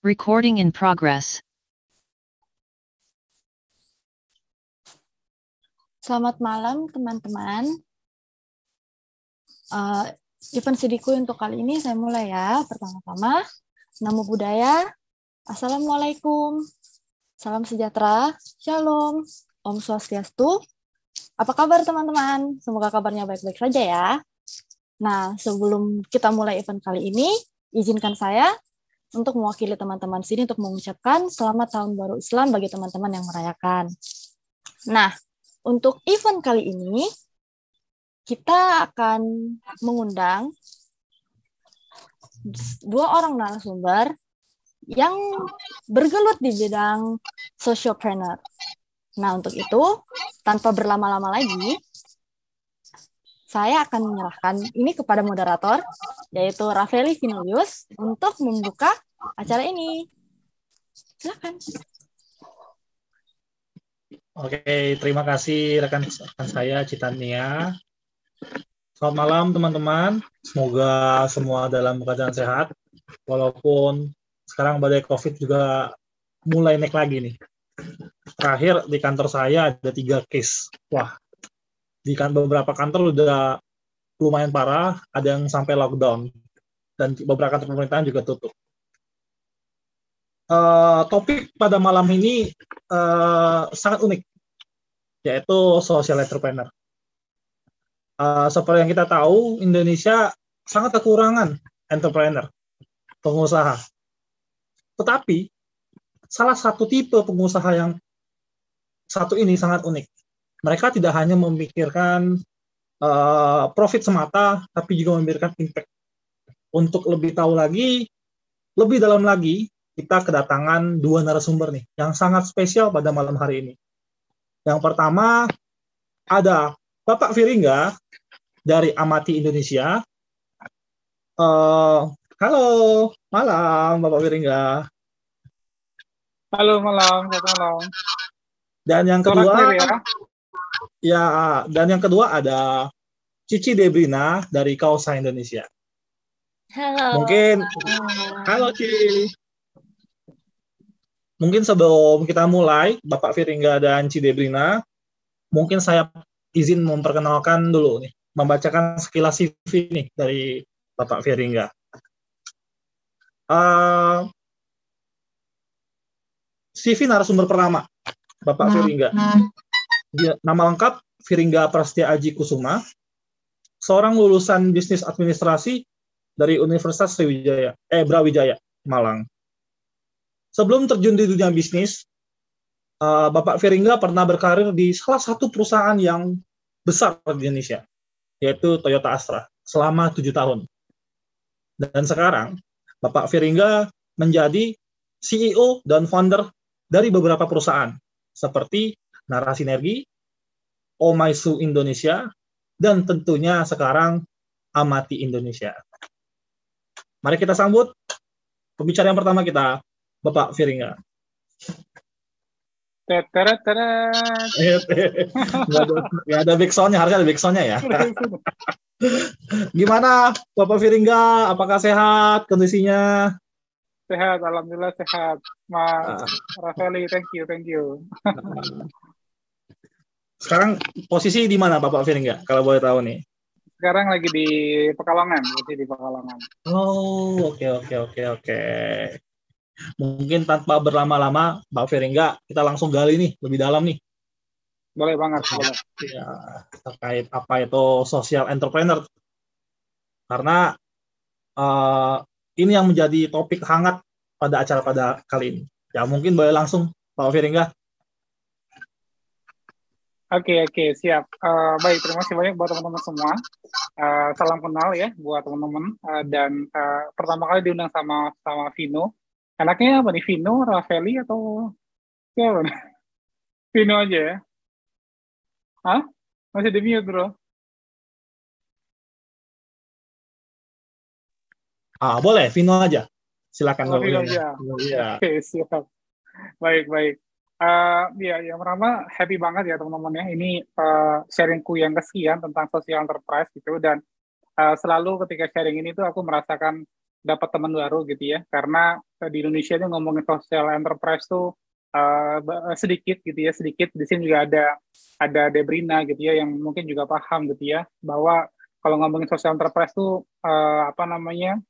Recording in progress. Selamat malam teman-teman. Event Sidiku untuk kali ini saya mulai ya. Pertama-tama, Namo Buddhaya, Assalamualaikum, Salam Sejahtera, Shalom, Om Swastiastu. Apa kabar teman-teman? Semoga kabarnya baik-baik saja ya. Nah, sebelum kita mulai event kali ini, izinkan saya untuk mewakili teman-teman sini untuk mengucapkan Selamat Tahun Baru Islam bagi teman-teman yang merayakan. Nah, untuk event kali ini, kita akan mengundang 2 orang narasumber yang bergelut di bidang sociopreneur. Nah, untuk itu, tanpa berlama-lama lagi, saya akan menyerahkan ini kepada moderator, yaitu Rafeli Vinilius, untuk membuka acara ini. Silakan. Oke, terima kasih rekan saya Citania. Selamat malam teman-teman. Semoga semua dalam keadaan sehat. Walaupun sekarang badai COVID juga mulai naik lagi nih. Terakhir di kantor saya ada 3 case. Wah, di beberapa kantor udah lumayan parah, ada yang sampai lockdown. Dan beberapa kantor pemerintahan juga tutup. Topik pada malam ini sangat unik, yaitu social entrepreneur. Seperti yang kita tahu, Indonesia sangat kekurangan entrepreneur, pengusaha. Tetapi, salah satu tipe pengusaha yang satu ini sangat unik. Mereka tidak hanya memikirkan profit semata, tapi juga memikirkan impact. Untuk lebih tahu lagi, lebih dalam lagi, kita kedatangan 2 narasumber nih, yang sangat spesial pada malam hari ini. Yang pertama, ada Bapak Viringga dari Amati Indonesia. Halo, malam Bapak Viringga. Halo, malam, selamat malam. Dan yang kedua, dan yang kedua ada Cici Debrina dari Kausa Indonesia. Halo. Halo Cici. Mungkin sebelum kita mulai, Bapak Viringga dan Cici Debrina, mungkin saya izin memperkenalkan dulu nih, membacakan sekilas CV nih dari Bapak Viringga. CV narasumber pertama, Bapak Viringga. Nama lengkap Viringga Prastia Aji Kusuma, seorang lulusan bisnis administrasi dari Universitas Brawijaya, Malang. Sebelum terjun di dunia bisnis, Bapak Viringga pernah berkarir di salah satu perusahaan yang besar di Indonesia, yaitu Toyota Astra, selama 7 tahun. Dan sekarang, Bapak Viringga menjadi CEO dan founder dari beberapa perusahaan, seperti Narasinergi, Omaisu Indonesia, dan tentunya sekarang Amati Indonesia. Mari kita sambut pembicara yang pertama kita, Bapak Viringga. Nggak ada back sound-nya, harusnya ada back sound-nya ya. Gimana Bapak Viringga, apakah sehat kondisinya? Sehat, alhamdulillah sehat. Mas Rafeli, thank you. Sekarang posisi di mana Bapak Viringga, kalau boleh tahu nih? Sekarang lagi di Pekalongan, Oh, oke. Mungkin tanpa berlama-lama, Pak Viringga, kita langsung gali nih, lebih dalam nih. Boleh banget, boleh. Ya, terkait apa itu social entrepreneur. Karena ini yang menjadi topik hangat pada acara pada kali ini. Ya, mungkin boleh langsung, Pak Viringga. Oke, siap. Baik, terima kasih banyak buat teman-teman semua. Salam kenal ya buat teman-teman. Dan pertama kali diundang sama Vino. Enaknya apa nih, Vino, Rafeli, atau siapa nih? Vino aja ya? Hah? Masih di mute, bro? Boleh, Vino aja. Silakan. Vino aja. Ya. Oke, siap. Baik. Ya, yang pertama happy banget ya teman-teman ya. Ini sharingku yang kesekian tentang social enterprise gitu, dan selalu ketika sharing ini tuh aku merasakan dapat teman baru gitu ya, karena di Indonesia ini ngomongin social enterprise tuh sedikit gitu ya, sedikit. Di sini juga ada Debrina gitu ya, yang mungkin juga paham gitu ya, bahwa kalau ngomongin social enterprise tuh apa namanya,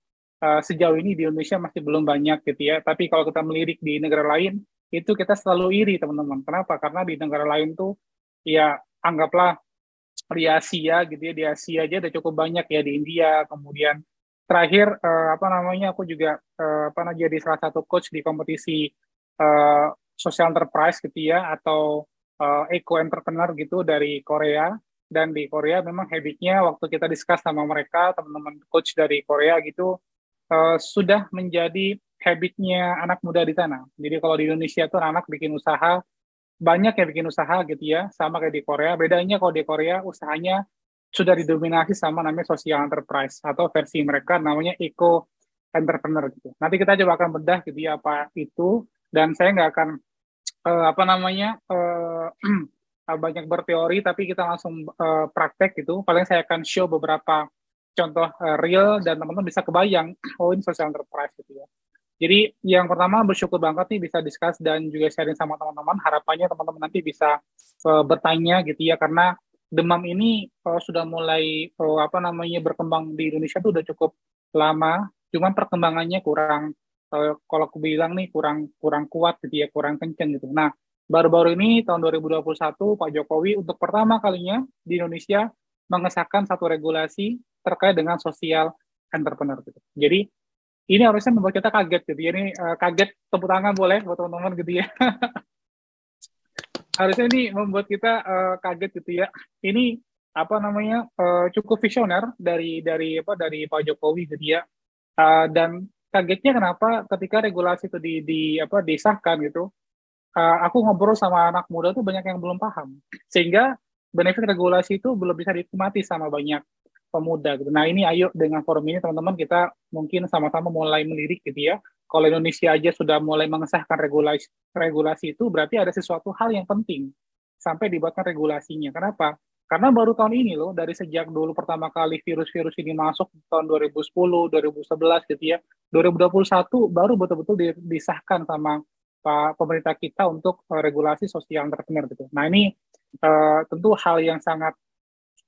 sejauh ini di Indonesia masih belum banyak gitu ya. Tapi kalau kita melirik di negara lain, itu kita selalu iri teman-teman. Kenapa? Karena di negara lain tuh ya anggaplah di Asia gitu ya, di Asia aja udah cukup banyak ya, di India, kemudian terakhir apa namanya, aku juga apa namanya, jadi salah satu coach di kompetisi social enterprise gitu ya, atau eco entrepreneur gitu dari Korea. Dan di Korea memang habitnya waktu kita discuss sama mereka, teman-teman coach dari Korea gitu, sudah menjadi habitnya anak muda di sana. Jadi kalau di Indonesia tuh anak bikin usaha, banyak yang bikin usaha gitu ya, sama kayak di Korea. Bedanya kalau di Korea usahanya sudah didominasi sama namanya social enterprise, atau versi mereka namanya eco entrepreneur gitu. Nanti kita coba akan bedah gitu ya apa itu, dan saya nggak akan apa namanya banyak berteori, tapi kita langsung praktek gitu. Paling saya akan show beberapa contoh real, dan teman-teman bisa kebayang, oh ini social enterprise gitu ya. Jadi yang pertama, bersyukur banget nih bisa discuss dan juga sharing sama teman-teman. Harapannya teman-teman nanti bisa bertanya gitu ya, karena demam ini sudah mulai apa namanya berkembang di Indonesia tuh udah cukup lama. Cuman perkembangannya kurang, kalau aku bilang nih kurang kuat gitu ya, kurang kenceng gitu. Nah, baru-baru ini tahun 2021 Pak Jokowi untuk pertama kalinya di Indonesia mengesahkan satu regulasi terkait dengan social entrepreneur gitu. Jadi ini harusnya membuat kita kaget gitu ya. Ini kaget, tepuk tangan boleh buat teman-teman gitu ya. Harusnya ini membuat kita kaget gitu ya. Ini apa namanya cukup visioner dari Pak Jokowi gitu ya. Dan kagetnya kenapa ketika regulasi itu disahkan gitu. Aku ngobrol sama anak muda tuh banyak yang belum paham. Sehingga benefit regulasi itu belum bisa dinikmati sama banyak pemuda gitu. Nah ini ayo dengan forum ini teman-teman kita mungkin sama-sama mulai melirik gitu ya. Kalau Indonesia aja sudah mulai mengesahkan regulasi itu, berarti ada sesuatu hal yang penting sampai dibuatkan regulasinya. Kenapa? Karena baru tahun ini loh, dari sejak dulu pertama kali virus-virus ini masuk tahun 2010, 2011 gitu ya, 2021 baru betul-betul disahkan sama pemerintah kita untuk regulasi sosial entrepreneur gitu. Nah ini tentu hal yang sangat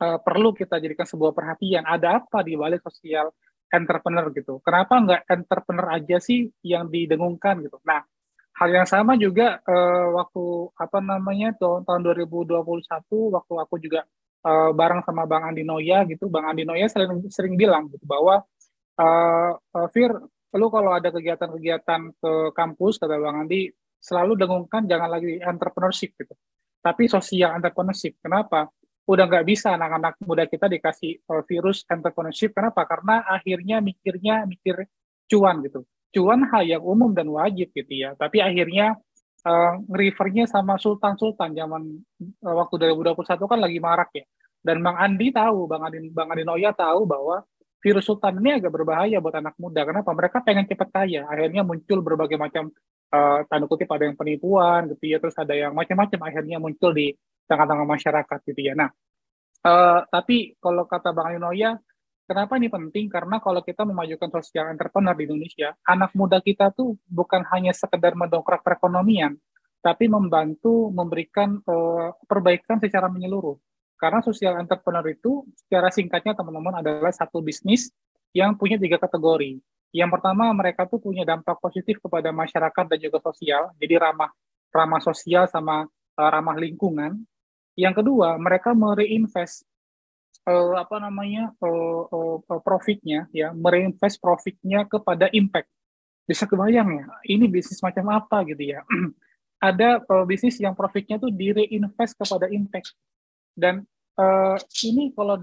perlu kita jadikan sebuah perhatian. Ada apa di balik sosial entrepreneur gitu? Kenapa nggak entrepreneur aja sih yang didengungkan gitu? Nah, hal yang sama juga waktu apa namanya tahun 2021 waktu aku juga bareng sama Bang Andi Noya gitu. Bang Andi Noya sering bilang gitu bahwa Fir, lu kalau ada kegiatan-kegiatan ke kampus, kata Bang Andi, selalu dengungkan jangan lagi entrepreneurship gitu. Tapi sosial entrepreneurship. Kenapa? Udah nggak bisa anak-anak muda kita dikasih virus entrepreneurship. Kenapa? Karena akhirnya mikir cuan gitu. Cuan hal yang umum dan wajib gitu ya. Tapi akhirnya refernya sama sultan-sultan zaman waktu 2021 kan lagi marak ya. Dan Bang Andi tahu, Bang Andi Noya tahu bahwa virus sultan ini agak berbahaya buat anak muda. Kenapa? Mereka pengen cepat kaya. Akhirnya muncul berbagai macam tanda kutip, ada yang penipuan gitu ya, terus ada yang macam-macam akhirnya muncul di tengah-tengah masyarakat gitu ya. Nah, tapi kalau kata Bang Inoya, kenapa ini penting? Karena kalau kita memajukan sosial entrepreneur di Indonesia, anak muda kita tuh bukan hanya sekedar mendongkrak perekonomian, tapi membantu memberikan perbaikan secara menyeluruh. Karena sosial entrepreneur itu secara singkatnya teman-teman adalah satu bisnis yang punya 3 kategori. Yang pertama, mereka tuh punya dampak positif kepada masyarakat dan juga sosial, jadi ramah sosial sama ramah lingkungan. Yang kedua, mereka mereinvest apa namanya profitnya ya, mereinvest profitnya kepada impact. Bisa kebayang ya, ini bisnis macam apa gitu ya. Ada bisnis yang profitnya tuh direinvest kepada impact. Dan ini kalau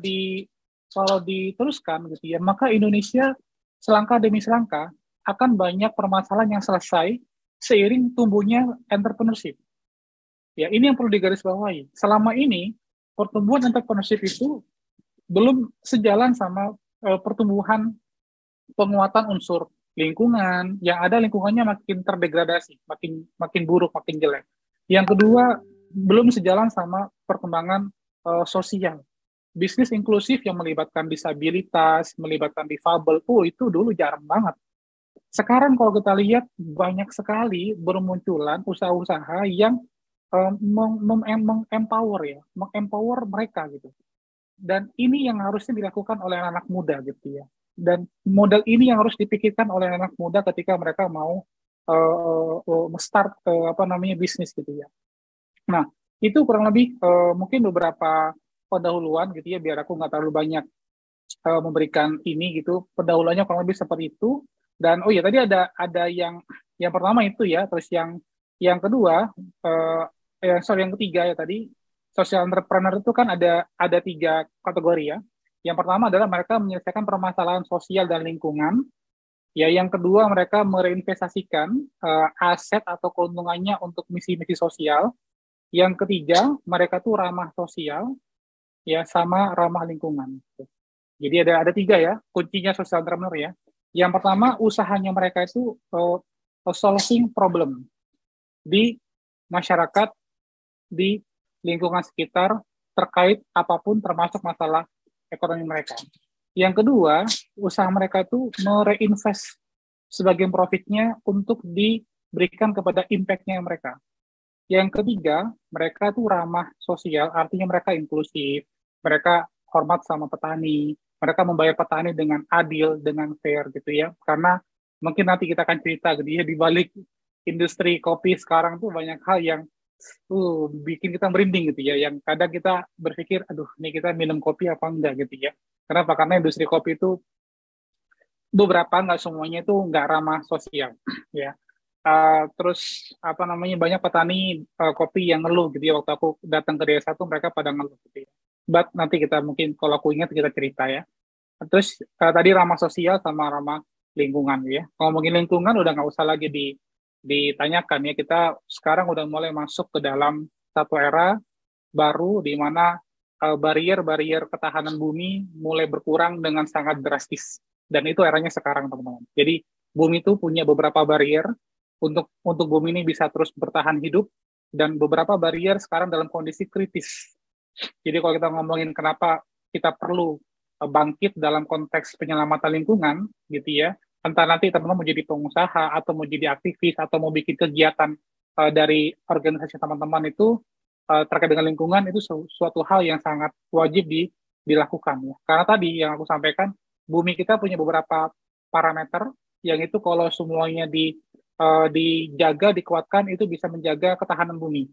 diteruskan gitu ya, maka Indonesia selangkah demi selangkah akan banyak permasalahan yang selesai seiring tumbuhnya entrepreneurship. Ya, ini yang perlu digarisbawahi. Selama ini pertumbuhan entrepreneurship itu belum sejalan sama pertumbuhan penguatan unsur lingkungan. Yang ada lingkungannya makin terdegradasi, makin buruk, makin jelek. Yang kedua, belum sejalan sama perkembangan sosial. bisnis inklusif yang melibatkan disabilitas, melibatkan difabel, itu dulu jarang banget. Sekarang kalau kita lihat banyak sekali bermunculan usaha-usaha yang mengempower mereka gitu. Dan ini yang harusnya dilakukan oleh anak muda gitu ya. Dan model ini yang harus dipikirkan oleh anak muda ketika mereka mau start bisnis gitu ya. Nah, itu kurang lebih mungkin beberapa pendahuluan gitu ya, biar aku nggak terlalu banyak memberikan ini gitu. Pendahuluannya kurang lebih seperti itu. Dan oh ya tadi ada yang pertama itu ya, terus yang kedua yang ketiga ya tadi, social entrepreneur itu kan ada 3 kategori ya. Yang pertama adalah mereka menyelesaikan permasalahan sosial dan lingkungan. Ya, yang kedua mereka mereinvestasikan aset atau keuntungannya untuk misi-misi sosial. Yang ketiga mereka tuh ramah sosial, ya sama ramah lingkungan. Jadi ada 3 ya kuncinya social entrepreneur ya. Yang pertama usahanya mereka itu solving problem di masyarakat, di lingkungan sekitar terkait apapun termasuk masalah ekonomi mereka. Yang kedua, usaha mereka itu mereinvest sebagian profitnya untuk diberikan kepada impact-nya mereka. Yang ketiga, mereka tuh ramah sosial, artinya mereka inklusif, mereka hormat sama petani, mereka membayar petani dengan adil, dengan fair gitu ya. Karena mungkin nanti kita akan cerita gitu ya, di balik industri kopi sekarang tuh banyak hal yang bikin kita merinding gitu ya, yang kadang kita berpikir, aduh ini kita minum kopi apa enggak gitu ya. Kenapa? Karena industri kopi itu beberapa, nggak semuanya itu nggak ramah sosial ya. Terus banyak petani kopi yang ngeluh gitu ya, waktu aku datang ke desa tuh mereka pada ngeluh gitu ya. But nanti kita mungkin kalau aku ingat kita cerita ya. Terus tadi ramah sosial sama ramah lingkungan ya. Ngomongin lingkungan udah nggak usah lagi ditanyakan ya, kita sekarang udah mulai masuk ke dalam satu era baru di mana barrier ketahanan bumi mulai berkurang dengan sangat drastis, dan itu eranya sekarang teman-teman. Jadi bumi itu punya beberapa barrier untuk bumi ini bisa terus bertahan hidup, dan beberapa barrier sekarang dalam kondisi kritis. Jadi kalau kita ngomongin kenapa kita perlu bangkit dalam konteks penyelamatan lingkungan gitu ya, entah nanti teman-teman mau jadi pengusaha atau mau jadi aktivis atau mau bikin kegiatan dari organisasi teman-teman itu terkait dengan lingkungan, itu suatu hal yang sangat wajib dilakukan ya. Karena tadi yang aku sampaikan, bumi kita punya beberapa parameter yang itu kalau semuanya dijaga, dikuatkan, itu bisa menjaga ketahanan bumi.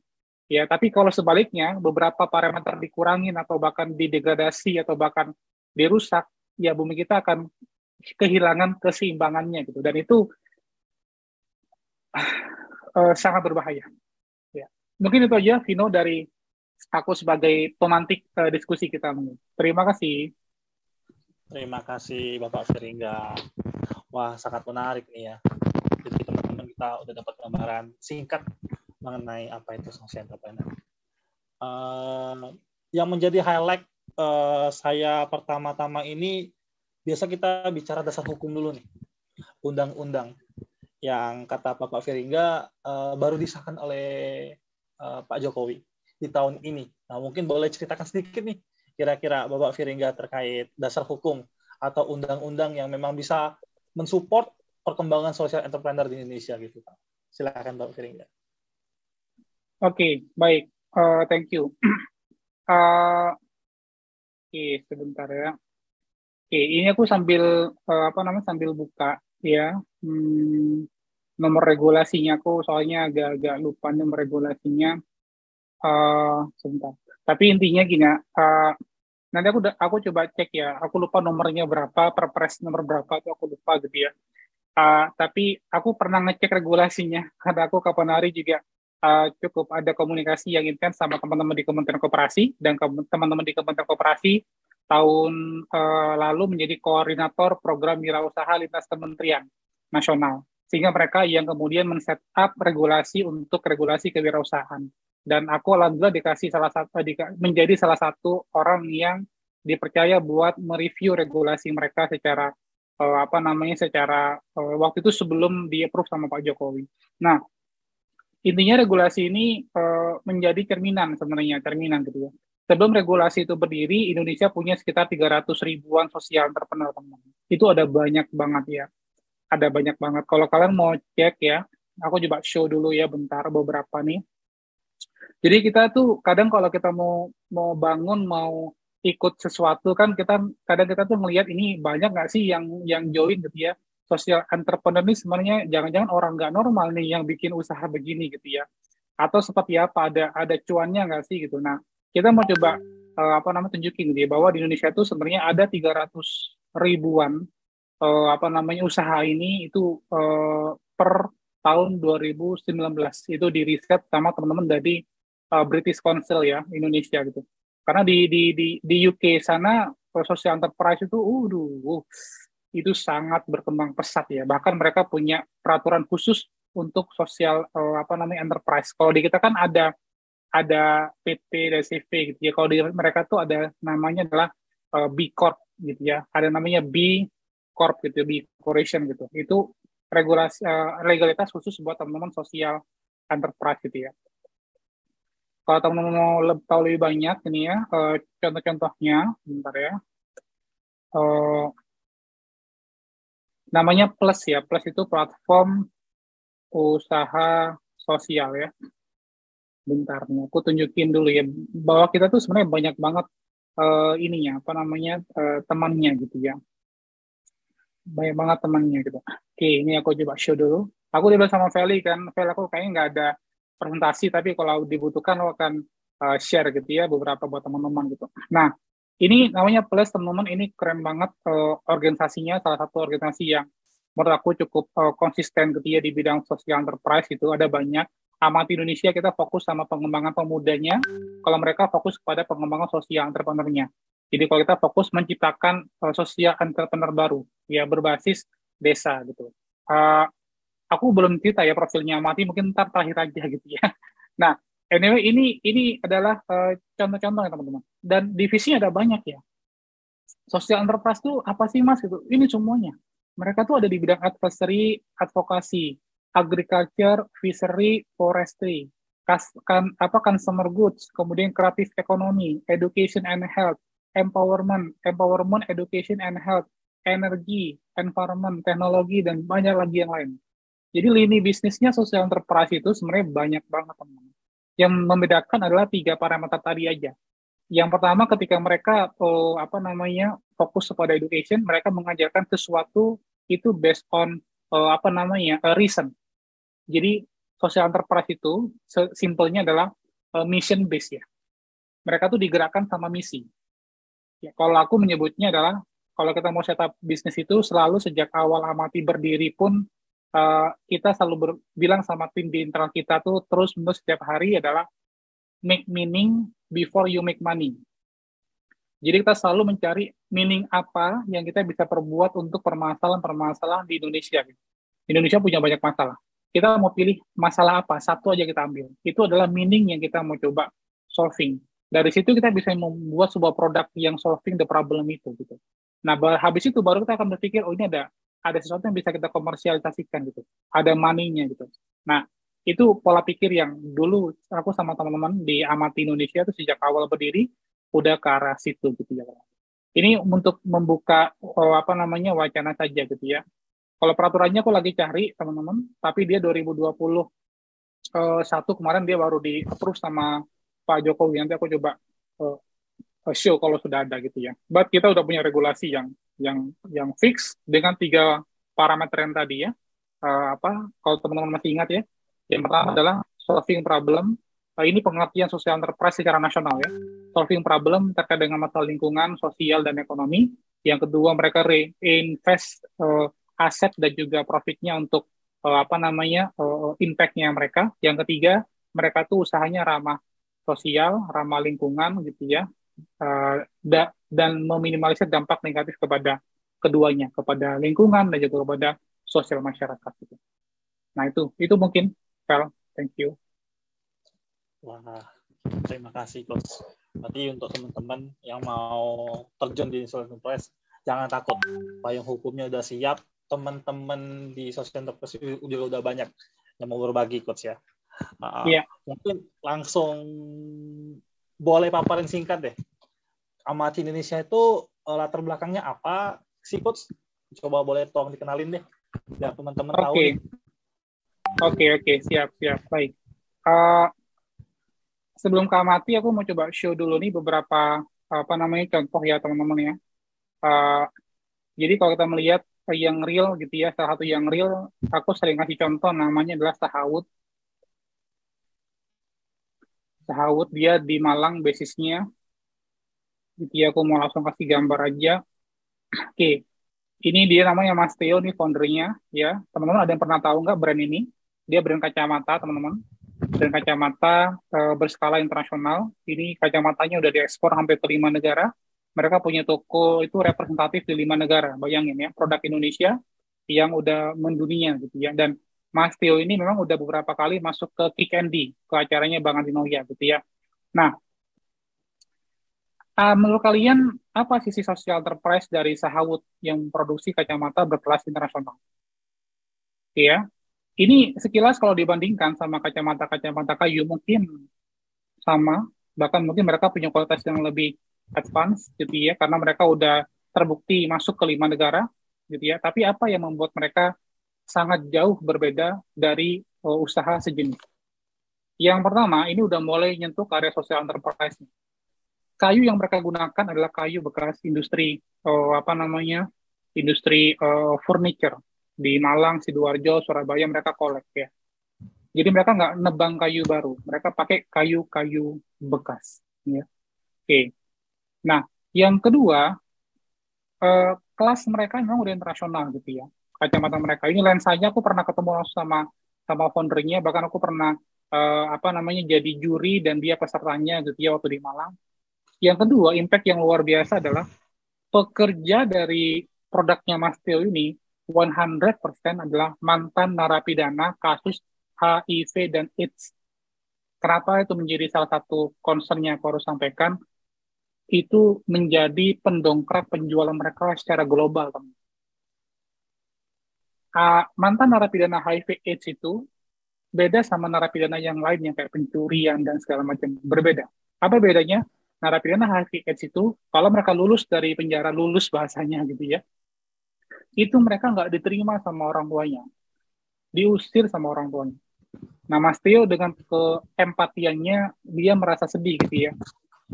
Ya, tapi kalau sebaliknya beberapa parameter dikurangin atau bahkan didegradasi atau bahkan dirusak, ya bumi kita akan kehilangan keseimbangannya gitu, dan itu sangat berbahaya. Ya. Mungkin itu aja, Vino, dari aku sebagai pemantik diskusi kita. Terima kasih. Terima kasih Bapak Firingga. Wah, sangat menarik nih ya. Jadi teman-teman kita udah dapat gambaran singkat mengenai apa itu social entrepreneur. Yang menjadi highlight saya pertama-tama ini, biasa kita bicara dasar hukum dulu nih, undang-undang yang kata Bapak Firingga baru disahkan oleh Pak Jokowi di tahun ini. Nah, mungkin boleh ceritakan sedikit nih, kira-kira Bapak Firingga terkait dasar hukum atau undang-undang yang memang bisa mensupport perkembangan social entrepreneur di Indonesia gitu, Pak. Silakan Bapak Firingga. Oke, baik. Thank you. Sebentar ya. Ini aku sambil sambil buka ya nomor regulasinya, aku soalnya agak lupa nomor regulasinya. Sebentar. Tapi intinya gini, nanti aku coba cek ya. Aku lupa nomornya berapa, perpres nomor berapa itu aku lupa gitu ya. Tapi aku pernah ngecek regulasinya karena aku kapan hari juga cukup ada komunikasi yang intens sama teman-teman di Kementerian Koperasi, dan teman-teman di Kementerian Koperasi tahun lalu menjadi koordinator program wirausaha lintas kementerian nasional, sehingga mereka yang kemudian men-set up regulasi untuk regulasi kewirausahaan. Dan aku alhamdulillah menjadi salah satu orang yang dipercaya buat mereview regulasi mereka secara waktu itu sebelum di-approve sama Pak Jokowi. Nah, intinya regulasi ini menjadi cerminan gitu ya. sebelum regulasi itu berdiri, Indonesia punya sekitar 300 ribuan social entrepreneur, teman-teman. Itu ada banyak banget ya. Ada banyak banget. Kalau kalian mau cek ya, aku coba show dulu ya bentar beberapa nih. Jadi kita tuh kadang kalau kita mau mau bangun, mau ikut sesuatu kan kadang kita tuh melihat ini banyak nggak sih yang join gitu ya. Social entrepreneur ini sebenarnya jangan-jangan orang nggak normal nih yang bikin usaha begini gitu ya. Atau seperti apa, ada cuannya nggak sih gitu. Nah, kita mau coba tunjukin gitu ya, bahwa di Indonesia tuh sebenarnya ada 300 ribuan usaha ini itu per tahun 2019 itu di riset sama teman-teman dari British Council ya Indonesia gitu. Karena di UK sana social enterprise itu itu sangat berkembang pesat ya. Bahkan mereka punya peraturan khusus untuk sosial enterprise. Kalau di kita kan ada PT dan CV gitu ya. Kalau di mereka tuh ada namanya adalah B Corp gitu ya. Ada namanya B Corp gitu, B Corporation gitu. Itu regulasi legalitas khusus buat teman-teman sosial enterprise gitu ya. Kalau teman-teman mau tahu lebih banyak ini ya, contoh-contohnya, bentar ya. Namanya Plus ya. Plus itu platform usaha sosial ya. Bentar nih, aku tunjukin dulu ya, bahwa kita tuh sebenarnya banyak banget temannya gitu ya. Banyak banget temannya gitu. Oke, ini aku coba show dulu. Aku udah sama Feli kan, Feli aku kayaknya nggak ada presentasi, tapi kalau dibutuhkan aku akan share gitu ya, beberapa buat teman-teman gitu. Nah, ini namanya Plus, teman-teman, ini keren banget organisasinya, salah satu organisasi yang menurut aku cukup konsisten gitu ya di bidang social enterprise itu, ada banyak. Amati Indonesia kita fokus sama pengembangan pemudanya, kalau mereka fokus kepada pengembangan sosial entrepreneur-nya. Jadi kalau kita fokus menciptakan sosial entrepreneur baru, ya berbasis desa gitu. Aku belum cerita ya profilnya Amati, mungkin ntar terakhir aja gitu ya. Nah, anyway ini adalah contoh-contoh ya teman-teman. Dan divisinya ada banyak ya. Social enterprise itu apa sih Mas? Gitu. Ini semuanya. Mereka tuh ada di bidang advokasi, agriculture, fishery, forestry, consumer goods, kemudian creative economy, education and health, empowerment, education and health, energi, environment, teknologi, dan banyak lagi yang lain. Jadi lini bisnisnya social enterprise itu sebenarnya banyak banget, teman-teman. Yang membedakan adalah 3 parameter tadi aja. Yang pertama, ketika mereka fokus kepada education, mereka mengajarkan sesuatu itu based on reason. Jadi social enterprise itu simpelnya adalah mission based ya. Mereka tuh digerakkan sama misi. Ya, kalau aku menyebutnya adalah kalau kita mau setup bisnis itu selalu sejak awal Amati berdiri pun kita selalu bilang sama tim di internal kita tuh terus menerus setiap hari adalah make meaning before you make money. Jadi kita selalu mencari meaning apa yang kita bisa perbuat untuk permasalahan-permasalahan di Indonesia. Indonesia punya banyak masalah. Kita mau pilih masalah apa, satu aja kita ambil. Itu adalah meaning yang kita mau coba solving. Dari situ kita bisa membuat sebuah produk yang solving the problem itu. Gitu. Nah, habis itu baru kita akan berpikir, oh ini ada sesuatu yang bisa kita komersialisasikan gitu. Ada money-nya gitu. Nah, itu pola pikir yang dulu aku sama teman-teman di Amati Indonesia itu sejak awal berdiri udah ke arah situ gitu ya. Ini untuk membuka wacana saja gitu ya. Kalau peraturannya aku lagi cari teman-teman, tapi dia 2021 kemarin dia baru di-approve sama Pak Jokowi. Nanti aku coba show kalau sudah ada gitu ya. But kita udah punya regulasi yang fix dengan 3 parameter yang tadi ya. Kalau teman-teman masih ingat ya. Yang pertama adalah solving problem. Ini pengertian social enterprise secara nasional ya. Solving problem terkait dengan masalah lingkungan, sosial, dan ekonomi. Yang kedua, mereka reinvest aset dan juga profitnya untuk impact-nya mereka. Yang ketiga, mereka tuh usahanya ramah sosial, ramah lingkungan gitu ya. Dan meminimalisir dampak negatif kepada keduanya, kepada lingkungan dan juga kepada sosial masyarakat gitu. Nah, itu mungkin, Fel. Thank you. Wah, terima kasih, Coach. Berarti untuk teman-teman yang mau terjun di social enterprise, jangan takut. Payung hukumnya udah siap, teman-teman di social enterprise udah banyak yang mau berbagi, Coach ya. Mungkin langsung boleh paparin singkat deh. Amati Indonesia itu latar belakangnya apa sih, Coach? Coba boleh tolong dikenalin deh, biar teman-teman tahu nih. Oke, siap. Baik. Sebelum ke Amati, aku mau coba show dulu nih beberapa contoh ya teman-teman ya. Jadi kalau kita melihat yang real gitu ya, salah satu yang real, aku sering kasih contoh namanya adalah Sahawut. Sahawut dia di Malang basisnya. Jadi aku mau langsung kasih gambar aja. Oke, ini dia namanya Mas Theo nih foundernya ya. Teman-teman ada yang pernah tahu nggak brand ini? Dia brand kacamata teman-teman. Brand kacamata berskala internasional. Ini kacamatanya udah diekspor hampir ke 5 negara. Mereka punya toko itu representatif di 5 negara. Bayangin ya, produk Indonesia yang udah mendunia gitu ya. Dan Mas Theo ini memang udah beberapa kali masuk ke Kick and D, ke acaranya Bang Andinoya gitu ya. Nah, menurut kalian apa sisi social enterprise dari Sahawut yang produksi kacamata berkelas internasional? Ya, ini sekilas kalau dibandingkan sama kacamata-kacamata kayu mungkin sama, bahkan mungkin mereka punya kualitas yang lebih advance gitu ya, karena mereka udah terbukti masuk ke 5 negara gitu ya. Tapi apa yang membuat mereka sangat jauh berbeda dari usaha sejenis? Yang pertama, ini udah mulai nyentuh ke area social enterprise. Kayu yang mereka gunakan adalah kayu bekas industri industri furniture di Malang, Sidoarjo, Surabaya mereka kolek ya. Jadi mereka nggak nebang kayu baru, mereka pakai kayu-kayu bekas. Ya. Oke. Nah, yang kedua, kelas mereka memang udah internasional gitu ya. Kacamata mereka ini lensanya aku pernah ketemu langsung sama foundernya, bahkan aku pernah jadi juri dan dia pesertanya gitu ya waktu di Malang. Yang kedua, impact yang luar biasa adalah pekerja dari produknya Mas Theo ini 100% adalah mantan narapidana kasus HIV dan AIDS. Kenapa itu menjadi salah satu concern-nya aku harus sampaikan? Itu menjadi pendongkrak penjualan mereka secara global. Mantan narapidana HIV AIDS itu beda sama narapidana yang lain yang kayak pencurian dan segala macam. Berbeda. Apa bedanya? Narapidana HIV AIDS itu, kalau mereka lulus dari penjara, lulus bahasanya gitu ya, itu mereka nggak diterima sama orang tuanya. Diusir sama orang tuanya. Nah, Mas Theo dengan keempatiannya, dia merasa sedih gitu ya.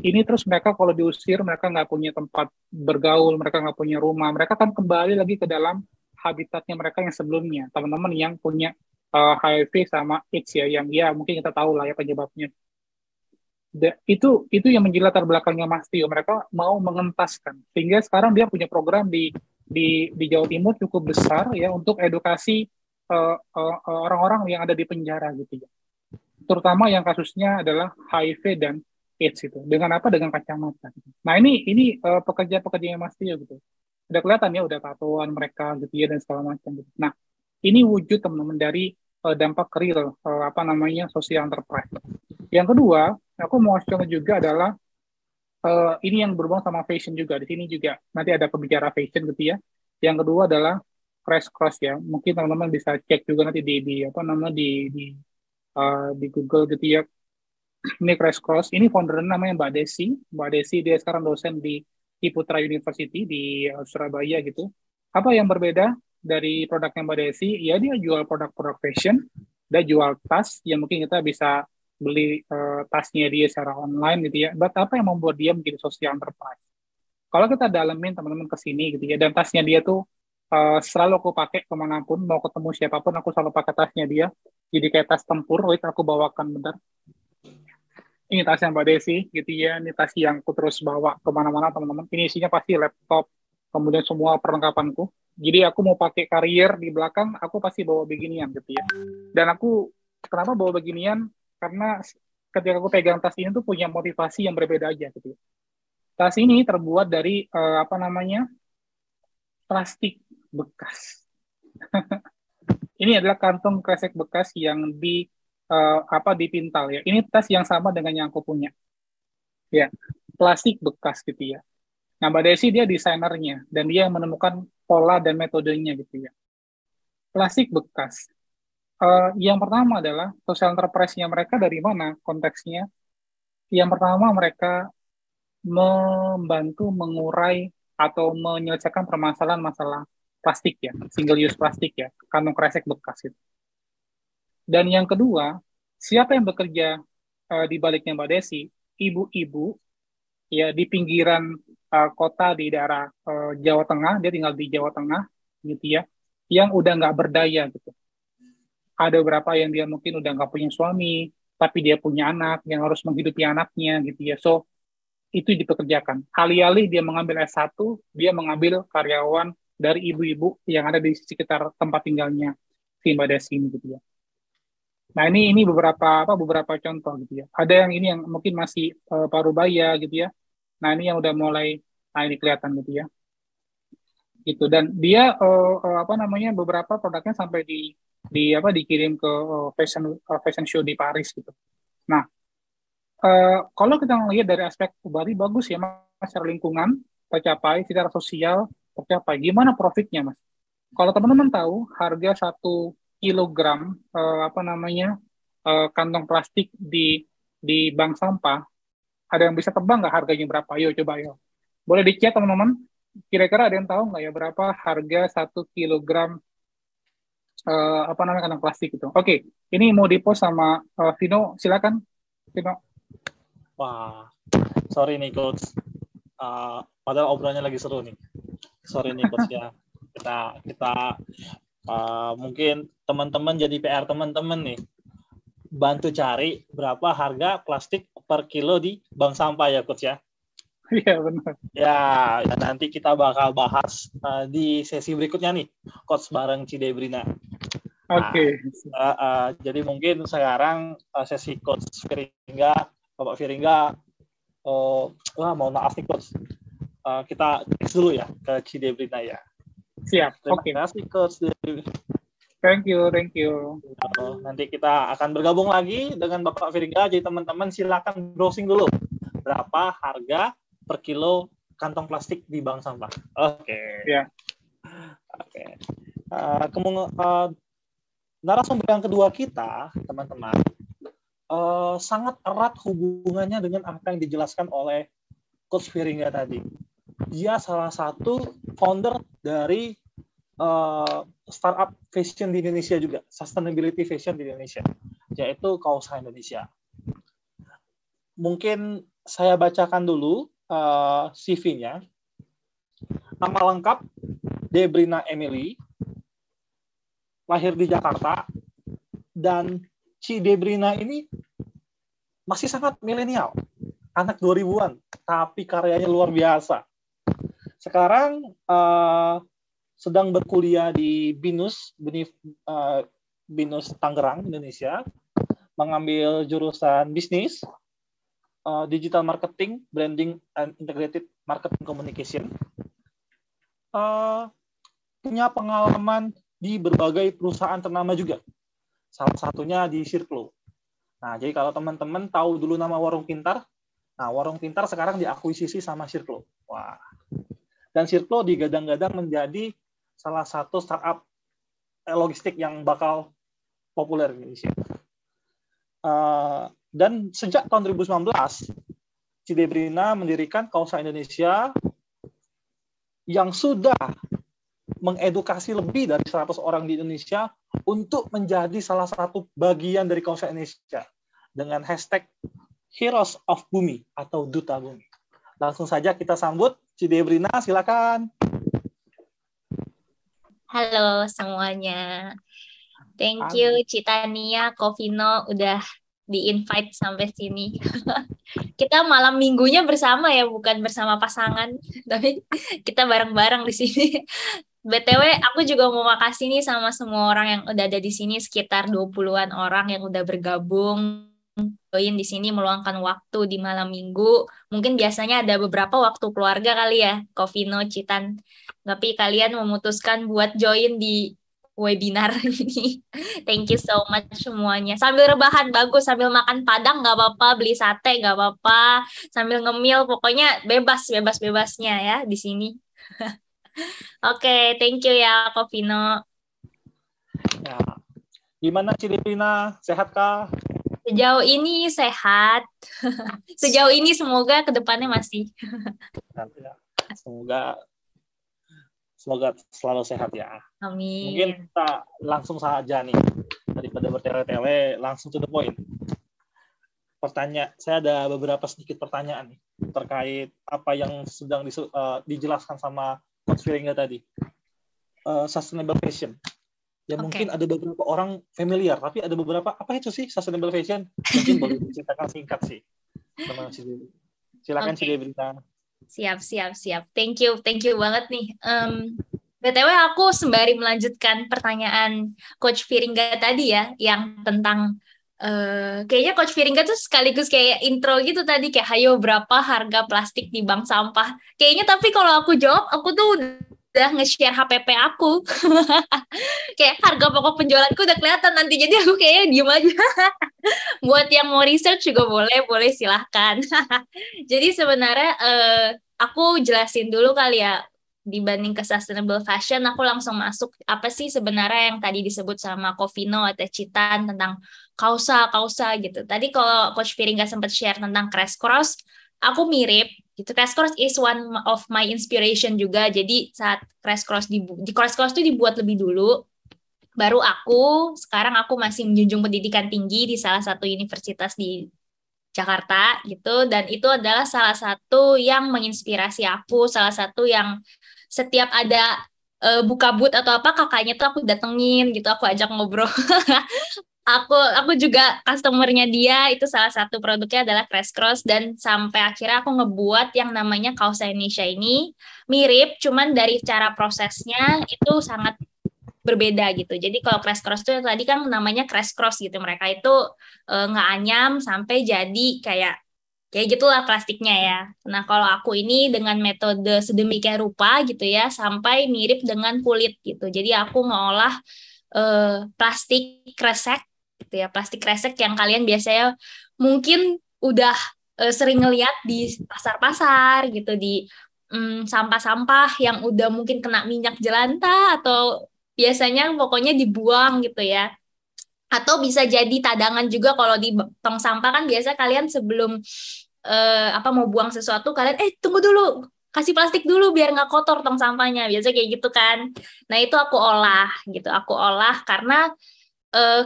Ini terus mereka kalau diusir, mereka nggak punya tempat bergaul, mereka nggak punya rumah, mereka kan kembali lagi ke dalam habitatnya mereka yang sebelumnya. Teman-teman yang punya HIV sama AIDS ya, yang ya mungkin kita tahu lah ya penyebabnya. Itu yang menjadi latar belakangnya Mas Theo. Mereka mau mengentaskan, sehingga sekarang dia punya program di Jawa Timur cukup besar ya untuk edukasi orang-orang yang ada di penjara gitu ya. Terutama yang kasusnya adalah HIV dan AIDS itu. Dengan apa? Dengan kacamata. Nah ini pekerja-pekerja Mas Theo gitu. Udah kelihatan ya, udah tatoan mereka gitu ya dan segala macam gitu. Nah ini wujud teman-teman dari dampak real social enterprise. Yang kedua, aku mau contoh juga adalah ini yang berhubungan sama fashion juga. Di sini juga nanti ada pembicara fashion gitu ya. Yang kedua adalah Crash Cross ya. Mungkin teman-teman bisa cek juga nanti di Google gitu ya. Ini Crash Cross. Ini foundernya namanya Mbak Desi. Mbak Desi dia sekarang dosen di Putra University di Surabaya gitu. Apa yang berbeda dari produknya Mbak Desi? Ya dia jual produk-produk fashion. Dia jual tas yang mungkin kita bisa beli tasnya dia secara online gitu ya. But apa yang membuat dia menjadi social enterprise? Kalau kita dalemin teman-teman ke sini gitu ya, dan tasnya dia tuh selalu aku pakai kemanapun, mau ketemu siapapun aku selalu pakai tasnya dia. Jadi kayak tas tempur, wait aku bawakan bentar. Ini tasnya Mbak Desi gitu ya, ini tas yang aku terus bawa kemana-mana teman-teman. Ini isinya pasti laptop, kemudian semua perlengkapanku. Jadi aku mau pakai karier di belakang, aku pasti bawa beginian gitu ya. Dan aku kenapa bawa beginian? Karena ketika aku pegang tas ini tuh punya motivasi yang berbeda aja gitu. Tas ini terbuat dari plastik bekas. Ini adalah kantong kresek bekas yang dipintal ya. Ini tas yang sama dengan yang aku punya. Ya, plastik bekas gitu ya. Nah, Mbak Desi dia desainernya dan dia yang menemukan pola dan metodenya gitu ya. Plastik bekas. Yang pertama adalah social enterprise-nya mereka dari mana konteksnya? Yang pertama, mereka membantu mengurai atau menyelesaikan permasalahan masalah plastik ya, single use plastik ya, kantong kresek bekas itu. Dan yang kedua, siapa yang bekerja di baliknya Mbak Desi? Ibu-ibu ya di pinggiran kota di daerah Jawa Tengah, dia tinggal di Jawa Tengah gitu ya, yang udah nggak berdaya gitu. Ada beberapa yang dia mungkin udah nggak punya suami, tapi dia punya anak yang harus menghidupi anaknya gitu ya. So itu dipekerjakan. Alih-alih dia mengambil S1, dia mengambil karyawan dari ibu-ibu yang ada di sekitar tempat tinggalnya si Mbak Desi ini gitu ya. Nah ini beberapa contoh gitu ya. Ada yang ini yang mungkin masih parubaya gitu ya. Nah ini yang udah mulai, nah ini kelihatan gitu ya. Gitu, dan dia beberapa produknya sampai dikirim ke fashion show di Paris gitu. Nah kalau kita ngelihat dari aspek berarti bagus ya mas, secara lingkungan tercapai, secara sosial tercapai. Gimana profitnya mas? Kalau teman-teman tahu harga 1 kilogram kantong plastik di bank sampah, ada yang bisa tebak nggak harganya berapa? Ayo coba ya. Boleh dicek teman-teman. Kira-kira ada yang tahu nggak ya berapa harga 1 kilogram kantong plastik itu? Oke, ini mau di-post sama Vino, silakan Vino. Wah, sorry nih coach. Padahal obrolannya lagi seru nih. Sorry nih coach ya. Kita mungkin teman-teman jadi PR teman-teman nih. Bantu cari berapa harga plastik per kilo di bank sampah ya coach ya. Iya benar. Ya, nanti kita bakal bahas di sesi berikutnya nih, coach bareng Cidebrina. Oke. Jadi mungkin sekarang sesi coach Firingga, Bapak Firingga, mohon maaf nih coach, kita next dulu ya ke Cidebrina ya. Siap. Terima kasih coach. Thank you. Nanti kita akan bergabung lagi dengan Bapak Firingga. Jadi teman-teman silakan browsing dulu berapa harga per kilo kantong plastik di bank sampah. Oke. Ya. Oke. Narasumber yang kedua kita, teman-teman, sangat erat hubungannya dengan apa yang dijelaskan oleh Coach Firingga tadi. Dia salah satu founder dari startup fashion di Indonesia juga, sustainability fashion di Indonesia, yaitu Kausa Indonesia. Mungkin saya bacakan dulu CV-nya. Nama lengkap Debrina Emily, lahir di Jakarta, dan Cidebrina ini masih sangat milenial, anak 2000-an, tapi karyanya luar biasa. Sekarang sedang berkuliah di BINUS Tangerang, Indonesia, mengambil jurusan bisnis, digital marketing, branding, and integrated marketing communication. Punya pengalaman di berbagai perusahaan ternama juga. Salah satunya di Circlo. Nah, jadi kalau teman-teman tahu dulu nama Warung Pintar, nah Warung Pintar sekarang diakuisisi sama Circlo. Wah. Dan Circlo digadang-gadang menjadi salah satu startup logistik yang bakal populer di Indonesia. Dan sejak tahun 2019, Cidebrina mendirikan Kausa Indonesia yang sudah mengedukasi lebih dari 100 orang di Indonesia untuk menjadi salah satu bagian dari Kausa Indonesia dengan hashtag Heroes of Bumi atau Duta Bumi. Langsung saja kita sambut Cidebrina, silakan. Halo semuanya. Thank you Citania, Kovino udah di-invite sampai sini. Kita malam minggunya bersama ya, bukan bersama pasangan, tapi kita bareng-bareng di sini. BTW, aku juga mau makasih nih sama semua orang yang udah ada di sini, sekitar 20-an orang yang udah bergabung, join di sini, meluangkan waktu di malam minggu. Mungkin biasanya ada beberapa waktu keluarga kali ya, Kovino, Citan. Tapi kalian memutuskan buat join di webinar ini. Thank you so much semuanya. Sambil rebahan bagus, sambil makan padang nggak apa-apa, beli sate nggak apa-apa, sambil ngemil, pokoknya bebas-bebasnya ya di sini. Oke, thank you ya Kovino. Ya. Gimana Cidebrina? Sehat kah? Sejauh ini sehat. Sejauh ini semoga kedepannya masih. Nanti ya. Semoga selalu sehat ya. Amin. Mungkin kita langsung saja nih, daripada bertele-tele, langsung to the point. Saya ada beberapa sedikit pertanyaan nih terkait apa yang sedang dijelaskan sama Coach Firingga tadi. Sustainable fashion. Ya mungkin ada beberapa orang familiar, tapi ada beberapa, apa itu sih sustainable fashion? Mungkin boleh diceritakan singkat sih. Silakan Ci Debrina. Siap. Thank you banget nih. BTW aku sembari melanjutkan pertanyaan Coach Firingga tadi ya, yang tentang kayaknya Coach Firingga tuh sekaligus kayak intro gitu tadi, kayak hayo berapa harga plastik di bank sampah. Kayaknya tapi kalau aku jawab, aku tuh udah nge-share HPP aku. Kayak harga pokok penjualanku udah kelihatan nanti, jadi aku kayaknya diem aja. Buat yang mau research juga boleh silahkan. Jadi sebenarnya aku jelasin dulu kali ya, dibanding ke sustainable fashion, aku langsung masuk apa sih sebenarnya yang tadi disebut sama Covino atau Citan tentang kausa gitu. Tadi kalau Coach Firingga sempat share tentang Crash Cross, aku mirip gitu. Crash Course is one of my inspiration juga. Jadi saat Crash Course di Crash Course itu dibuat lebih dulu, baru sekarang aku masih menjunjung pendidikan tinggi di salah satu universitas di Jakarta gitu, dan itu adalah salah satu yang menginspirasi aku, salah satu yang setiap ada buka booth atau apa, kakaknya tuh aku datengin gitu, aku ajak ngobrol. Aku juga customernya dia, itu salah satu produknya adalah Crash Cross, dan sampai akhirnya aku ngebuat yang namanya Kausa Indonesia ini mirip, cuman dari cara prosesnya itu sangat berbeda gitu. Jadi kalau Crash Cross itu tadi kan namanya Crash Cross gitu, mereka itu ngeanyam sampai jadi kayak gitulah plastiknya ya. Nah kalau aku ini dengan metode sedemikian rupa gitu ya, sampai mirip dengan kulit gitu. Jadi aku ngolah plastik kresek gitu ya, plastik kresek yang kalian biasanya mungkin udah sering ngeliat di pasar-pasar gitu, di sampah-sampah yang udah mungkin kena minyak jelantah atau biasanya pokoknya dibuang gitu ya. Atau bisa jadi tadangan juga kalau di tong sampah kan biasa kalian sebelum mau buang sesuatu kalian tunggu dulu, kasih plastik dulu biar nggak kotor tong sampahnya, biasa kayak gitu kan. Nah itu aku olah karena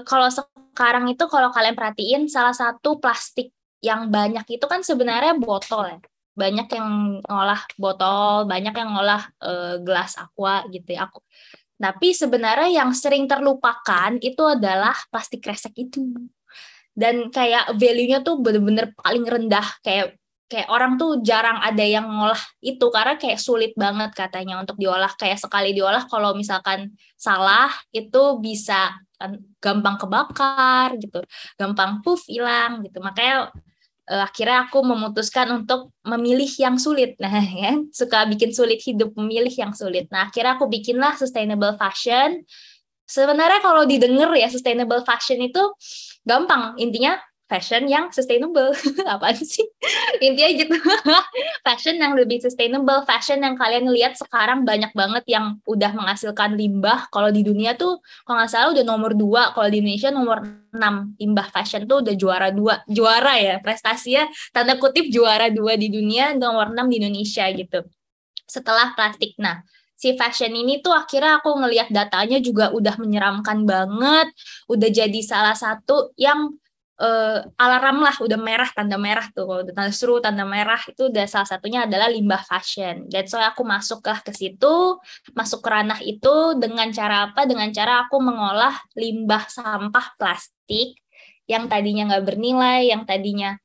kalau sekarang itu kalau kalian perhatiin salah satu plastik yang banyak itu kan sebenarnya botol ya. Banyak yang ngolah botol, banyak yang ngolah gelas aqua gitu ya. Tapi sebenarnya yang sering terlupakan itu adalah plastik kresek itu. Dan kayak value-nya tuh bener-bener paling rendah, kayak orang tuh jarang ada yang ngolah itu karena kayak sulit banget katanya untuk diolah. Kayak sekali diolah kalau misalkan salah itu bisa gampang kebakar gitu, gampang hilang gitu. Makanya akhirnya aku memutuskan untuk memilih yang sulit. Nah, ya, suka bikin sulit hidup, memilih yang sulit. Nah, akhirnya aku bikinlah sustainable fashion. Sebenarnya kalau didengar ya sustainable fashion itu gampang, intinya fashion yang sustainable. Apaan sih? Intinya gitu. Fashion yang lebih sustainable, fashion yang kalian lihat sekarang banyak banget yang udah menghasilkan limbah. Kalau di dunia tuh, kalau nggak salah udah nomor 2, kalau di Indonesia nomor 6. Limbah fashion tuh udah juara ya, prestasinya tanda kutip juara 2 di dunia, nomor 6 di Indonesia gitu. Setelah plastik. Nah, si fashion ini tuh akhirnya aku ngelihat datanya juga udah menyeramkan banget, udah jadi salah satu yang alarm lah, udah merah, tanda merah tuh, kalau udah tanda seru, tanda merah itu udah salah satunya adalah limbah fashion. That's why aku masuklah ke situ, masuk ke ranah itu dengan cara apa? Dengan cara aku mengolah limbah sampah plastik yang tadinya nggak bernilai, yang tadinya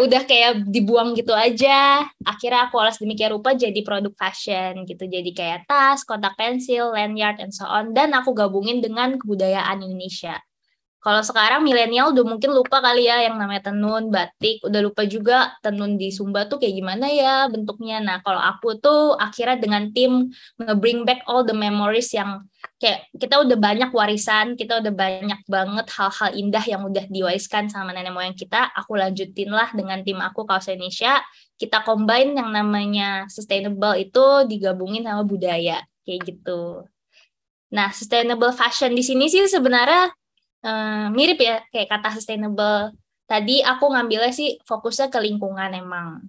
udah kayak dibuang gitu aja. Akhirnya aku olah sedemikian rupa jadi produk fashion gitu. Jadi kayak tas, kotak pensil, lanyard, and so on. Dan aku gabungin dengan kebudayaan Indonesia. Kalau sekarang milenial udah mungkin lupa kali ya yang namanya tenun, batik, udah lupa juga tenun di Sumba tuh kayak gimana ya bentuknya. Nah, kalau aku tuh akhirnya dengan tim nge-bring back all the memories yang kayak kita udah banyak warisan, kita udah banyak banget hal-hal indah yang udah diwariskan sama nenek moyang kita. Aku lanjutin lah dengan tim aku Kausa Indonesia, kita combine yang namanya sustainable itu digabungin sama budaya kayak gitu. Nah, sustainable fashion di sini sih sebenarnya mirip ya kayak kata sustainable. Tadi aku ngambilnya sih fokusnya ke lingkungan emang.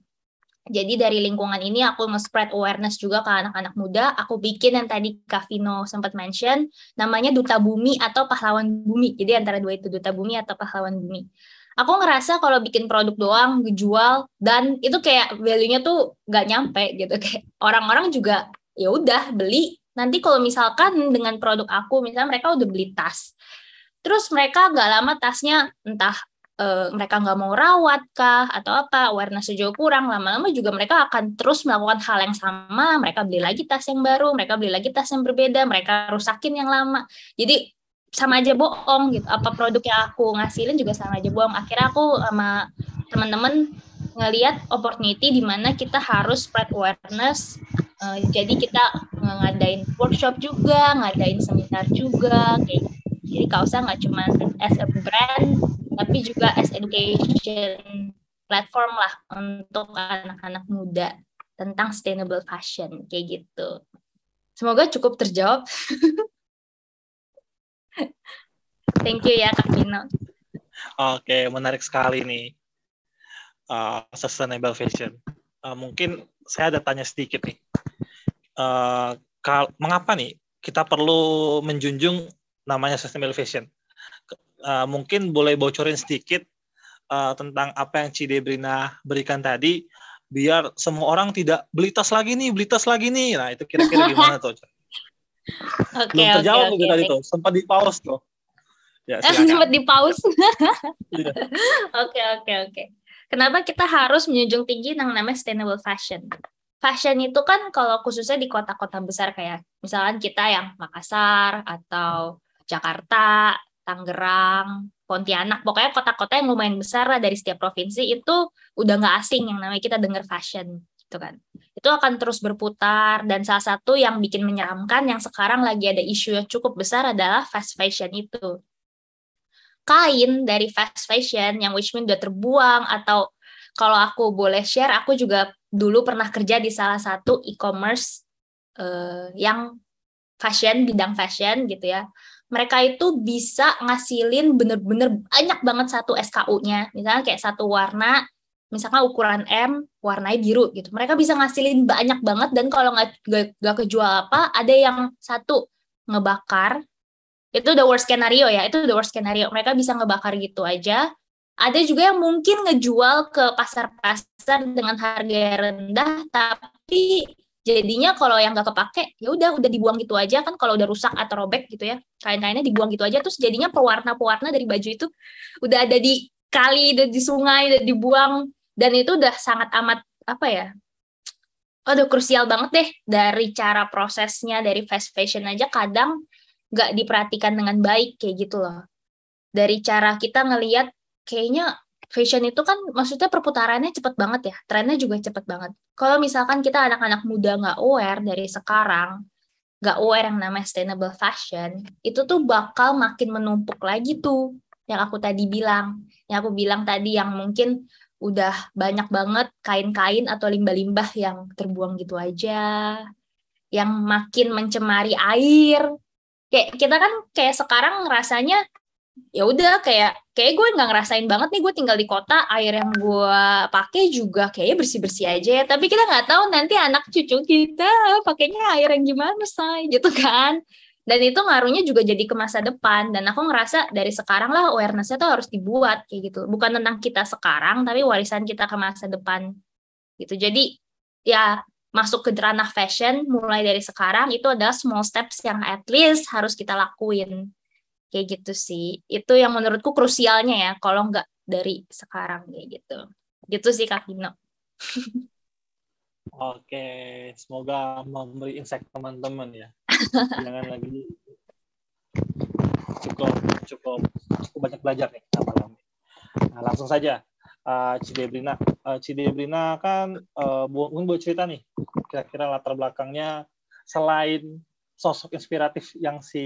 Jadi dari lingkungan ini aku nge-spread awareness juga ke anak-anak muda. Aku bikin yang tadi Kak Vino sempat mention, namanya Duta Bumi atau Pahlawan Bumi. Jadi antara dua itu, Duta Bumi atau Pahlawan Bumi. Aku ngerasa kalau bikin produk doang, ngejual, dan itu kayak value-nya tuh nggak nyampe gitu. Kayak orang-orang juga ya udah beli. Nanti kalau misalkan dengan produk aku, misalnya mereka udah beli tas, terus mereka nggak lama tasnya entah mereka nggak mau rawat kah atau apa, awareness juga kurang, lama-lama juga mereka akan terus melakukan hal yang sama, mereka beli lagi tas yang baru, mereka beli lagi tas yang berbeda, mereka rusakin yang lama. Jadi sama aja bohong gitu. Apa produk yang aku ngasilin juga sama aja bohong. Akhirnya aku sama teman-teman ngelihat opportunity di mana kita harus spread awareness. Jadi kita ngadain workshop juga, ngadain seminar juga, kayak gitu. Jadi Kausa nggak cuma as a brand, tapi juga as education platform lah untuk anak-anak muda tentang sustainable fashion, kayak gitu. Semoga cukup terjawab. Thank you ya Kak Vino. Oke, menarik sekali nih. Sustainable fashion. Mungkin saya ada tanya sedikit nih. Mengapa nih kita perlu menjunjung namanya sustainable fashion? Mungkin boleh bocorin sedikit tentang apa yang Cidebrina berikan tadi, biar semua orang tidak beli tas lagi nih. Nah, itu kira-kira gimana tuh? Belum terjawab gitu tadi tuh, sempat di pause tuh. Ya, sempat di pause. Oke. Kenapa kita harus menjunjung tinggi yang namanya sustainable fashion? Fashion itu kan kalau khususnya di kota-kota besar kayak misalkan kita yang Makassar atau Jakarta, Tangerang, Pontianak, pokoknya kota-kota yang lumayan besar lah dari setiap provinsi itu udah nggak asing yang namanya kita dengar fashion, gitu kan. Itu akan terus berputar, dan salah satu yang bikin menyeramkan yang sekarang lagi ada isu yang cukup besar adalah fast fashion itu. Kain dari fast fashion yang which mean udah terbuang, atau kalau aku boleh share, aku juga dulu pernah kerja di salah satu e-commerce yang fashion, bidang fashion gitu ya. Mereka itu bisa ngasilin bener-bener banyak banget satu SKU-nya. Misalnya kayak satu warna, misalkan ukuran M, warnanya biru gitu. Mereka bisa ngasilin banyak banget, dan kalau nggak kejual apa, ada yang satu ngebakar. Itu the worst scenario ya, itu the worst scenario. Mereka bisa ngebakar gitu aja. Ada juga yang mungkin ngejual ke pasar-pasar dengan harga rendah, tapi jadinya kalau yang nggak kepake, ya udah dibuang gitu aja kan, kalau udah rusak atau robek gitu ya, kain-kainnya dibuang gitu aja, terus jadinya pewarna-pewarna dari baju itu udah ada di kali, udah di sungai, udah dibuang, dan itu udah sangat amat apa ya, krusial banget deh dari cara prosesnya dari fast fashion aja kadang nggak diperhatikan dengan baik kayak gitu loh. Dari cara kita ngelihat kayaknya fashion itu kan maksudnya perputarannya cepet banget ya, trennya juga cepet banget. Kalau misalkan kita anak-anak muda nggak aware dari sekarang, nggak aware yang namanya sustainable fashion, itu tuh bakal makin menumpuk lagi tuh, yang aku tadi bilang. Yang aku bilang tadi, yang mungkin udah banyak banget kain-kain atau limbah-limbah yang terbuang gitu aja, yang makin mencemari air. Kayak kita kan kayak sekarang rasanya ya udah kayak gue nggak ngerasain banget nih, gue tinggal di kota, air yang gue pakai juga kayaknya bersih-bersih aja ya, tapi kita nggak tahu nanti anak cucu kita pakainya air yang gimana say gitu kan, dan itu ngaruhnya juga jadi ke masa depan. Dan aku ngerasa dari sekarang lah awareness-nya tuh harus dibuat kayak gitu, bukan tentang kita sekarang tapi warisan kita ke masa depan gitu. Jadi ya masuk ke ranah fashion mulai dari sekarang itu adalah small steps yang at least harus kita lakuin. Kayak gitu sih. Itu yang menurutku krusialnya ya, kalau nggak dari sekarang kayak gitu. Gitu sih Kak Vino. Oke, semoga memberi insight teman-teman ya. Jangan lagi cukup banyak belajar nih malam. Nah, langsung saja Cidebrina kan mungkin buat cerita nih kira-kira latar belakangnya selain sosok inspiratif yang si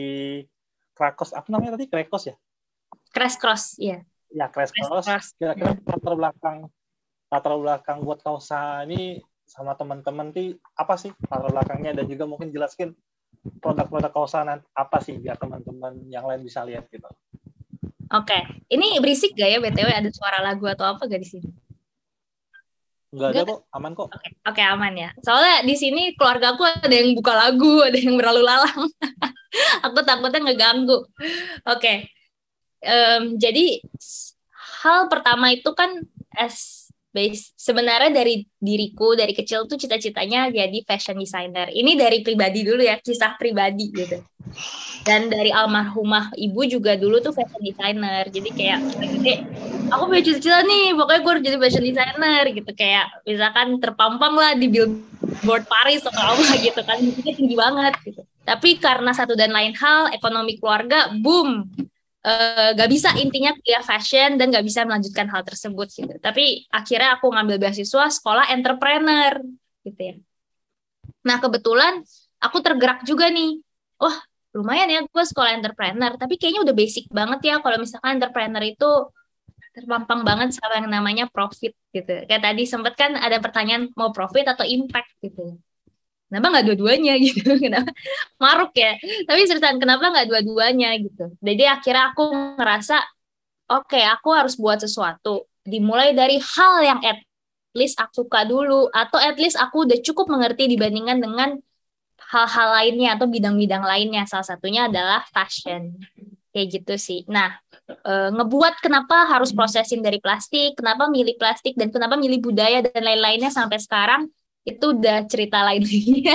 Krakos, apa namanya tadi? Krakos ya? Crash Cross, iya. Ya, Crash Cross. Kira-kira latar belakang buat Kausa ini sama teman-teman sih apa sih latar belakangnya, dan juga mungkin jelaskin produk-produk Kausa apa sih biar teman-teman yang lain bisa lihat gitu. Oke. Ini berisik gak ya BTW, ada suara lagu atau apa gak di sini? Enggak ada kok, aman kok. Oke, aman ya. Soalnya di sini keluarga aku ada yang buka lagu, ada yang berlalu lalang. Aku takutnya ngeganggu. Oke. Jadi hal pertama itu kan sebenarnya dari diriku dari kecil tuh cita-citanya jadi fashion designer. Ini dari pribadi dulu ya, kisah pribadi gitu. Dan dari almarhumah ibu juga dulu tuh fashion designer. Jadi kayak gede, aku punya cita-cita nih, pokoknya gue harus jadi fashion designer gitu. Kayak misalkan terpampang lah di billboard Paris atau apa gitu kan, itu tinggi banget gitu. Tapi karena satu dan lain hal, ekonomi keluarga boom, gak bisa intinya kuliah fashion dan gak bisa melanjutkan hal tersebut gitu. Tapi akhirnya aku ngambil beasiswa sekolah entrepreneur gitu ya. Nah kebetulan aku tergerak juga nih, wah lumayan ya gue sekolah entrepreneur, tapi kayaknya udah basic banget ya kalau misalkan entrepreneur itu terpampang banget sama yang namanya profit gitu. Kayak tadi sempet kan ada pertanyaan mau profit atau impact gitu. Kenapa nggak dua-duanya gitu? Kenapa maruk ya? Tapi seriusan kenapa nggak dua-duanya gitu? Jadi akhirnya aku ngerasa, oke, aku harus buat sesuatu. Dimulai dari hal yang at least aku suka dulu, atau at least aku udah cukup mengerti dibandingkan dengan hal-hal lainnya atau bidang-bidang lainnya. Salah satunya adalah fashion. Kayak gitu sih. Nah, ngebuat kenapa harus prosesin dari plastik, kenapa milih plastik, dan kenapa milih budaya dan lain-lainnya sampai sekarang, itu udah cerita lain lagi.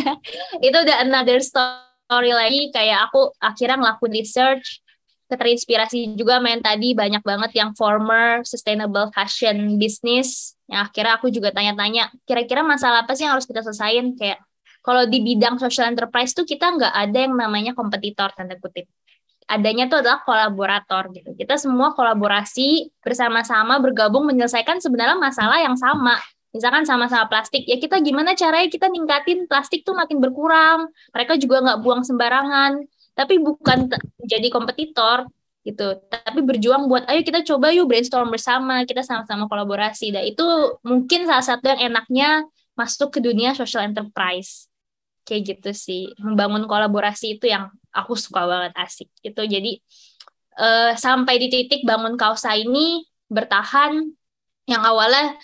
Itu udah another story lagi. Kayak aku akhirnya ngelakuin research, terinspirasi juga main tadi banyak banget yang former sustainable fashion business. Yang akhirnya aku juga tanya-tanya, kira-kira masalah apa sih yang harus kita selesain? Kayak kalau di bidang social enterprise tuh kita nggak ada yang namanya kompetitor, tanda kutip. Adanya tuh adalah kolaborator gitu. Kita semua kolaborasi bersama-sama bergabung menyelesaikan sebenarnya masalah yang sama. Misalkan sama-sama plastik, ya kita gimana caranya kita ningkatin plastik tuh makin berkurang. Mereka juga nggak buang sembarangan. Tapi bukan jadi kompetitor gitu. Tapi berjuang buat, ayo kita coba yuk brainstorm bersama, kita sama-sama kolaborasi. Dan itu mungkin salah satu yang enaknya masuk ke dunia social enterprise. Kayak gitu sih. Membangun kolaborasi itu yang aku suka banget, asik. Gitu. Jadi sampai di titik bangun Kausa ini bertahan, yang awalnya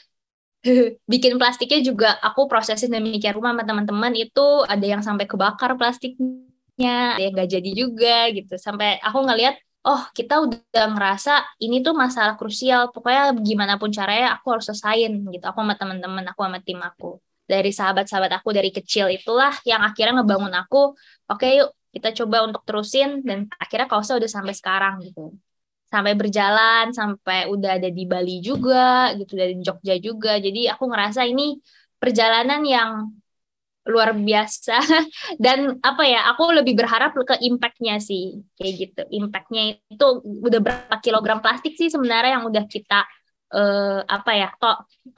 bikin plastiknya juga aku prosesin demikian rumah sama teman-teman, itu ada yang sampai kebakar plastiknya, ada yang nggak jadi juga gitu. Sampai aku ngelihat, oh kita udah ngerasa ini tuh masalah krusial, pokoknya gimana pun caranya aku harus selesain gitu. Aku sama teman-teman, aku sama tim aku. Dari sahabat-sahabat aku dari kecil itulah yang akhirnya ngebangun aku, oke yuk kita coba untuk terusin, dan akhirnya Kausa udah sampai sekarang gitu. Sampai berjalan, sampai udah ada di Bali juga, gitu, dari Jogja juga. Jadi aku ngerasa ini perjalanan yang luar biasa. Dan apa ya, aku lebih berharap ke impact-nya sih, kayak gitu. Impact-nya itu udah berapa kilogram plastik sih sebenarnya yang udah kita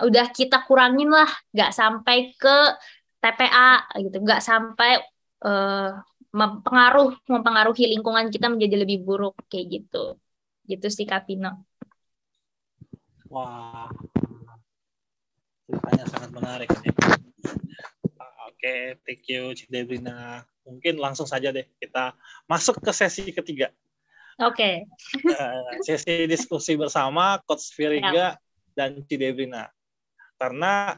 udah kita kurangin lah, nggak sampai ke TPA gitu, nggak sampai mempengaruhi lingkungan kita menjadi lebih buruk kayak gitu. Gitu sih Kak Pino. Wah, ceritanya sangat menarik nih. Oke, thank you Cik Debrina. Mungkin langsung saja deh kita masuk ke sesi ketiga. Oke. Sesi diskusi bersama Coach Viringa dan Cik Debrina. Karena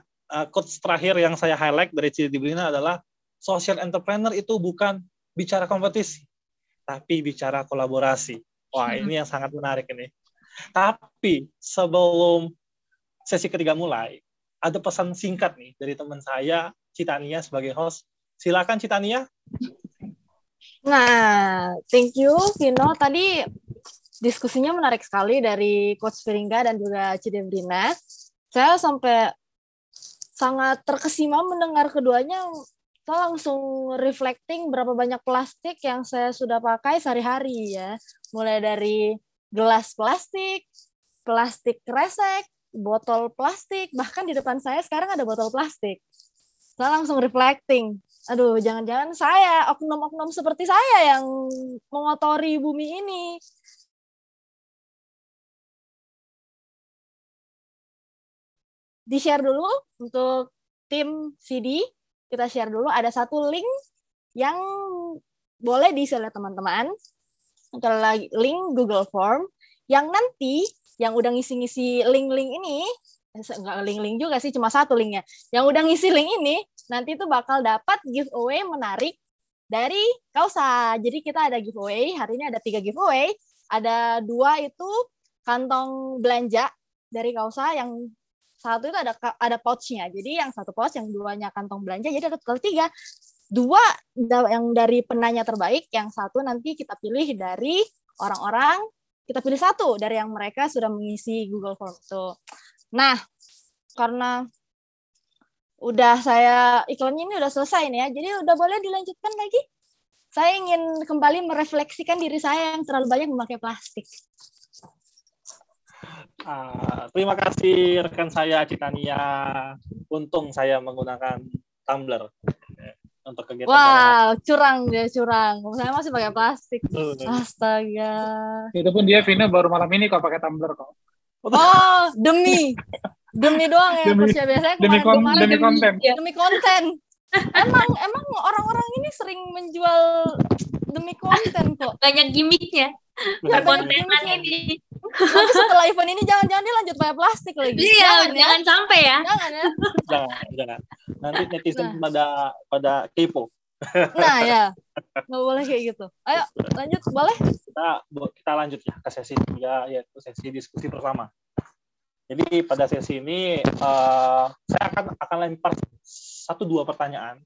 coach terakhir yang saya highlight dari Cik Debrina adalah social entrepreneur itu bukan bicara kompetisi, tapi bicara kolaborasi. Wah, ini yang sangat menarik ini. Tapi sebelum sesi ketiga mulai, ada pesan singkat nih dari teman saya, Citania sebagai host. Silakan Citania. Nah, thank you Vino. Tadi diskusinya menarik sekali dari Coach Viringa dan juga Cidebrina. Saya sampai sangat terkesima mendengar keduanya. Saya langsung reflecting berapa banyak plastik yang saya sudah pakai sehari-hari ya. Mulai dari gelas plastik, plastik kresek, botol plastik, bahkan di depan saya sekarang ada botol plastik. Saya langsung reflecting. Aduh, jangan-jangan saya, oknum-oknum seperti saya yang mengotori bumi ini. Di-share dulu untuk tim CD. Kita share dulu, ada satu link yang boleh diisi oleh teman-teman. Link Google Form Yang nanti yang udah ngisi-ngisi link-link ini, enggak link-link juga sih, cuma satu linknya. Yang udah ngisi link ini, nanti tuh bakal dapat giveaway menarik dari Kausa. Jadi kita ada giveaway, hari ini ada 3 giveaway. Ada 2 itu kantong belanja dari Kausa, yang satu itu ada pouch-nya. Jadi yang satu pouch, yang 2-nya kantong belanja, jadi ada total 3. 2 yang dari penanya terbaik, yang satu nanti kita pilih dari orang-orang, kita pilih 1 dari yang mereka sudah mengisi Google Form itu. Nah, karena udah iklannya ini udah selesai nih ya, jadi udah boleh dilanjutkan lagi. Saya ingin kembali merefleksikan diri saya yang terlalu banyak memakai plastik. Terima kasih rekan saya Citania. Untung saya menggunakan tumbler untuk kegiatan. Wow, curang dia, curang. Saya masih pakai plastik. Astaga. Itu pun dia Vina baru malam ini kok pakai tumbler kok. Oh, demi doang ya. Biasanya demi konten. Demi konten. Emang orang-orang ini sering menjual demi konten kok. Banyak gimmicknya. Ya, Kontenan ini. Nanti setelah event ini jangan-jangan dia lanjut pakai plastik lagi. Iya, jangan sampai ya. Jangan ya. Jangan. Nanti netizen pada kepo. Nah ya, nggak boleh kayak gitu. Ayo lanjut, boleh? Kita lanjut ya ke sesi 3, yaitu sesi diskusi bersama. Jadi pada sesi ini saya akan lempar 1-2 pertanyaan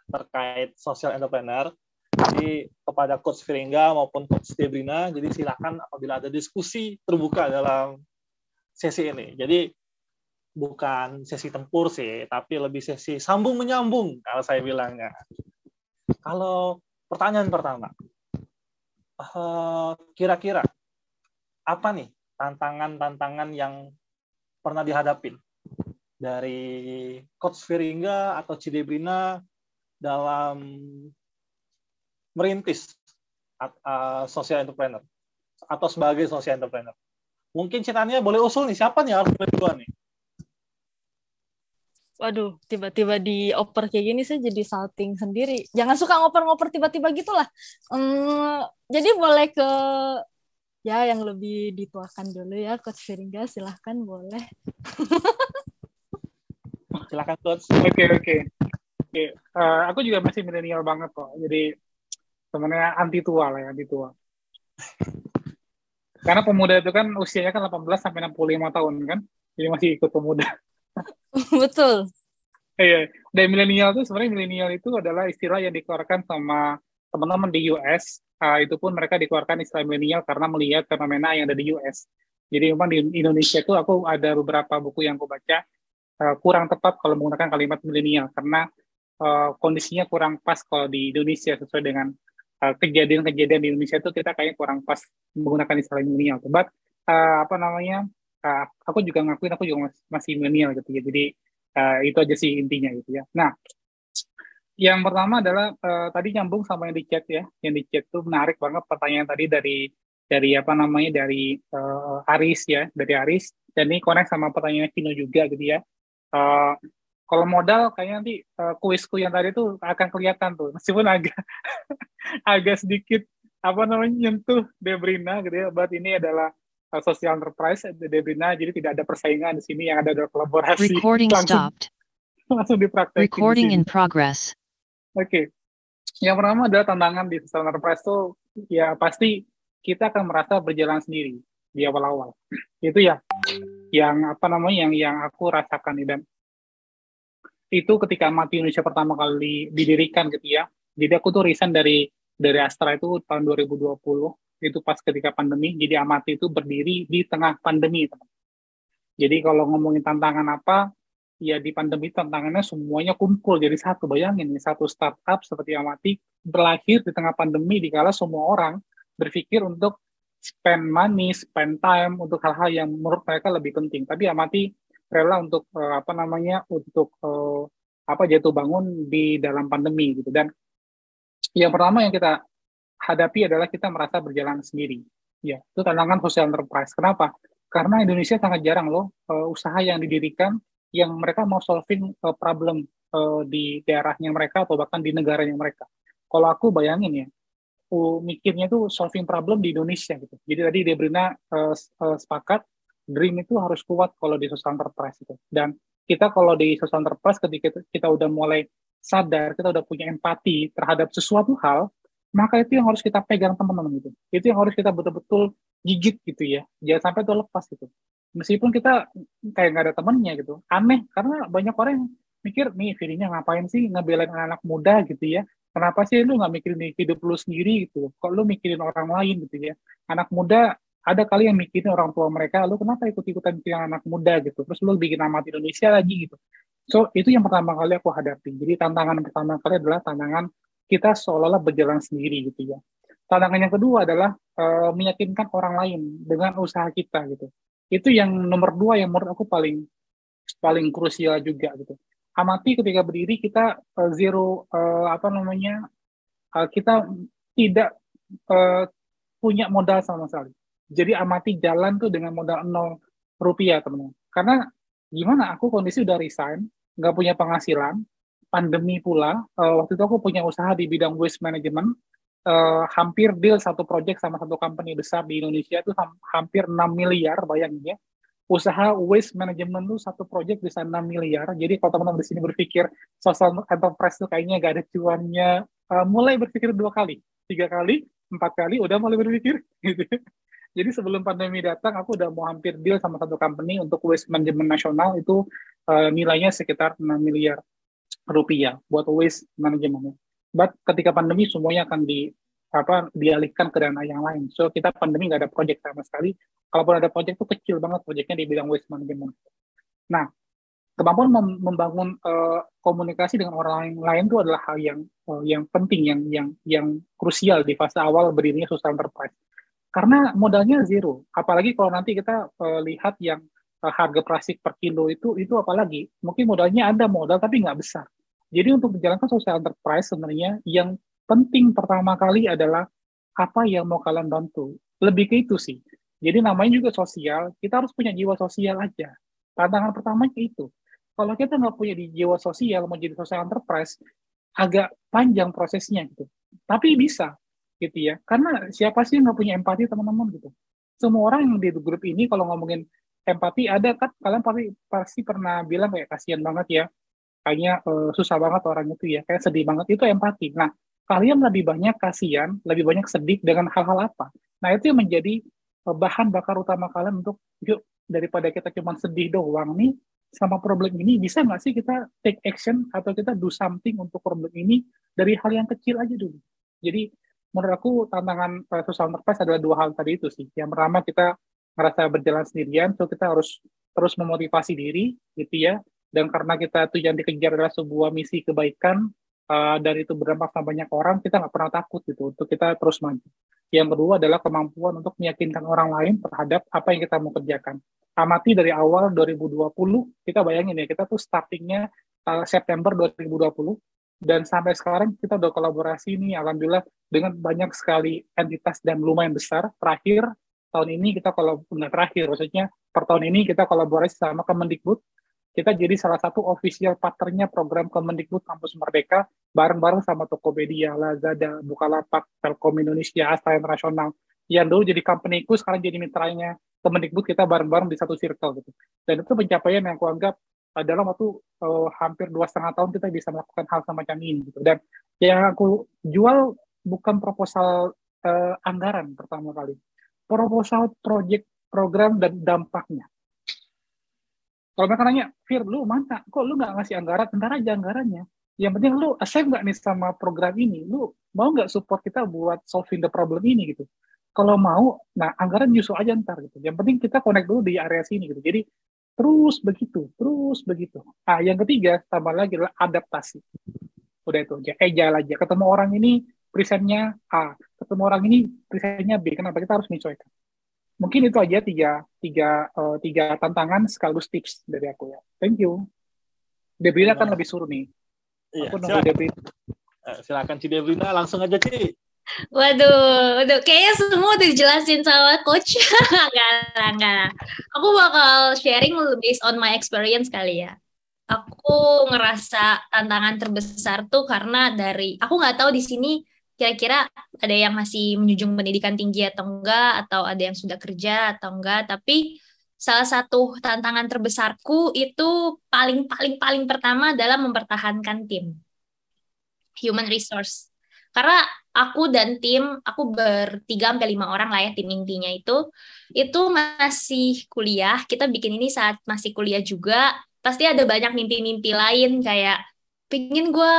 terkait social entrepreneur. Jadi kepada Coach Firingga maupun Coach Debrina, jadi silakan apabila ada diskusi terbuka dalam sesi ini. Jadi bukan sesi tempur sih, tapi lebih sesi sambung menyambung kalau saya bilangnya. Kalau pertanyaan pertama, kira-kira apa nih tantangan-tantangan yang pernah dihadapin dari Coach Firingga atau Cidebrina dalam merintis social entrepreneur atau sebagai social entrepreneur? Mungkin Citania boleh usul nih, siapa nih harus mulai duluan nih? Waduh, tiba-tiba dioper kayak gini saya jadi salting sendiri. Jangan suka ngoper-ngoper tiba-tiba gitulah. Jadi boleh ke ya yang lebih dituakan dulu ya, Coach Firingga, silahkan boleh. Silahkan Coach. Oke. Aku juga masih milenial banget kok. Jadi sebenarnya anti tua. Karena pemuda itu kan usianya kan 18 sampai 65 tahun kan. Jadi masih ikut pemuda. Betul. Iya. Dan milenial itu sebenarnya milenial itu adalah istilah yang dikeluarkan sama teman-teman di US. Itu pun mereka dikeluarkan istilah milenial karena melihat fenomena yang ada di US. Jadi memang di Indonesia itu aku ada beberapa buku yang aku baca kurang tepat kalau menggunakan kalimat milenial karena kondisinya kurang pas kalau di Indonesia sesuai dengan kejadian-kejadian di Indonesia itu kita kayaknya kurang pas menggunakan istilah milenial. But aku juga ngakuin aku juga masih milenial gitu ya. Jadi itu aja sih intinya gitu ya. Nah, yang pertama adalah tadi nyambung sama yang di chat ya. Yang di chat tuh menarik banget pertanyaan tadi dari Aris ya, dari Aris. Dan ini connect sama pertanyaan Vino juga gitu ya. Kalau modal kayaknya nanti kuisku yang tadi tuh akan kelihatan tuh, meskipun agak sedikit nyentuh Debrina gitu ya. But ini adalah social enterprise Debrina, jadi tidak ada persaingan di sini, yang ada kolaborasi. Recording stopped. Langsung dipraktekin. Recording in progress. Oke. Yang pertama adalah tantangan di social enterprise tuh ya pasti kita akan merasa berjalan sendiri di awal-awal. Itu ya yang aku rasakan nih. Dan itu ketika Amati Indonesia pertama kali didirikan gitu ya. Jadi aku tuh resign dari Astra itu tahun 2020, itu pas ketika pandemi. Jadi Amati itu berdiri di tengah pandemi, teman. Jadi kalau ngomongin tantangan apa, ya di pandemi tantangannya semuanya kumpul jadi satu. Bayangin nih, satu startup seperti Amati berlahir di tengah pandemi dikala semua orang berpikir untuk spend money, spend time untuk hal-hal yang menurut mereka lebih penting. Tapi Amati rela untuk jatuh bangun di dalam pandemi gitu. Dan yang pertama yang kita hadapi adalah kita merasa berjalan sendiri. Ya, itu tantangan social enterprise. Kenapa? Karena Indonesia sangat jarang loh usaha yang didirikan yang mereka mau solving problem di daerahnya mereka atau bahkan di negaranya mereka. Kalau aku bayangin ya, mikirnya tuh solving problem di Indonesia gitu. Jadi tadi Debrina sepakat dream itu harus kuat kalau di social enterprise itu. Dan kita kalau di social enterprise ketika kita udah mulai sadar, kita udah punya empati terhadap sesuatu hal, maka itu yang harus kita pegang teman-teman gitu. Itu yang harus kita betul-betul gigit gitu ya. Jangan sampai itu lepas gitu. Meskipun kita kayak nggak ada temennya gitu. Aneh, karena banyak orang yang mikir, nih Virinya ngapain sih ngebelain anak-anak muda gitu ya. Kenapa sih lu nggak mikirin hidup lu sendiri gitu. Kok lu mikirin orang lain gitu ya. Anak muda, ada kali yang mikirin orang tua mereka, lu kenapa ikut-ikutan mikirin anak muda gitu. Terus lu bikin nama Indonesia lagi gitu. So, itu yang pertama kali aku hadapi. Jadi tantangan pertama kali adalah tantangan kita seolah-olah berjalan sendiri gitu ya. Tantangan yang kedua adalah meyakinkan orang lain dengan usaha kita gitu. Itu yang nomor 2 yang menurut aku paling krusial juga gitu. Amati ketika berdiri kita kita tidak punya modal sama sekali. Jadi amati jalan tuh dengan modal 0 rupiah teman-teman. Karena gimana, aku kondisi udah resign, nggak punya penghasilan, pandemi pula, waktu itu aku punya usaha di bidang waste management, hampir deal satu project sama satu company besar di Indonesia itu hampir 6 miliar, bayangin ya. Usaha waste management itu satu project bisa 6 miliar. Jadi kalau teman-teman di sini berpikir social enterprise itu kayaknya gak ada cuannya, mulai berpikir 2 kali, 3 kali, 4 kali, udah mulai berpikir. Gitu. Jadi sebelum pandemi datang, aku udah mau hampir deal sama satu company untuk waste management nasional itu nilainya sekitar 6 miliar rupiah buat waste management. But ketika pandemi semuanya akan dialihkan ke dana yang lain. So kita pandemi nggak ada project sama sekali. Kalaupun ada project itu kecil banget projectnya di bidang waste management. Nah, kemampuan membangun komunikasi dengan orang lain itu adalah hal yang penting, yang krusial di fase awal berdirinya social enterprise. Karena modalnya zero. Apalagi kalau nanti kita lihat yang harga plastik per kilo itu apalagi mungkin modalnya ada modal tapi nggak besar. Jadi untuk menjalankan social enterprise sebenarnya yang penting pertama kali adalah apa yang mau kalian bantu. Lebih ke itu sih. Jadi namanya juga sosial, kita harus punya jiwa sosial aja. Tantangan pertamanya itu. Kalau kita nggak punya jiwa sosial, mau jadi social enterprise, agak panjang prosesnya gitu. Tapi bisa, gitu ya. Karena siapa sih yang nggak punya empati teman-teman gitu. Semua orang yang di grup ini kalau ngomongin empati ada kan, kalian pasti pernah bilang kayak kasihan banget ya. Kayaknya susah banget orang itu ya, kayak sedih banget, itu empati. Nah, kalian lebih banyak kasihan, lebih banyak sedih dengan hal-hal apa? Nah, itu yang menjadi bahan bakar utama kalian untuk, yuk, daripada kita cuma sedih doang nih, sama problem ini, bisa nggak sih kita take action, atau kita do something untuk problem ini, dari hal yang kecil aja dulu. Jadi, menurut aku, tantangan social enterprise adalah 2 hal tadi itu sih. Yang pertama, kita ngerasa berjalan sendirian, so kita harus terus memotivasi diri, gitu ya. Dan karena kita tuh yang dikejar adalah sebuah misi kebaikan, dan itu berdampak sama banyak orang, kita nggak pernah takut gitu untuk kita terus maju. Yang kedua adalah kemampuan untuk meyakinkan orang lain terhadap apa yang kita mau kerjakan. Amati dari awal 2020, kita bayangin ya, kita tuh startingnya September 2020, dan sampai sekarang kita udah kolaborasi nih, alhamdulillah, dengan banyak sekali entitas dan lumayan besar. Terakhir, tahun ini kita maksudnya per tahun ini kita kolaborasi sama Kemendikbud. Kita jadi salah satu official partnernya program Kemendikbud Kampus Merdeka, bareng-bareng sama Tokopedia, Lazada, Bukalapak, Telkom Indonesia, Asta Internasional. Yang dulu jadi company-ku, sekarang jadi mitranya Kemendikbud, kita bareng-bareng di satu circle gitu. Dan itu pencapaian yang aku anggap dalam waktu hampir 2,5 tahun kita bisa melakukan hal semacam ini gitu. Dan yang aku jual bukan proposal anggaran pertama kali, proposal project, program, dan dampaknya. Kalau mereka nanya, Fir, lu mana? Kok lu nggak ngasih anggaran? Bentar aja anggarannya. Yang penting lu accept nggak nih sama program ini? Lu mau nggak support kita buat solving the problem ini gitu? Kalau mau, nah anggaran nyusul aja ntar gitu. Yang penting kita connect dulu di area sini gitu. Jadi terus begitu. Ah, yang ketiga tambah lagi adalah adaptasi. Udah itu aja, agile aja. Ketemu orang ini presentnya A, ketemu orang ini presentnya B. Kenapa kita harus menyesuaikan? Mungkin itu aja tiga tantangan sekaligus tips dari aku ya. Thank you. Debrina kan lebih suruh nih. Iya, Aku nunggu Debrina. Silakan Ci Debrina, langsung aja Ci. Waduh, kayaknya semua udah dijelasin sama coach. Enggak. Aku bakal sharing based on my experience kali ya. Aku ngerasa tantangan terbesar tuh karena aku nggak tahu di sini kira-kira ada yang masih menjunjung pendidikan tinggi atau enggak, atau ada yang sudah kerja atau enggak. Tapi salah satu tantangan terbesarku itu paling pertama adalah mempertahankan tim, human resource. Karena aku dan tim, aku 3-5 orang lah ya tim intinya itu masih kuliah. Kita bikin ini saat masih kuliah juga. Pasti ada banyak mimpi-mimpi lain kayak pengen gue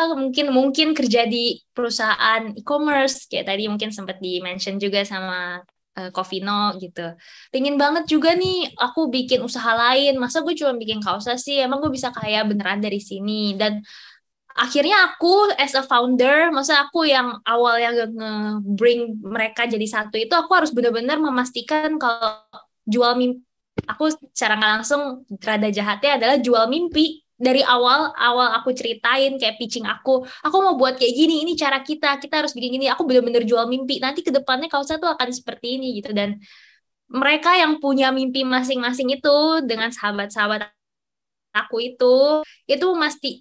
mungkin kerja di perusahaan e-commerce kayak tadi mungkin sempat di-mention juga sama Covino gitu. Pengen banget juga nih aku bikin usaha lain. Masa gue cuma bikin kaos sih? Emang gue bisa kaya beneran dari sini? Dan akhirnya aku as a founder, masa aku yang awalnya nge-bring mereka jadi satu itu aku harus benar-benar memastikan kalau jual mimpi. Aku secara nggak langsung rada jahatnya adalah jual mimpi. Dari awal aku ceritain kayak pitching aku mau buat kayak gini, ini cara kita harus bikin gini, aku benar-benar jual mimpi, nanti ke depannya kaosnya tuh akan seperti ini gitu. Dan mereka yang punya mimpi masing-masing itu dengan sahabat-sahabat aku itu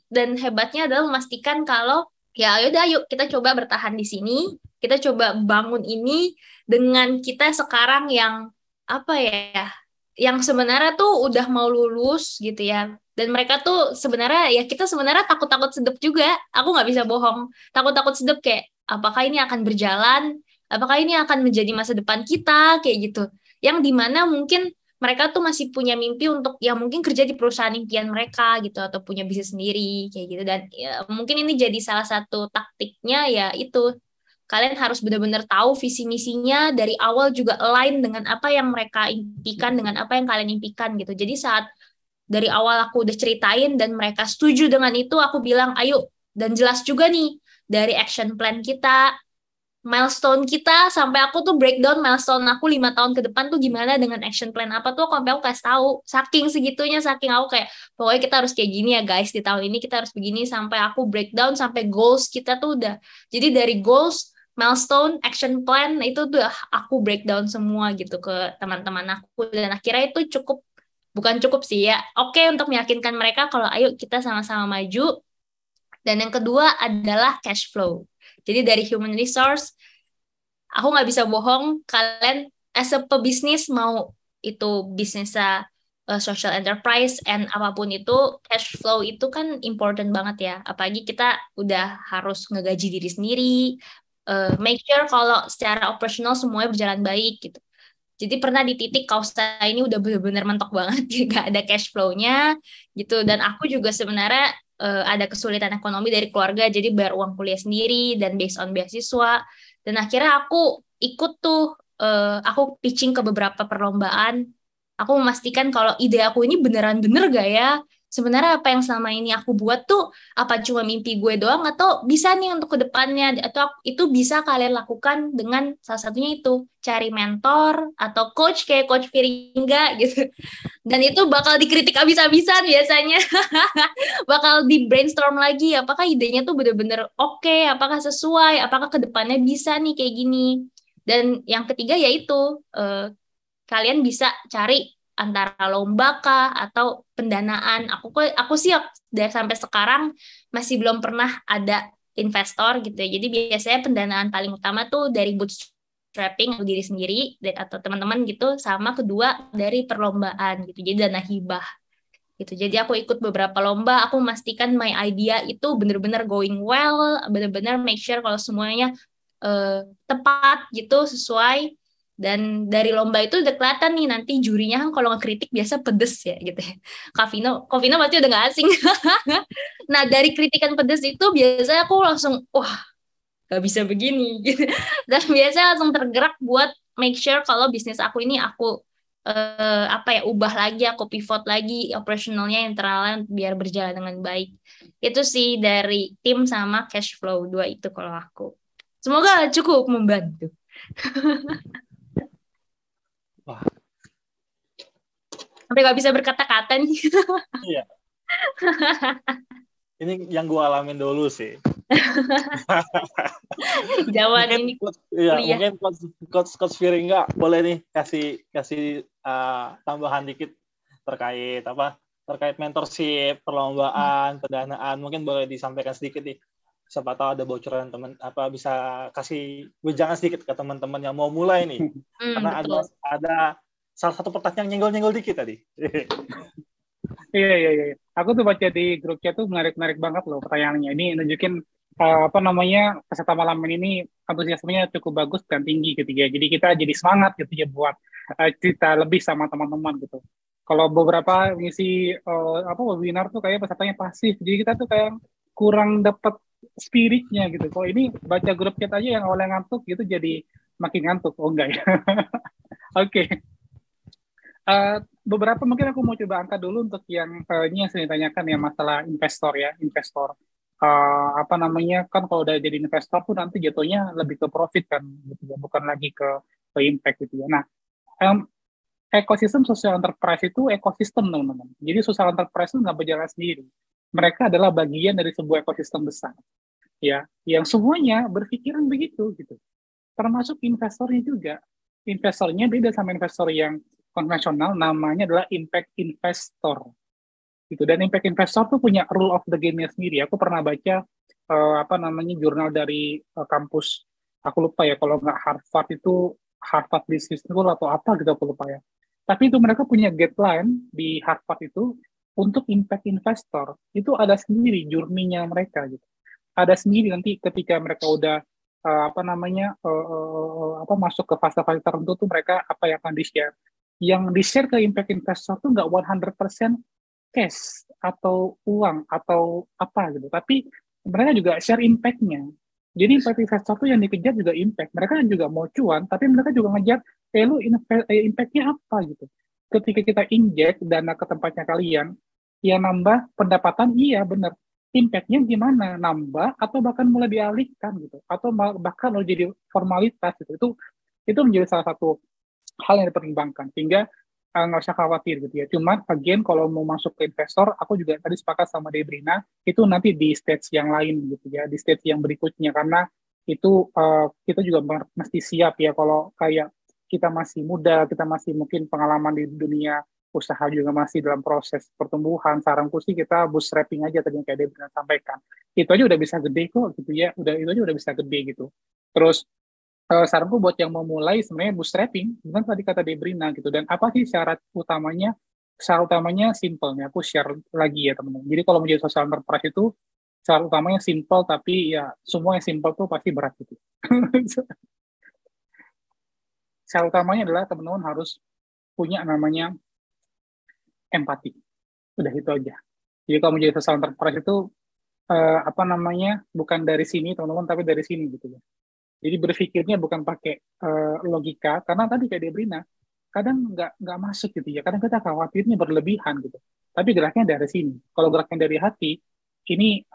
dan hebatnya adalah memastikan kalau ya yaudah yuk kita coba bertahan di sini, kita coba bangun ini dengan kita sekarang yang apa ya, yang sebenarnya tuh udah mau lulus gitu ya. Dan mereka tuh sebenarnya ya kita sebenarnya takut-takut sedep juga. Aku nggak bisa bohong. Takut-takut sedep kayak apakah ini akan berjalan? Apakah ini akan menjadi masa depan kita kayak gitu. Yang dimana mungkin mereka tuh masih punya mimpi untuk ya mungkin kerja di perusahaan impian mereka gitu atau punya bisnis sendiri kayak gitu. Dan ya, mungkin ini jadi salah satu taktiknya ya itu. Kalian harus benar-benar tahu visi misinya dari awal juga align dengan apa yang mereka impikan, dengan apa yang kalian impikan gitu. Jadi saat dari awal aku udah ceritain dan mereka setuju dengan itu, aku bilang ayo, dan jelas juga nih dari action plan kita, milestone kita, sampai aku tuh breakdown milestone aku 5 tahun ke depan tuh gimana dengan action plan apa tuh sampai aku kasih tahu. Saking segitunya, saking aku kayak pokoknya kita harus kayak gini ya guys, di tahun ini kita harus begini, sampai aku breakdown sampai goals kita tuh udah. Jadi dari goals, milestone, action plan itu tuh aku breakdown semua gitu ke teman-teman aku, dan akhirnya itu bukan cukup sih ya, oke untuk meyakinkan mereka kalau ayo kita sama-sama maju. Dan yang kedua adalah cash flow. Jadi dari human resource, aku nggak bisa bohong, kalian as a pebisnis, mau itu bisnisnya social enterprise and apapun itu, cash flow itu kan important banget ya. Apalagi kita udah harus ngegaji diri sendiri, make sure kalau secara operasional semuanya berjalan baik gitu. Jadi pernah di titik Kausa ini udah benar-benar mentok banget, nggak ada cash flow-nya gitu. Dan aku juga sebenarnya ada kesulitan ekonomi dari keluarga, jadi bayar uang kuliah sendiri dan based on beasiswa. Dan akhirnya aku ikut tuh, aku pitching ke beberapa perlombaan. Aku memastikan kalau ide aku ini beneran bener gak ya? Sebenarnya apa yang selama ini aku buat tuh apa cuma mimpi gue doang atau bisa nih untuk kedepannya, atau itu bisa kalian lakukan dengan salah satunya itu cari mentor atau coach kayak Coach Firingga gitu. Dan itu bakal dikritik habis-habisan biasanya. Bakal di brainstorm lagi apakah idenya tuh bener-bener oke, apakah sesuai, apakah kedepannya bisa nih kayak gini. Dan yang ketiga yaitu kalian bisa cari antara lomba kah atau pendanaan. Aku sih dari sampai sekarang masih belum pernah ada investor gitu ya. Jadi biasanya pendanaan paling utama tuh dari bootstrapping atau diri sendiri atau teman-teman gitu, sama kedua dari perlombaan gitu. Jadi dana hibah gitu. Jadi aku ikut beberapa lomba, aku memastikan my idea itu benar-benar going well, benar-benar make sure kalau semuanya tepat gitu, sesuai. Dan dari lomba itu udah kelihatan nih nanti jurinya kan kalau ngekritik biasa pedes ya gitu ya. Covino pasti udah gak asing. Nah dari kritikan pedes itu biasanya aku langsung wah gak bisa begini gitu. Dan biasanya langsung tergerak buat make sure kalau bisnis aku ini aku ubah lagi, aku pivot lagi operationalnya, internalnya biar berjalan dengan baik. Itu sih dari tim sama cash flow, 2 itu kalau aku. Semoga cukup membantu. Wah. Sampai gak bisa berkata-kata nih. Iya. Ini yang gue alamin dulu sih. Jawaban ini mungkin Coach Firingga boleh nih kasih tambahan dikit terkait mentorship, perlombaan, pendanaan, mungkin boleh disampaikan sedikit nih siapa tahu ada bocoran teman apa bisa kasih wejangan sedikit ke teman-teman yang mau mulai nih. Karena Betul. ada salah satu pertanyaan yang nyenggol-nyenggol dikit tadi. Iya. Aku tuh baca di grup chat tuh menarik banget loh pertanyaannya. Ini nunjukin peserta malam ini antusiasmenya cukup bagus dan tinggi gitu ya. Jadi kita jadi semangat gitu ya buat cerita lebih sama teman-teman gitu. Kalau beberapa ngisi webinar tuh kayak pesertanya pasif. Jadi kita tuh kayak kurang dapat spiritnya gitu. Kalau ini baca grup chat aja yang awalnya ngantuk gitu jadi makin ngantuk. Oh enggak ya. Oke. Beberapa mungkin aku mau coba angkat dulu untuk yang ini yang sering ditanyakan ya masalah investor ya, investor. Kan kalau udah jadi investor tuh nanti jatuhnya lebih ke profit kan gitu ya, bukan lagi ke impact gitu ya. Nah, ekosistem social enterprise itu ekosistem teman-teman. Jadi social enterprise itu nggak berjalan sendiri. Mereka adalah bagian dari sebuah ekosistem besar ya, yang semuanya berpikiran begitu gitu. Termasuk investornya juga. Investornya beda sama investor yang konvensional, namanya adalah impact investor. Gitu. Dan impact investor tuh punya rule of the game-nya sendiri. Aku pernah baca jurnal dari kampus, aku lupa ya, kalau nggak Harvard itu Harvard Business School atau apa gitu, aku lupa ya. Tapi itu mereka punya guideline di Harvard itu untuk impact investor. Itu ada sendiri journey-nya mereka gitu. Ada sendiri nanti ketika mereka udah masuk ke fase-fase tertentu tuh mereka apa yang akan di-share. Yang di-share ke impact investor tuh nggak 100% cash atau uang atau apa gitu. Tapi mereka juga share impact-nya. Jadi impact investor tuh yang dikejar juga impact. Mereka juga mau cuan, tapi mereka juga ngejar, lu impact-nya apa gitu. Ketika kita inject dana ke tempatnya kalian, yang nambah pendapatan, iya bener. Impact-nya gimana? Nambah atau bahkan mulai dialihkan gitu. Atau bahkan mau jadi formalitas gitu. Itu menjadi salah satu hal yang dipertimbangkan. Sehingga nggak usah khawatir gitu ya. Cuman again kalau mau masuk ke investor, aku juga tadi sepakat sama Debrina, itu nanti di stage yang lain gitu ya, di stage yang berikutnya karena itu kita juga mesti siap ya kalau kayak kita masih muda, kita masih mungkin pengalaman di dunia usaha juga masih dalam proses pertumbuhan. Saranku sih kita bootstrapping aja tadi yang kayak Debrina sampaikan. Itu aja udah bisa gede kok gitu ya. Itu aja udah bisa gede gitu. Terus saranku buat yang mau mulai sebenarnya bootstrapping, dengan tadi kata Debrina gitu. Dan apa sih syarat utamanya? Syarat utamanya simple nih, aku share lagi ya teman-teman. Jadi kalau menjadi social enterprise itu syarat utamanya simple, tapi ya semua yang simple tuh pasti berat gitu. Syarat utamanya adalah teman-teman harus punya namanya empati. Udah itu aja. Jadi kalau menjadi social enterprise itu bukan dari sini teman-teman, tapi dari sini gitu ya. Jadi berpikirnya bukan pakai logika, karena tadi kayak Debrina, kadang nggak masuk gitu ya. Kadang kita khawatirnya berlebihan gitu. Tapi geraknya dari sini. Kalau geraknya dari hati, ini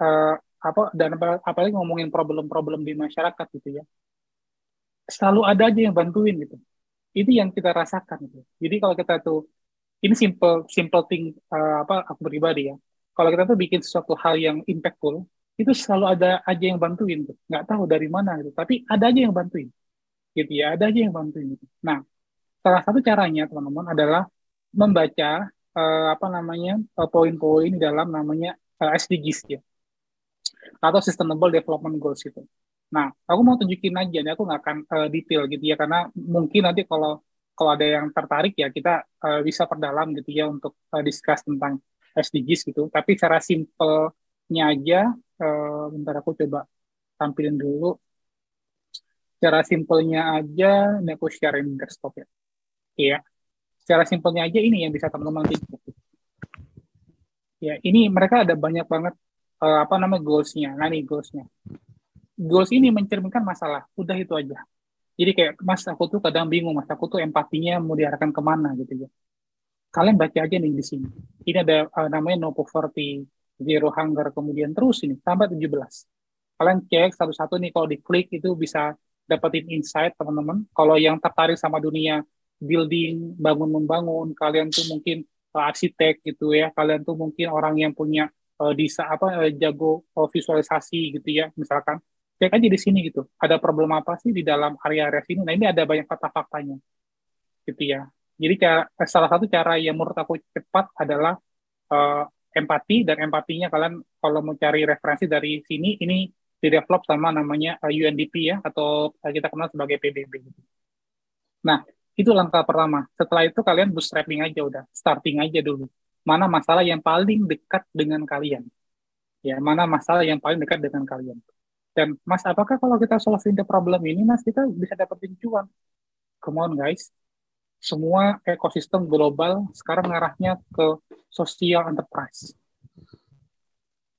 dan apalagi ngomongin problem-problem di masyarakat gitu ya. Selalu ada aja yang bantuin gitu. Itu yang kita rasakan gitu. Jadi kalau kita tuh ini simple thing aku pribadi ya. Kalau kita tuh bikin sesuatu hal yang impactful, itu selalu ada aja yang bantuin tuh. Nggak tahu dari mana gitu, tapi ada aja yang bantuin. Gitu ya, ada aja yang bantuin gitu. Nah, salah satu caranya teman-teman adalah membaca poin-poin di dalam namanya SDGs ya, atau Sustainable Development Goals gitu. Nah, aku mau tunjukin aja, nih, aku nggak akan detail gitu ya, karena mungkin nanti kalau ada yang tertarik ya kita bisa perdalam gitu ya untuk discuss tentang SDGs gitu. Tapi cara simpelnya aja, bentar aku coba tampilin dulu. Cara simpelnya aja, ini aku sharing desktop ya. Iya, cara simpelnya aja ini yang bisa teman-teman lihat. Ya, ini mereka ada banyak banget goals-nya. Nah, nih goals-nya. Goals ini mencerminkan masalah. Udah itu aja. Jadi kayak, Mas, aku tuh kadang bingung, Mas, aku tuh empatinya mau diarahkan kemana gitu ya. Kalian baca aja nih di sini. Ini ada namanya No Poverty, Zero Hunger, kemudian terus ini, sampai 17. Kalian cek satu-satu nih, kalau diklik itu bisa dapetin insight, teman-teman. Kalau yang tertarik sama dunia building, bangun-membangun, kalian tuh mungkin arsitek gitu ya, kalian tuh mungkin orang yang punya jago visualisasi gitu ya, misalkan. Cek aja di sini gitu, ada problem apa sih di dalam area-area sini. Nah, ini ada banyak fakta-faktanya gitu ya. Jadi salah satu cara yang menurut aku cepat adalah empati, dan empatinya kalian kalau mau cari referensi dari sini, ini didevelop sama namanya UNDP ya, atau kita kenal sebagai PBB. Nah, itu langkah pertama. Setelah itu kalian bootstrapping aja udah, starting aja dulu. Mana masalah yang paling dekat dengan kalian? Ya, mana masalah yang paling dekat dengan kalian? Dan Mas, apakah kalau kita solving the problem ini, Mas, kita bisa dapetin cuan? Come on, guys. Semua ekosistem global sekarang ngarahnya ke social enterprise.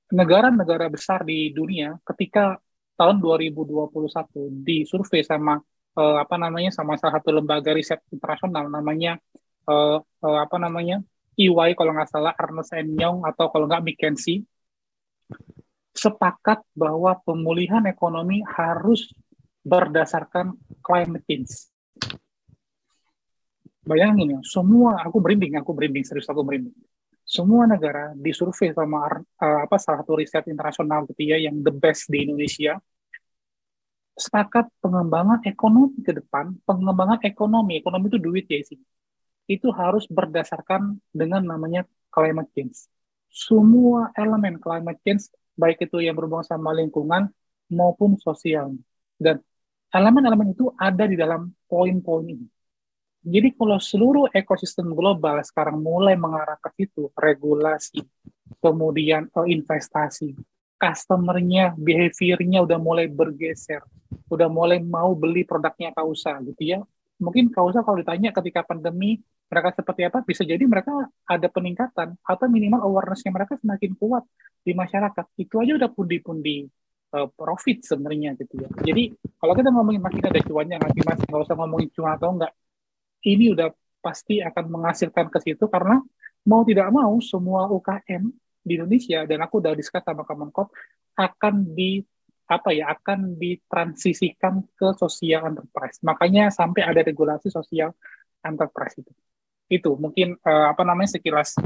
Negara-negara besar di dunia ketika tahun 2021 disurvei sama sama salah satu lembaga riset internasional namanya EY kalau nggak salah, Ernst & Young, atau kalau nggak McKinsey, sepakat bahwa pemulihan ekonomi harus berdasarkan climate change. Bayangin ya, semua, aku merinding, serius aku merinding. Semua negara disurvei sama salah satu riset internasional gitu ya, yang the best di Indonesia, sepakat pengembangan ekonomi ke depan, ekonomi itu duit ya sih, itu harus berdasarkan dengan namanya climate change. Semua elemen climate change, baik itu yang berhubungan sama lingkungan maupun sosial. Dan elemen-elemen itu ada di dalam poin-poin ini. Jadi kalau seluruh ekosistem global sekarang mulai mengarah ke situ, regulasi, kemudian investasi, customer-nya, behavior-nya udah mulai bergeser, udah mulai mau beli produknya Kausa gitu ya. Mungkin Kausa kalau ditanya ketika pandemi mereka seperti apa, bisa jadi mereka ada peningkatan atau minimal awareness-nya mereka semakin kuat di masyarakat. Itu aja udah pundi-pundi profit sebenarnya gitu ya. Jadi kalau kita ngomongin masih ada cuannya nggak sih Mas, nggak usah ngomongin cuan atau enggak. Ini udah pasti akan menghasilkan ke situ karena mau tidak mau semua UKM di Indonesia, dan aku udah diskus sama Kemenkop, akan ditransisikan ke social enterprise. Makanya sampai ada regulasi social enterprise itu. Itu mungkin sekilas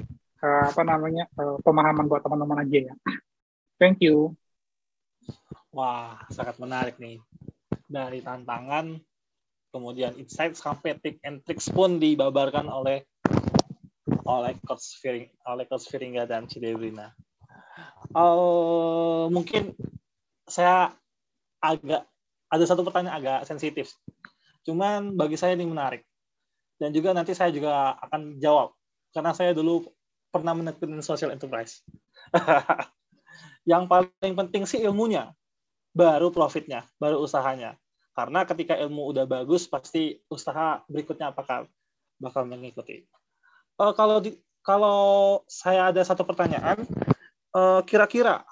pemahaman buat teman-teman aja ya. Thank you. Wah, sangat menarik nih. Dari tantangan, kemudian insight sampai tips and tricks pun dibabarkan oleh Coach Firingga dan Cidebrina. Mungkin saya ada satu pertanyaan agak sensitif. Cuman bagi saya ini menarik. Dan juga nanti saya juga akan jawab. Karena saya dulu pernah menekuni social enterprise. Yang paling penting sih ilmunya. Baru profitnya, baru usahanya. Karena ketika ilmu udah bagus, pasti usaha berikutnya bakal mengikuti. Kalau saya ada satu pertanyaan, kira-kira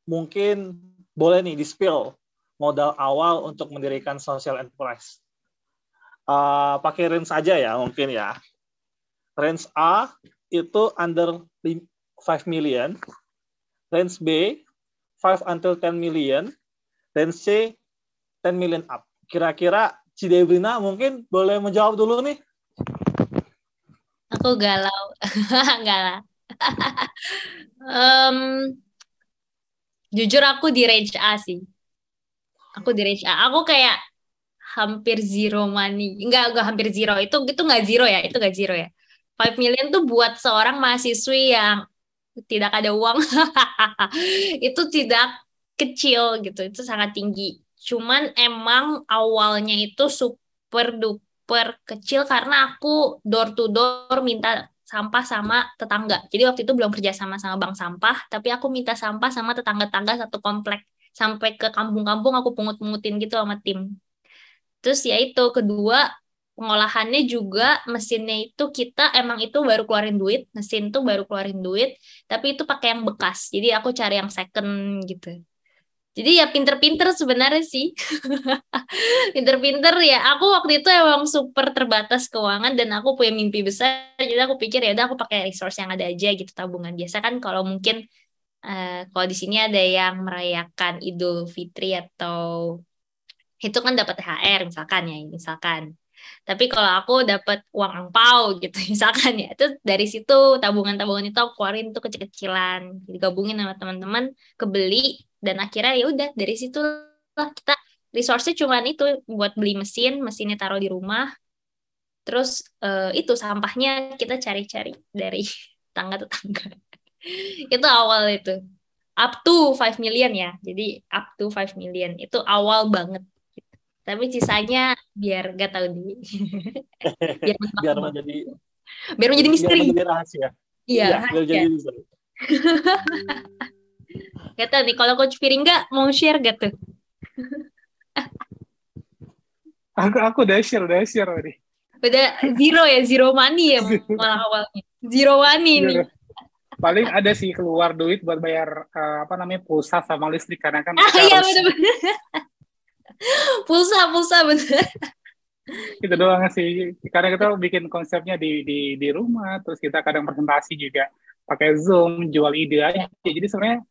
mungkin boleh nih di-spill modal awal untuk mendirikan social enterprise. Pakai range aja ya mungkin ya. Range A itu under 5 million, range B 5 until 10 million, range C 10 million up. Kira-kira Cidebrina mungkin boleh menjawab dulu nih. Aku galau. Enggak lah. Jujur aku di range A sih. Aku di range A. Aku kayak hampir zero money. Enggak hampir zero. Itu nggak zero ya. Itu nggak zero ya. 5 million tuh buat seorang mahasiswi yang tidak ada uang. Itu tidak kecil gitu. Itu sangat tinggi. Cuman emang awalnya itu super duper kecil karena aku door to door minta sampah sama tetangga. Jadi waktu itu belum kerja sama bank sampah, tapi aku minta sampah sama tetangga-tetangga satu komplek. Sampai ke kampung-kampung aku pungut-pungutin gitu sama tim. Terus ya itu, kedua, pengolahannya juga mesinnya itu kita emang itu baru keluarin duit, mesin tuh baru keluarin duit, tapi itu pakai yang bekas. Jadi aku cari yang second gitu. Jadi ya pinter-pinter sebenarnya sih. Pinter-pinter ya. Aku waktu itu emang super terbatas keuangan dan aku punya mimpi besar. Jadi aku pikir ya udah aku pakai resource yang ada aja gitu, tabungan. Biasa kan kalau mungkin kalau di sini ada yang merayakan Idul Fitri atau itu kan dapat THR misalkan. Tapi kalau aku dapat uang angpau gitu misalkan ya, itu dari situ tabungan-tabungan itu aku keluarin tuh kecil-kecilan, digabungin sama teman-teman, kebeli, dan akhirnya ya udah dari situ lah kita resource-nya cuma itu buat beli mesinnya taruh di rumah, terus itu sampahnya kita cari-cari dari tetangga-tetangga. Itu up to 5 million ya. Jadi up to 5 million itu awal banget. Tapi sisanya biar gak tahu di biar Biar menjadi menjadi misteri. rahasia. Iya, biar jadi rahasia. misteri. Gak tahu nih kalau Coach Firingga mau share gak tuh? Aku udah share nih. Udah zero money ya malah awalnya. Zero money nih. Paling ada sih keluar duit buat bayar pulsa sama listrik karena kan Iya benar-benar. Pulsa bener. Itu doang sih. Karena kita bikin konsepnya di rumah, terus kita kadang presentasi juga pakai Zoom, jual ide aja. Jadi sebenarnya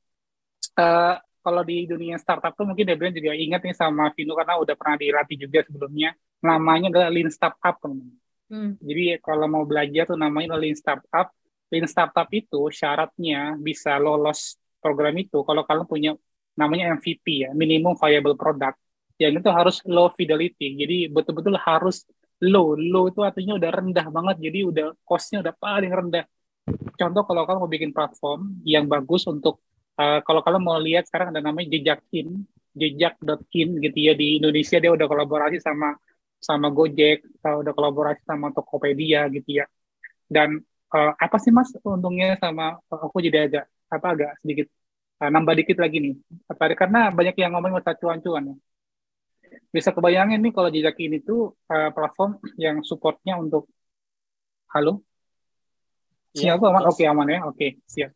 kalau di dunia startup tuh mungkin Debrian juga ingat nih sama Vino karena udah pernah dilatih juga sebelumnya. Namanya adalah Lean Startup, teman-teman. Jadi kalau mau belajar tuh namanya Lean Startup. Lean Startup itu syaratnya bisa lolos program itu kalau kalian punya namanya MVP ya, Minimum Viable Product. Yang itu harus low fidelity. Jadi betul-betul harus low. Low itu artinya udah rendah banget. Jadi udah cost-nya udah paling rendah. Contoh kalau kalian mau bikin platform yang bagus untuk kalau kalian mau lihat sekarang ada namanya jejak.in gitu ya, di Indonesia dia udah kolaborasi sama Gojek, udah kolaborasi sama Tokopedia gitu ya. Dan apa sih Mas untungnya sama aku jadi agak sedikit nambah dikit lagi nih. Karena banyak yang ngomong masalah cuan-cuan ya. Bisa kebayangin nih kalau Jejak ini tuh platform yang supportnya untuk halo? Sinyalku aman? Oke, aman ya. Oke, siap.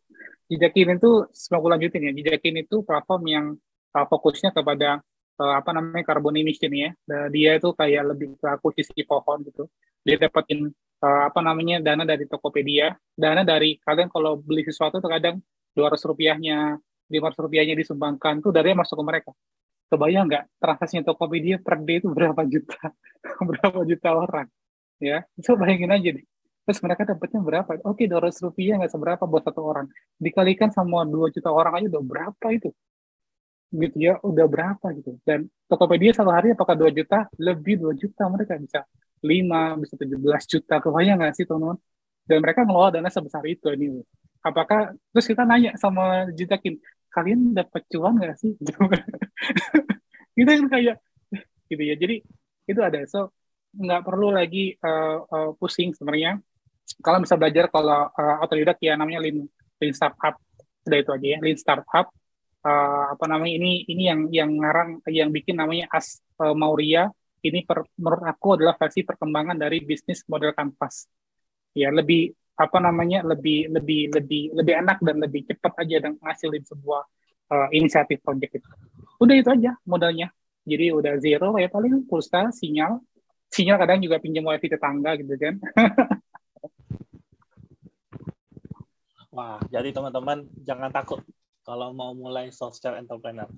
Jejak ini tuh aku lanjutin ya. Jejak ini tuh platform yang fokusnya kepada carbon emission ya. Dia itu kayak lebih ke akuisisi pohon gitu. Dia dapetin dana dari Tokopedia, dana dari kalian kalau beli sesuatu terkadang 200 rupiahnya, 500 rupiahnya disumbangkan, tuh dari masuk ke mereka. Kebayang nggak transaksinya Tokopedia per day itu berapa juta, berapa juta orang, ya? Itu bayangin aja deh. Terus mereka dapatnya berapa? Oke, 200 rupiah nggak seberapa buat satu orang. Dikalikan sama 2 juta orang aja udah berapa itu? Gitu ya, udah berapa gitu. Dan Tokopedia satu hari apakah 2 juta? Lebih 2 juta mereka bisa 5, bisa 17 juta, kebayang nggak sih teman-teman? Dan mereka ngelola dana sebesar itu ini. Apakah, terus kita nanya sama Jitakin, kalian dapat cuan nggak sih? Kita kan kayak, gitu ya. Jadi itu ada, so nggak perlu lagi pusing sebenarnya. Kalian bisa belajar kalau otodidak ya namanya Lean Startup, sudah itu aja ya, Lean Startup. Ini yang ngarang, yang bikin namanya Mauria. Ini menurut aku adalah versi perkembangan dari bisnis model kanvas. Ya, lebih lebih enak dan lebih cepat aja dan ngasilin sebuah inisiatif project itu. Udah itu aja modalnya. Jadi udah zero ya, paling pulsa, sinyal kadang juga pinjam wifi tetangga gitu kan. Wah, jadi teman-teman jangan takut kalau mau mulai social entrepreneur.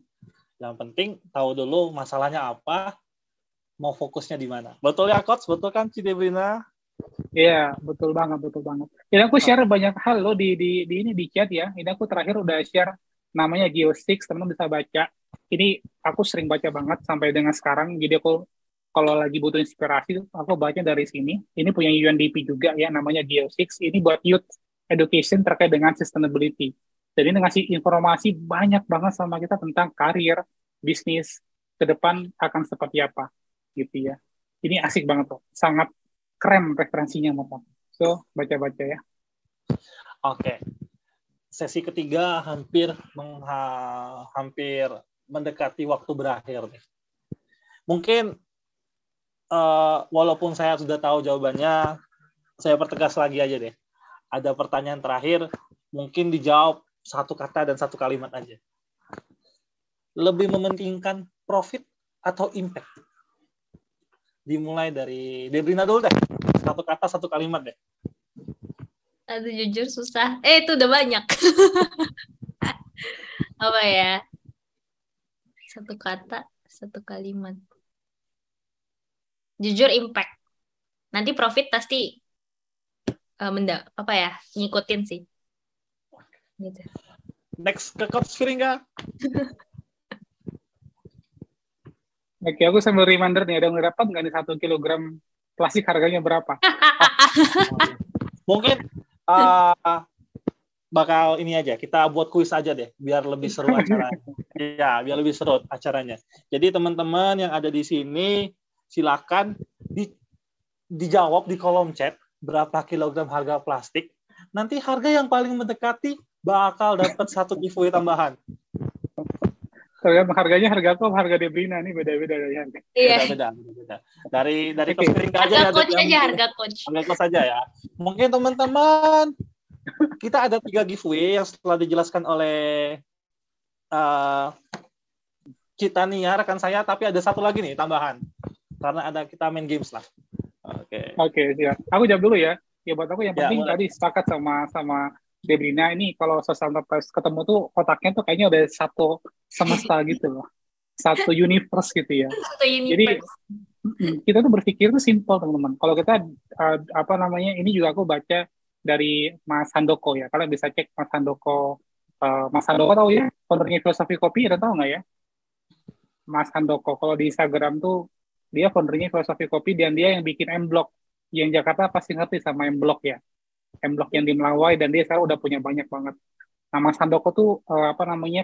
Yang penting tahu dulu masalahnya apa, mau fokusnya di mana. Betul ya, Coach? Betul kan, Cidebrina? Iya, betul banget. Ini aku share banyak hal loh di chat ya. Ini aku terakhir udah share namanya Geo6, teman-teman bisa baca. Ini aku sering baca banget sampai dengan sekarang. Jadi aku kalau lagi butuh inspirasi, aku baca dari sini. Ini punya UNDP juga ya, namanya Geo6. Ini buat youth education terkait dengan sustainability. Jadi ini ngasih informasi banyak banget sama kita tentang karir, bisnis, ke depan akan seperti apa. Gitu ya. Ini asik banget tuh. Sangat keren referensinya, Bapak. So, baca-baca ya. Oke. Sesi ketiga hampir mendekati waktu berakhir nih. Mungkin walaupun saya sudah tahu jawabannya, saya pertegas lagi aja deh. Ada pertanyaan terakhir, mungkin dijawab satu kata dan satu kalimat aja. Lebih mementingkan profit atau impact? Dimulai dari Debrina dulu deh. Satu kata, satu kalimat deh. Aduh, jujur susah. Itu udah banyak. Apa ya? Satu kata, satu kalimat. Jujur impact. Nanti profit pasti ngikutin sih. Gitu. Next ke Coach Firingga. Oke, aku sambil reminder nih, ada ngerapat nggak nih 1 kilogram plastik harganya berapa? Mungkin bakal ini aja, kita buat kuis aja deh, biar lebih seru acaranya. Ya, biar lebih seru acaranya. Jadi teman-teman yang ada di sini, silakan dijawab di kolom chat berapa kilogram harga plastik. Nanti harga yang paling mendekati bakal dapat 1 giveaway tambahan. Harganya harga aku, harga Debrina nih beda-beda dari harga. Iya. Beda-beda. Dari Oke. coach Firingga aja Harga ya. coach yang aja, mungkin- harga coach. Harga coach saja ya. Mungkin teman-teman kita ada 3 giveaway yang setelah dijelaskan oleh Citania rekan saya, tapi ada satu lagi nih tambahan karena ada kita main games lah. Oke. Siap. Aku jawab dulu ya. Ya buat aku yang Ya, penting boleh. tadi sepakat sama Debrina ini kalau social enterprise ketemu tuh otaknya tuh kayaknya udah satu semesta gitu loh. Satu universe gitu ya. Satu Jadi universe. kita tuh berpikir tuh simple teman-teman. Kalau kita ini juga aku baca dari Mas Handoko ya. Kalian bisa cek Mas Handoko. Mas Handoko tahu ya? Foundernya Filosofi Kopi, ada tahu nggak ya? Mas Handoko. Kalau di Instagram tuh dia foundernya Filosofi Kopi dan dia yang bikin M-Block. Yang Jakarta pasti ngerti sama M-Block ya. M-Block yang di Melawai dan dia sekarang udah punya banyak banget. Nah, Mas Handoko tuh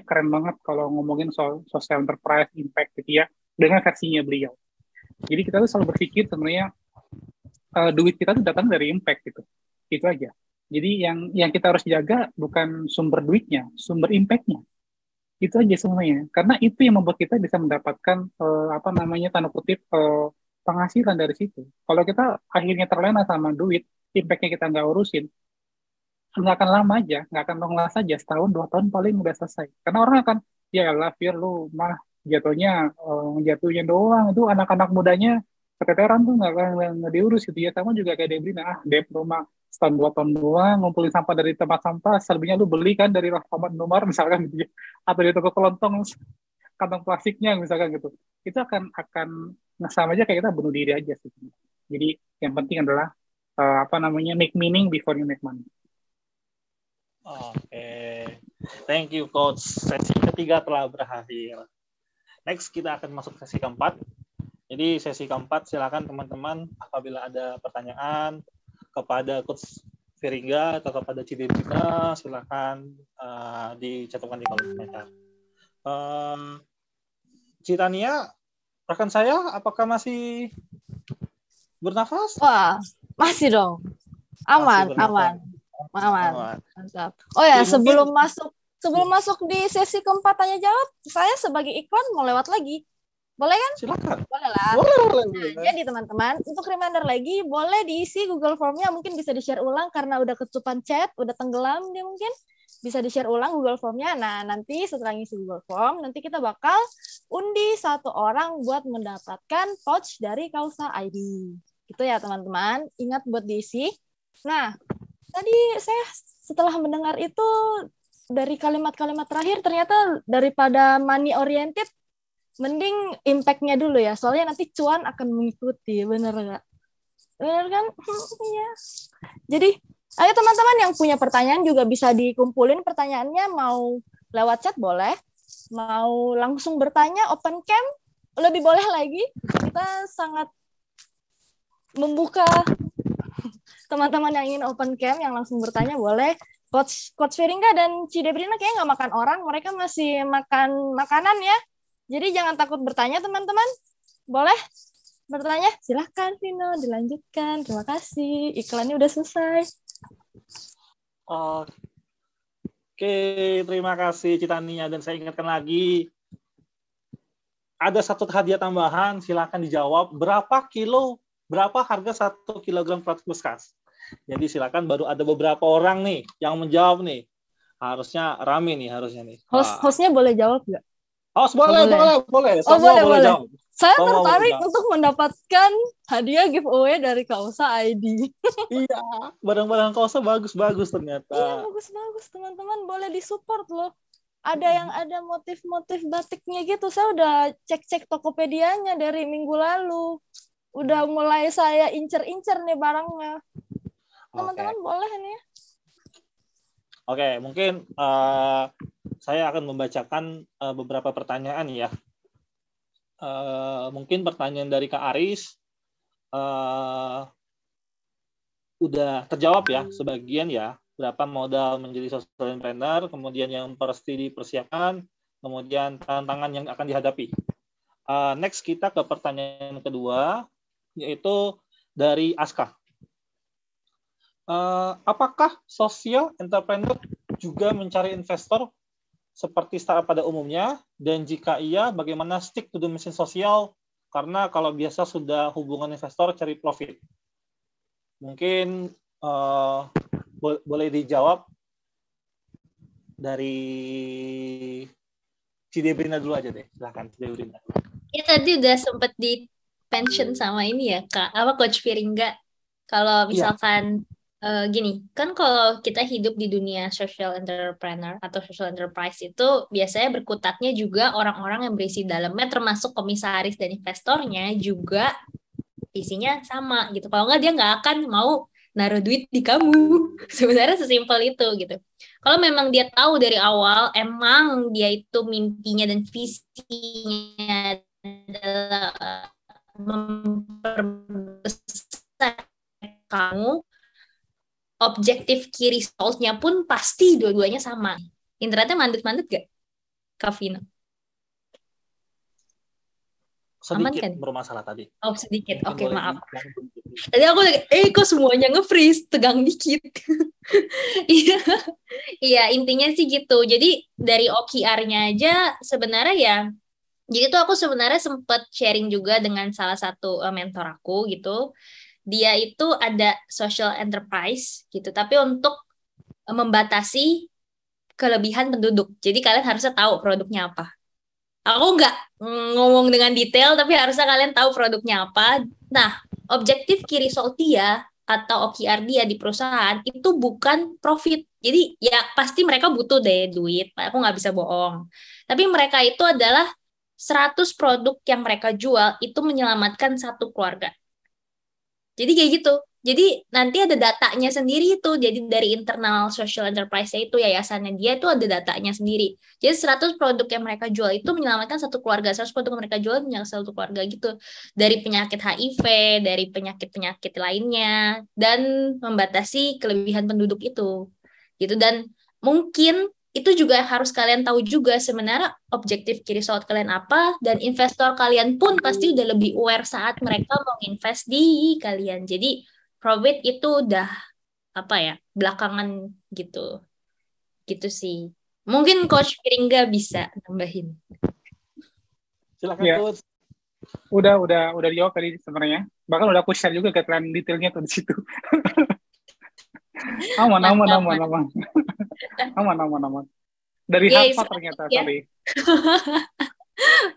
keren banget kalau ngomongin soal social enterprise impact gitu ya dengan versinya beliau. Jadi kita tuh selalu berpikir sebenarnya duit kita tuh datang dari impact gitu. Itu aja. Jadi yang kita harus jaga bukan sumber duitnya, sumber impact-nya. Itu aja semuanya. Karena itu yang membuat kita bisa mendapatkan tanda kutip penghasilan dari situ. Kalau kita akhirnya terlena sama duit, impact-nya kita nggak urusin, nggak akan lama aja, nggak akan long last aja, setahun, 2 tahun paling udah selesai. Karena orang akan, ya lah, Fir, lu mah jatuhnya doang, itu anak-anak mudanya keteteran tuh nggak diurus gitu ya. Sama juga kayak Debrina, Dep rumah setahun 2 tahun doang, ngumpulin sampah dari tempat sampah, selebihnya lu beli kan dari Rahmat Numar misalkan gitu ya, atau di toko kelontong, kantong plastiknya misalkan gitu. Itu akan sama aja kayak kita bunuh diri aja sih. Jadi yang penting adalah make meaning before you make money. Oke. Thank you coach. Sesi ketiga telah berakhir. Next kita akan masuk sesi keempat. Jadi sesi keempat silakan teman-teman apabila ada pertanyaan kepada coach Firingga atau kepada Cidebrina silakan dicantumkan di kolom komentar. Citania, rekan saya, apakah masih bernafas? Wah, masih dong. Aman, Masih bernafas. aman. Mantap. Oh ya, Oke, sebelum masuk di sesi keempat tanya jawab, saya sebagai iklan mau lewat lagi. Boleh kan? Silakan. Boleh lah. Boleh. Nah, jadi teman-teman, untuk reminder lagi, boleh diisi Google Form-nya, mungkin bisa di-share ulang karena udah ketutupan chat, udah tenggelam dia mungkin. Bisa di-share ulang Google Form-nya. Nah, nanti setelah ngisi Google Form, nanti kita bakal undi 1 orang buat mendapatkan pouch dari Kausa ID. Itu ya teman-teman, ingat buat diisi. Nah, tadi saya setelah mendengar itu dari kalimat-kalimat terakhir ternyata daripada money oriented mending impact-nya dulu ya. Soalnya nanti cuan akan mengikuti, bener nggak? Bener kan? Iya. Jadi, ayo teman-teman yang punya pertanyaan juga bisa dikumpulin pertanyaannya, mau lewat chat boleh, mau langsung bertanya open cam lebih boleh lagi. Kita sangat membuka teman-teman yang ingin open cam yang langsung bertanya boleh. Coach Firingga dan Cidebrina kayaknya nggak makan orang, mereka masih makan makanan ya. Jadi jangan takut bertanya teman-teman. Boleh bertanya? Silahkan Vino, dilanjutkan. Terima kasih. Iklannya udah selesai. Oke, terima kasih Citania, dan saya ingatkan lagi ada satu hadiah tambahan, silakan dijawab berapa harga 1 kilogram plastik bekas. Jadi silakan, baru ada beberapa orang nih yang menjawab nih. Harusnya rame nih harusnya nih. Hostnya boleh jawab nggak? Host boleh. Semua boleh jawab. Saya Semua tertarik boleh untuk mendapatkan hadiah giveaway dari Kausa ID. Iya, barang-barang Kausa bagus-bagus ternyata. Iya, bagus-bagus teman-teman, boleh disupport loh. Ada yang ada motif-motif batiknya gitu. Saya udah cek-cek Tokopedia-nya dari minggu lalu. Udah mulai saya incer-incer nih barangnya. Teman-teman boleh nih ya. Oke, mungkin saya akan membacakan beberapa pertanyaan ya. Mungkin pertanyaan dari Kak Aris udah terjawab ya sebagian ya. berapa modal menjadi social entrepreneur, kemudian yang pasti dipersiapkan, kemudian tantangan yang akan dihadapi. Next kita ke pertanyaan kedua, yaitu dari Aska. Apakah social entrepreneur juga mencari investor seperti startup pada umumnya? Dan jika iya, bagaimana stick to the mission sosial? Karena kalau biasa sudah hubungan investor cari profit. Mungkin boleh dijawab dari Cidebrina dulu aja deh. Silakan Cidebrina. Ya tadi udah sempat di pension sama ini ya Kak, Coach Firingga. Kalau misalkan gini, kan kalau kita hidup di dunia social entrepreneur atau social enterprise itu biasanya berkutatnya juga orang-orang yang berisi dalamnya termasuk komisaris dan investornya juga isinya sama gitu. Kalau nggak dia nggak akan mau naruh duit di kamu. Sebenarnya sesimpel itu gitu. Kalau memang dia tahu dari awal emang dia itu mimpinya dan visinya adalah memperbesar kamu, objektif key result-nya pun pasti dua-duanya sama. Internetnya mandet-mandet gak, Kak Vino? Sedikit kan? bermasalah tadi. Oh, sedikit. Oke, maaf. Tadi aku kok semuanya nge-freeze, tegang dikit. Iya, intinya sih gitu. Jadi dari OKR-nya aja sebenarnya ya, jadi tuh aku sebenarnya sempat sharing juga dengan salah satu mentor aku gitu. Dia itu ada social enterprise gitu, tapi untuk membatasi kelebihan penduduk. Jadi kalian harusnya tahu produknya apa. Aku nggak ngomong dengan detail, tapi harusnya kalian tahu produknya apa. Nah, objektif key result dia atau OKR dia di perusahaan itu bukan profit. Jadi ya pasti mereka butuh deh duit, aku nggak bisa bohong. Tapi mereka itu adalah 100 produk yang mereka jual itu menyelamatkan satu keluarga. Jadi kayak gitu. Jadi nanti ada datanya sendiri itu. Jadi dari internal social enterprise-nya itu, yayasannya dia itu ada datanya sendiri. Jadi 100 produk yang mereka jual itu menyelamatkan satu keluarga. 100 produk yang mereka jual menyelamatkan satu keluarga gitu. Dari penyakit HIV, dari penyakit-penyakit lainnya, dan membatasi kelebihan penduduk itu. Gitu. Dan mungkin itu juga harus kalian tahu juga sebenarnya objektif key result kalian apa, dan investor kalian pun pasti udah lebih aware saat mereka mau invest di kalian. Jadi profit itu udah belakangan gitu sih. Mungkin Coach Firingga bisa nambahin. Silakan Ya. Coach. Udah dijawab tadi sebenarnya. Bahkan udah aku share juga ke kalian detailnya tuh di situ. aman. Dari Yay, Harvard ternyata, ya. sorry.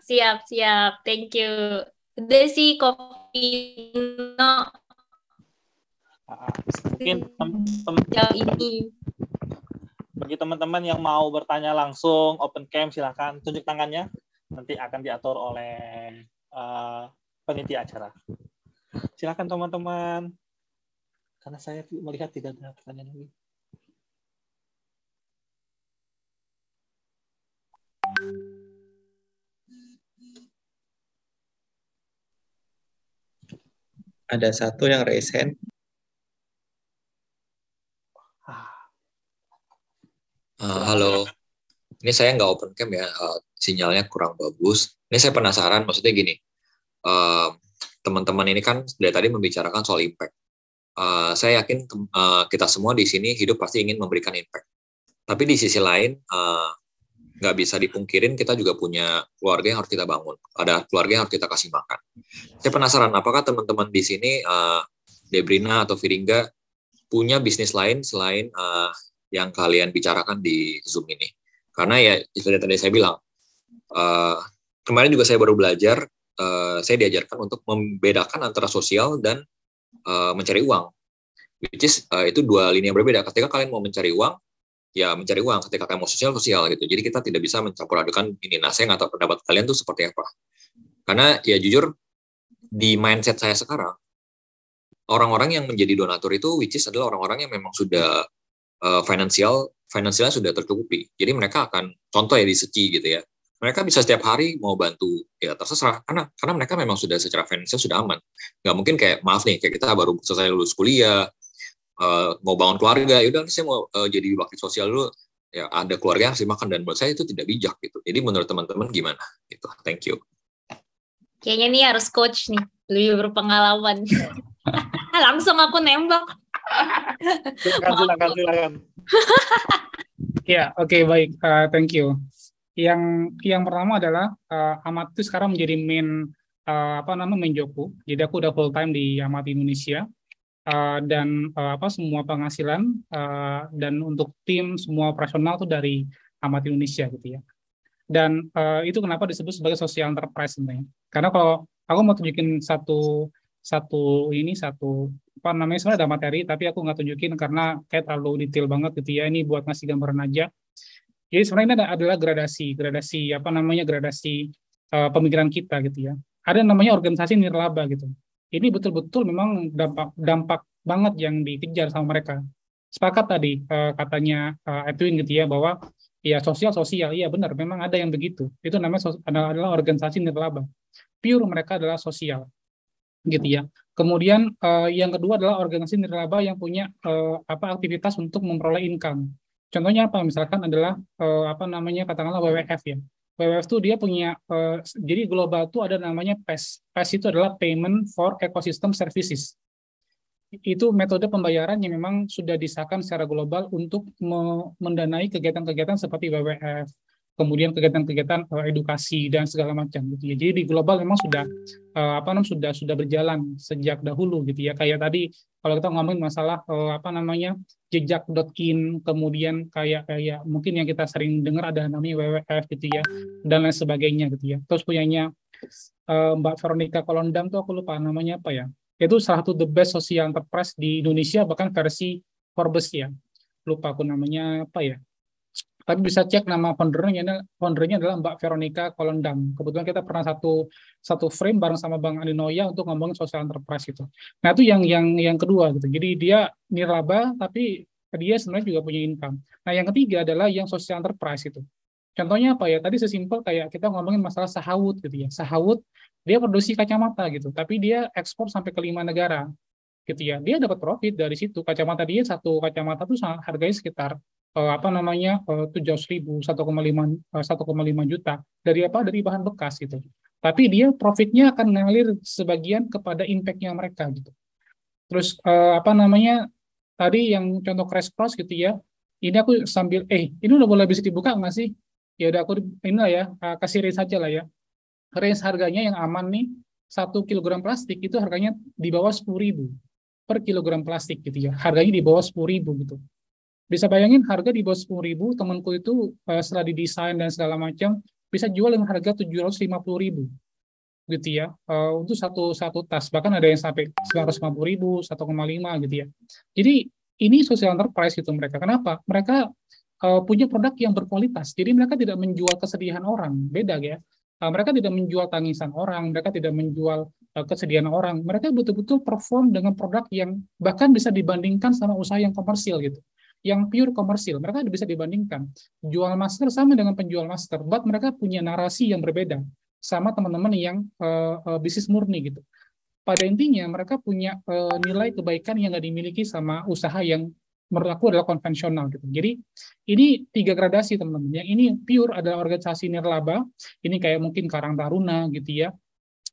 Siap. Thank you. Udah sih, Kopino. Mungkin Jauh ini. bagi teman-teman yang mau bertanya langsung, open cam, silakan tunjuk tangannya. Nanti akan diatur oleh panitia acara. Silakan teman-teman. Karena saya melihat tidak ada pertanyaan lagi. Ada satu yang raise hand. Halo, ini saya nggak open cam ya, sinyalnya kurang bagus. Ini saya penasaran, maksudnya gini, teman-teman ini kan dari tadi membicarakan soal impact. Saya yakin kita semua di sini hidup pasti ingin memberikan impact. Tapi di sisi lain, nggak bisa dipungkirin kita juga punya keluarga yang harus kita bangun. Ada keluarga yang harus kita kasih makan. Saya penasaran, apakah teman-teman di sini, Debrina atau Firingga, punya bisnis lain selain yang kalian bicarakan di Zoom ini? Karena ya, seperti tadi saya bilang, kemarin juga saya baru belajar, saya diajarkan untuk membedakan antara sosial dan mencari uang. Which is, itu dua lini yang berbeda. Ketika kalian mau mencari uang, ya mencari uang. Ketika kalian mau sosial gitu. Jadi kita tidak bisa mencampur adukan ini. Nah, saya nggak tahu pendapat kalian tuh seperti apa. Karena ya jujur, di mindset saya sekarang, orang-orang yang menjadi donatur itu, which is adalah orang-orang yang memang sudah finansialnya sudah tercukupi. Jadi mereka akan, contoh ya di Seci gitu ya, mereka bisa setiap hari mau bantu, ya terserah, karena mereka memang sudah secara finansial sudah aman. Nggak mungkin kayak, maaf nih, kayak kita baru selesai lulus kuliah, mau bangun keluarga, yaudah saya mau jadi bakti sosial dulu, ya ada keluarga yang harus dimakan, dan menurut saya itu tidak bijak gitu. Jadi menurut teman-teman gimana? Gitu. Thank you. Kayaknya nih harus coach nih, lebih berpengalaman. Langsung aku nembak. Silakan. Ya, oke, baik. Thank you. Yang pertama adalah Amat itu sekarang menjadi main Joku. Jadi aku udah full time di Amat Indonesia. Dan semua penghasilan dan untuk tim semua operasional tuh dari Amat Indonesia gitu ya. Dan itu kenapa disebut sebagai social enterprise sebenarnya. Karena kalau aku mau tunjukin satu sebenarnya ada materi tapi aku nggak tunjukin karena kayak terlalu detail banget gitu ya. Ini buat ngasih gambaran aja. Jadi sebenarnya ini adalah gradasi pemikiran kita gitu ya. Ada namanya organisasi nirlaba gitu. Ini betul-betul memang dampak banget yang dikejar sama mereka. Sepakat tadi katanya Edwin gitu ya, bahwa ya sosial, iya benar, memang ada yang begitu. Itu namanya adalah organisasi nirlaba. Pure mereka adalah sosial, gitu ya. Kemudian yang kedua adalah organisasi nirlaba yang punya aktivitas untuk memperoleh income. Contohnya apa? Misalkan adalah katakanlah WWF ya. WWF itu dia punya, jadi global itu ada namanya PES. PES itu adalah Payment for Ecosystem Services. Itu metode pembayaran yang memang sudah disahkan secara global untuk mendanai kegiatan-kegiatan seperti WWF, kemudian kegiatan-kegiatan edukasi dan segala macam gitu ya. Jadi di global memang sudah sudah berjalan sejak dahulu gitu ya. Kayak tadi kalau kita ngomongin masalah jejak.in, kemudian kayak mungkin yang kita sering dengar ada namanya WWF gitu ya, dan lain sebagainya gitu ya. Terus punyanya Mbak Veronica Kolondam tuh aku lupa namanya apa ya. Itu salah satu the best social enterprise di Indonesia, bahkan versi Forbes ya. Lupa aku namanya apa ya. Tapi bisa cek nama foundernya adalah Mbak Veronica Kolondam. Kebetulan kita pernah satu frame bareng sama Bang Andi Noya untuk ngomongin social enterprise itu. Nah itu yang kedua gitu. Jadi dia nirlaba tapi dia sebenarnya juga punya income. Nah yang ketiga adalah yang social enterprise itu. Contohnya apa ya? Tadi sesimpel kayak kita ngomongin masalah Sahawut gitu ya. Sahawut dia produksi kacamata gitu, tapi dia ekspor sampai ke 5 negara gitu ya. Dia dapat profit dari situ. Kacamata dia satu kacamata tuh harganya sekitar 700.000, 1,5 juta dari bahan bekas gitu. Tapi dia profitnya akan ngalir sebagian kepada impact-nya mereka gitu. Terus tadi yang contoh Crash Cross gitu ya. Ini aku sambil ini udah boleh bisa dibuka nggak sih? Ya udah aku inilah ya, kasih range saja lah ya. Range harganya yang aman nih, 1 kilogram plastik itu harganya di bawah 10.000 per kilogram plastik gitu ya. Harganya di bawah 10.000 gitu. Bisa bayangin harga di bawah 10.000, temanku itu setelah didesain dan segala macam bisa jual dengan harga 750.000 gitu ya, untuk satu tas, bahkan ada yang sampai 950.000, 1,5 gitu ya. Jadi ini social enterprise gitu mereka. Kenapa? Mereka punya produk yang berkualitas. Jadi mereka tidak menjual kesedihan orang, beda ya. Mereka tidak menjual tangisan orang, mereka tidak menjual kesedihan orang. Mereka betul-betul perform dengan produk yang bahkan bisa dibandingkan sama usaha yang komersil gitu. Yang pure komersil, mereka bisa dibandingkan. Jual masker sama dengan penjual masker, but mereka punya narasi yang berbeda sama teman-teman yang bisnis murni gitu. Pada intinya mereka punya nilai kebaikan yang nggak dimiliki sama usaha yang menurut aku adalah konvensional gitu. Jadi ini 3 gradasi teman-teman. Yang ini pure adalah organisasi nirlaba. Ini kayak mungkin Karang Taruna gitu ya,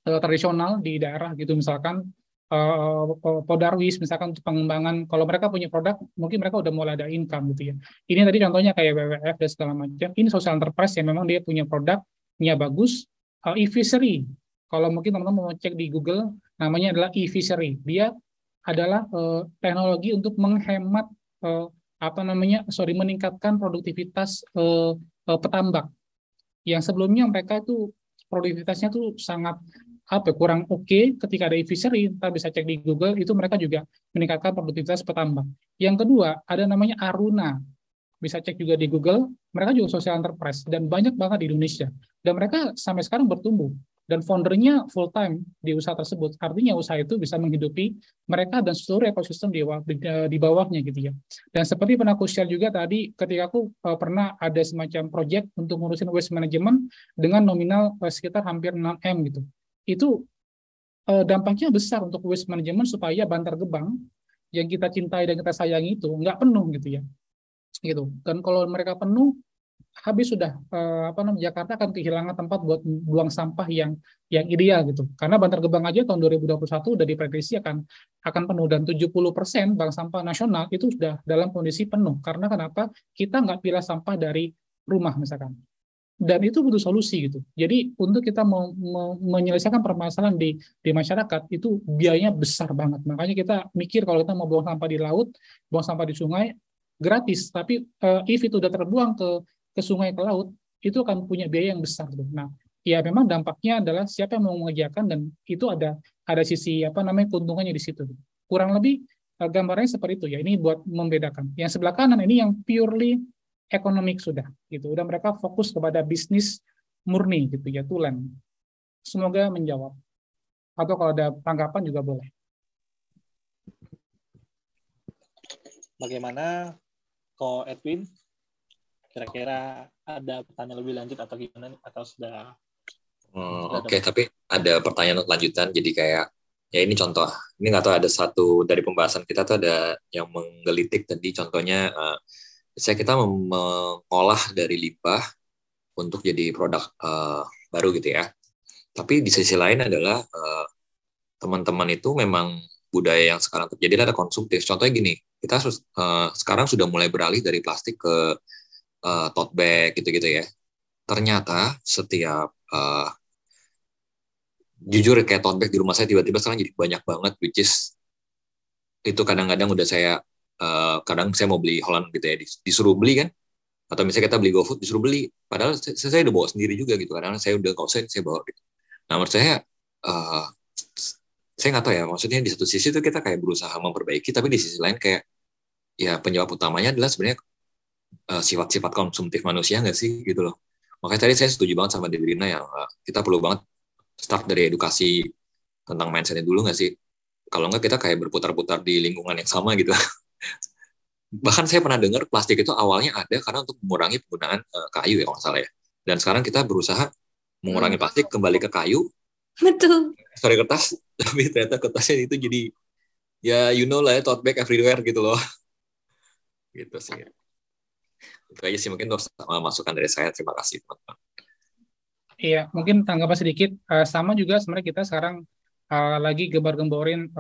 tradisional di daerah gitu, misalkan Podarwis misalkan untuk pengembangan. Kalau mereka punya produk, mungkin mereka udah mulai ada income gitu ya. Ini tadi contohnya kayak WWF dan segala macam. Ini social enterprise yang memang dia punya produknya bagus. E-Fishery, kalau mungkin teman-teman mau cek di Google, namanya adalah E-Fishery. Dia adalah teknologi untuk menghemat meningkatkan produktivitas petambak. Yang sebelumnya mereka itu produktivitasnya tuh sangat kurang oke. Ketika ada e-fishery, kita bisa cek di Google, itu mereka juga meningkatkan produktivitas petambak. Yang kedua, ada namanya Aruna. Bisa cek juga di Google, mereka juga social enterprise dan banyak banget di Indonesia. Dan mereka sampai sekarang bertumbuh. Dan foundernya full time di usaha tersebut. Artinya usaha itu bisa menghidupi mereka dan seluruh ekosistem di bawahnya gitu ya. Dan seperti pernah aku share juga tadi, ketika aku pernah ada semacam project untuk ngurusin waste management dengan nominal sekitar hampir 6M gitu. Itu dampaknya besar untuk waste management supaya Bantar Gebang yang kita cintai dan kita sayangi itu nggak penuh gitu ya, gitu. Dan kalau mereka penuh, habis sudah Jakarta akan kehilangan tempat buat buang sampah yang ideal gitu. Karena Bantar Gebang aja tahun 2021 udah diprediksi akan penuh, dan 70% bank sampah nasional itu sudah dalam kondisi penuh. Karena kenapa? Kita nggak pilah sampah dari rumah misalkan. Dan itu butuh solusi gitu. Jadi untuk kita menyelesaikan permasalahan di masyarakat itu biayanya besar banget. Makanya kita mikir kalau kita mau buang sampah di laut, buang sampah di sungai gratis. Tapi if itu udah terbuang ke sungai, ke laut, itu akan punya biaya yang besar. Nah, ya memang dampaknya adalah siapa yang mau mengerjakan, dan itu ada sisi keuntungannya di situ. Kurang lebih gambarnya seperti itu ya. Ini buat membedakan. Yang sebelah kanan ini yang purely ekonomik sudah gitu. Udah mereka fokus kepada bisnis murni gitu ya, tulen. Semoga menjawab. Atau kalau ada tanggapan juga boleh. Bagaimana Ko Edwin? Kira-kira ada pertanyaan lebih lanjut atau gimana? Atau sudah? Oke, tapi ada pertanyaan lanjutan. Jadi kayak, ya ini contoh. Ini nggak tahu, ada satu dari pembahasan kita tuh ada yang menggelitik tadi. Contohnya, kita mengolah dari limbah untuk jadi produk baru gitu ya. Tapi di sisi lain adalah teman-teman itu memang budaya yang sekarang terjadi adalah konsumtif. Contohnya gini, kita sekarang sudah mulai beralih dari plastik ke tote bag gitu-gitu ya. Ternyata setiap jujur kayak tote bag di rumah saya tiba-tiba sekarang jadi banyak banget, which is itu kadang-kadang udah saya kadang saya mau beli Holland gitu ya, disuruh beli kan, atau misalnya kita beli GoFood disuruh beli, padahal saya udah bawa sendiri juga gitu, kadang saya udah nggak usah saya bawa gitu. Nah menurut saya nggak tahu ya, maksudnya di satu sisi tuh kita kayak berusaha memperbaiki, tapi di sisi lain kayak ya penyebab utamanya adalah sebenarnya sifat-sifat konsumtif manusia nggak sih gitu loh. Makanya tadi saya setuju banget sama Debrina yang kita perlu banget start dari edukasi tentang mindset-nya dulu nggak sih, kalau nggak kita kayak berputar-putar di lingkungan yang sama gitu. Bahkan saya pernah dengar plastik itu awalnya ada karena untuk mengurangi penggunaan kayu ya kalau nggak salah ya. Dan sekarang kita berusaha mengurangi plastik kembali ke kayu. Betul. Sorry kertas, tapi ternyata kertasnya itu jadi ya you know lah ya, tote bag everywhere gitu loh. Gitu sih. Itu aja sih mungkin masukan dari saya. Terima kasih teman-teman. Iya, mungkin tanggapan sedikit. Sama juga sebenarnya kita sekarang lagi gembar-gemborin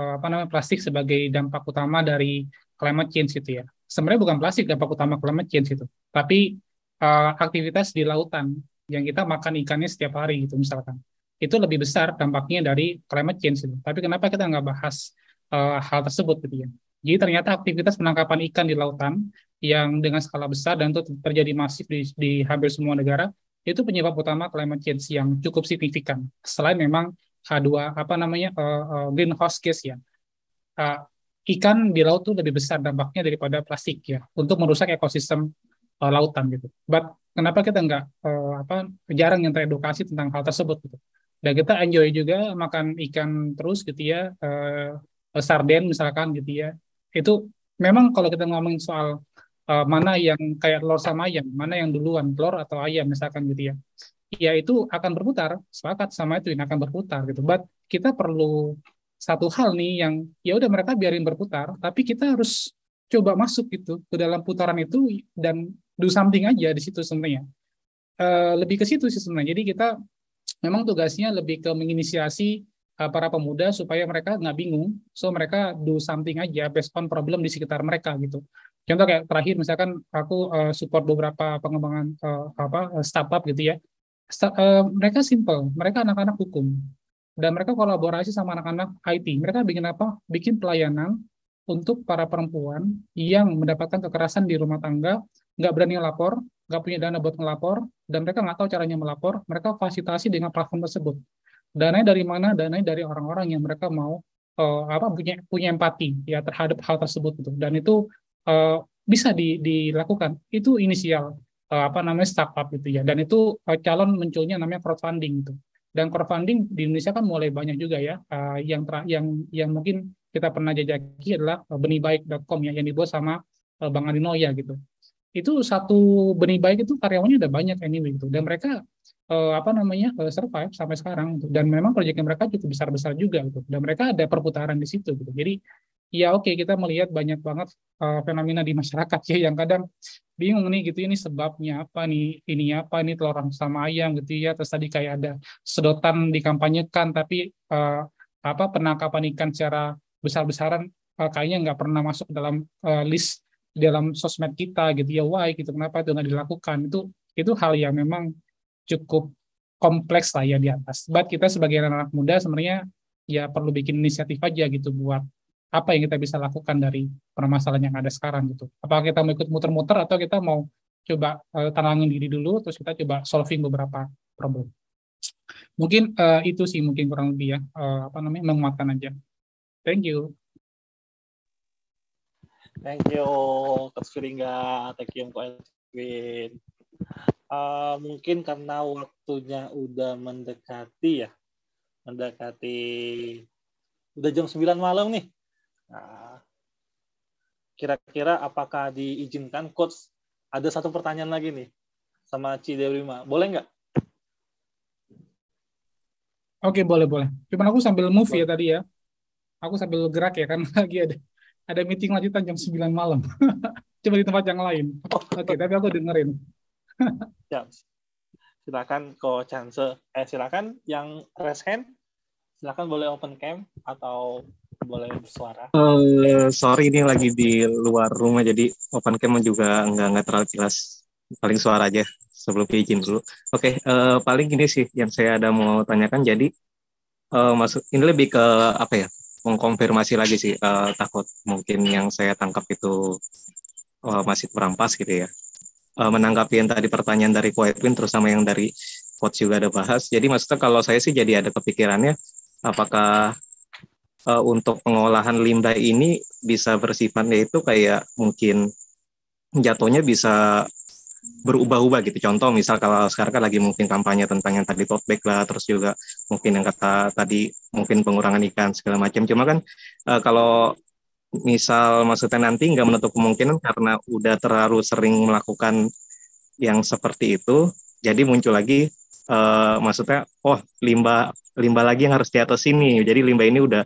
plastik sebagai dampak utama dari climate change gitu ya. Sebenarnya bukan plastik dampak utama climate change itu, tapi aktivitas di lautan yang kita makan ikannya setiap hari gitu misalkan. Itu lebih besar dampaknya dari climate change itu. Tapi kenapa kita nggak bahas hal tersebut gitu ya. Jadi ternyata aktivitas penangkapan ikan di lautan yang dengan skala besar dan itu terjadi masif di hampir semua negara, itu penyebab utama climate change yang cukup signifikan. Selain memang H2 greenhouse gas ya. Ikan di laut tuh lebih besar dampaknya daripada plastik ya untuk merusak ekosistem lautan gitu. But kenapa kita nggak jarang yang teredukasi tentang hal tersebut gitu. Dan kita enjoy juga makan ikan terus gitu ya, sarden misalkan gitu ya. Itu memang kalau kita ngomongin soal mana yang kayak telur sama ayam, mana yang duluan, telur atau ayam misalkan gitu ya. Ya itu akan berputar, sepakat sama itu akan berputar gitu. But kita perlu satu hal nih yang ya udah mereka biarin berputar, tapi kita harus coba masuk gitu ke dalam putaran itu dan do something aja di situ sebenarnya. Lebih ke situ sih sebenarnya. Jadi kita memang tugasnya lebih ke menginisiasi para pemuda supaya mereka nggak bingung, so mereka do something aja based on problem di sekitar mereka gitu. Contoh kayak terakhir misalkan aku support beberapa pengembangan startup gitu ya. Mereka simple, mereka anak-anak hukum dan mereka kolaborasi sama anak-anak IT. Mereka bikin apa? Bikin pelayanan untuk para perempuan yang mendapatkan kekerasan di rumah tangga, nggak berani lapor, nggak punya dana buat ngelapor, dan mereka nggak tahu caranya melapor. Mereka fasilitasi dengan platform tersebut. Dananya dari mana? Dananya dari orang-orang yang mereka mau punya empati ya terhadap hal tersebut gitu. Dan itu bisa dilakukan. Itu inisial startup gitu ya. Dan itu calon munculnya namanya crowdfunding gitu. Dan crowdfunding di Indonesia kan mulai banyak juga ya. Yang mungkin kita pernah jajaki adalah benihbaik.com ya, yang dibuat sama Bang Adinoya gitu. Itu satu benih baik itu karyawannya udah banyak anyway gitu. Dan mereka survive sampai sekarang gitu. Dan memang proyeknya mereka cukup besar-besar juga gitu. Dan mereka ada perputaran di situ gitu. Jadi ya oke, kita melihat banyak banget fenomena di masyarakat ya yang kadang bingung nih gitu, ini sebabnya apa nih, ini apa nih telur sama ayam gitu ya. Terus tadi kayak ada sedotan dikampanyekan tapi penangkapan ikan secara besar-besaran kayaknya nggak pernah masuk dalam list dalam sosmed kita gitu ya. Why gitu, kenapa itu nggak dilakukan? Itu hal yang memang cukup kompleks lah ya di atas. But kita sebagai anak-anak muda sebenarnya ya perlu bikin inisiatif aja gitu buat apa yang kita bisa lakukan dari permasalahan yang ada sekarang gitu. Apakah kita mau ikut muter-muter atau kita mau coba tenangin diri dulu, terus kita coba solving beberapa problem. Mungkin itu sih mungkin kurang lebih ya, menguatkan aja. Thank you. Thank you, Coach Firingga. Thank you, Ko Edwin. Mungkin karena waktunya udah mendekati udah jam 9 malam nih. Nah, kira-kira apakah diizinkan, Coach? Ada satu pertanyaan lagi nih sama Cidebrima. Boleh nggak? Oke, boleh. Cuman aku sambil move ya tadi ya. Aku sambil gerak ya, karena lagi ada meeting lanjutan jam 9 malam. Coba di tempat yang lain. Oke, tapi aku dengerin. Ya. Silakan Ko Chance. Silakan yang raise hand. Silakan boleh open cam atau boleh bersuara. Sorry ini lagi di luar rumah jadi open cam juga nggak terlalu jelas. Paling suara aja sebelum izin dulu. Oke, paling ini sih yang saya ada mau tanyakan. Jadi ini lebih ke apa ya? Mengkonfirmasi lagi sih. Takut mungkin yang saya tangkap itu masih kurang pas gitu ya. Menanggapi yang tadi pertanyaan dari Ko Edwin terus sama yang dari Coach juga ada bahas. Jadi maksudnya kalau saya sih jadi ada kepikirannya apakah untuk pengolahan limbah ini bisa bersifatnya itu kayak mungkin jatuhnya bisa berubah-ubah gitu. Contoh misal kalau sekarang kan lagi mungkin kampanye tentang yang tadi tote bag lah, terus juga mungkin yang kata tadi mungkin pengurangan ikan segala macam. Cuma kan kalau misal maksudnya nanti nggak menutup kemungkinan karena udah terlalu sering melakukan yang seperti itu, jadi muncul lagi maksudnya limbah lagi yang harus di atas sini. Jadi limbah ini udah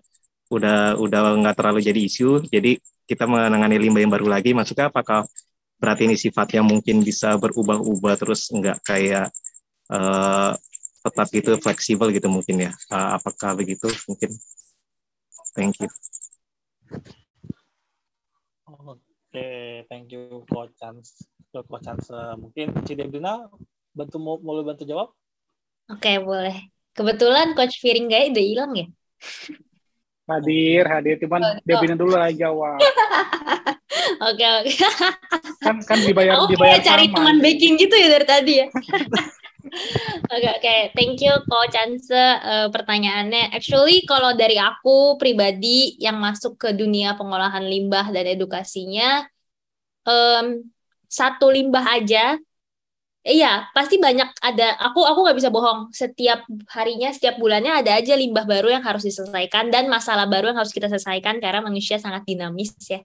nggak terlalu jadi isu. Jadi kita menangani limbah yang baru lagi. Maksudnya apakah berarti ini sifatnya mungkin bisa berubah-ubah terus nggak kayak tetap gitu fleksibel gitu mungkin ya. Apakah begitu mungkin? Thank you. Oke, thank you Coach Chance. Mungkin Cidebrina boleh bantu jawab? Oke, boleh. Kebetulan Coach Firingga udah hilang ya? Hadir, cuman Debrina dulu lah jawab. Oke. Kan dibayar Aku dibayar kayak cari sama. teman baking gitu ya dari tadi ya. Oke. Thank you Coach Chance pertanyaannya. Actually kalau dari aku pribadi yang masuk ke dunia pengolahan limbah dan edukasinya, satu limbah aja. Iya, pasti banyak ada. Aku nggak bisa bohong. Setiap harinya, setiap bulannya ada aja limbah baru yang harus diselesaikan dan masalah baru yang harus kita selesaikan karena manusia sangat dinamis ya.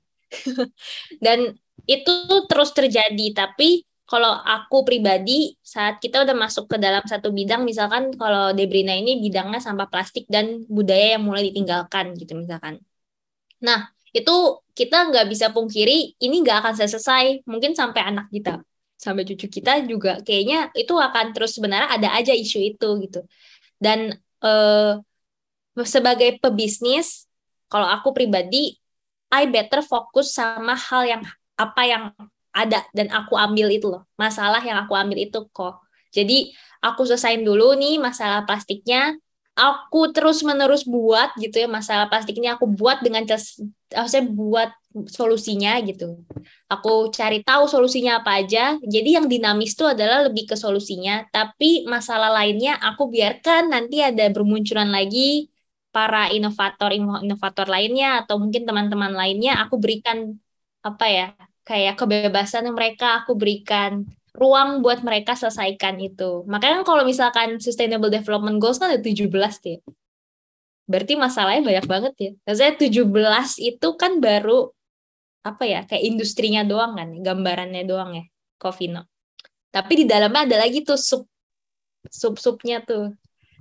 Dan itu terus terjadi. Tapi kalau aku pribadi, saat kita udah masuk ke dalam satu bidang, misalkan kalau Debrina ini bidangnya sampah plastik dan budaya yang mulai ditinggalkan gitu misalkan. Nah, itu kita nggak bisa pungkiri ini nggak akan selesai. Mungkin sampai anak kita, sampai cucu kita juga kayaknya itu akan terus sebenarnya ada aja isu itu gitu. Dan sebagai pebisnis, kalau aku pribadi, I better fokus sama hal yang apa yang ada dan aku ambil itu loh. Masalah yang aku ambil itu kok. Jadi aku selesain dulu nih masalah plastiknya. Aku terus-menerus buat gitu ya masalah plastik ini aku buat dengan saya buat solusinya gitu. Aku cari tahu solusinya apa aja. Jadi yang dinamis itu adalah lebih ke solusinya, tapi masalah lainnya aku biarkan nanti ada bermunculan lagi para inovator lainnya atau mungkin teman-teman lainnya aku berikan apa ya kayak kebebasan mereka, aku berikan ruang buat mereka selesaikan itu. Makanya kalau misalkan Sustainable Development Goals kan ada 17 ya. Berarti masalahnya banyak banget ya. Maksudnya 17 itu kan baru apa ya, kayak industrinya doang kan, gambarannya doang ya, Covino. Tapi di dalamnya ada lagi tuh sub-subnya tuh.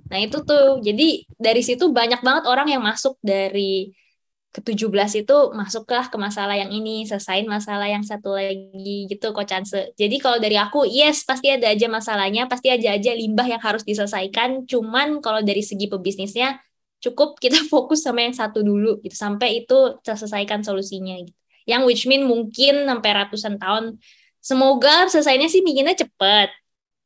Nah itu tuh, jadi dari situ banyak banget orang yang masuk dari ke-17 itu masuklah ke masalah yang ini, selesain masalah yang satu lagi gitu Coach Chance. Jadi kalau dari aku, yes pasti ada aja masalahnya, pasti ada aja limbah yang harus diselesaikan. Cuman kalau dari segi pebisnisnya, cukup kita fokus sama yang satu dulu gitu, sampai itu terselesaikan solusinya gitu. Yang which mean mungkin sampai ratusan tahun. Semoga selesainya sih bikinnya cepet.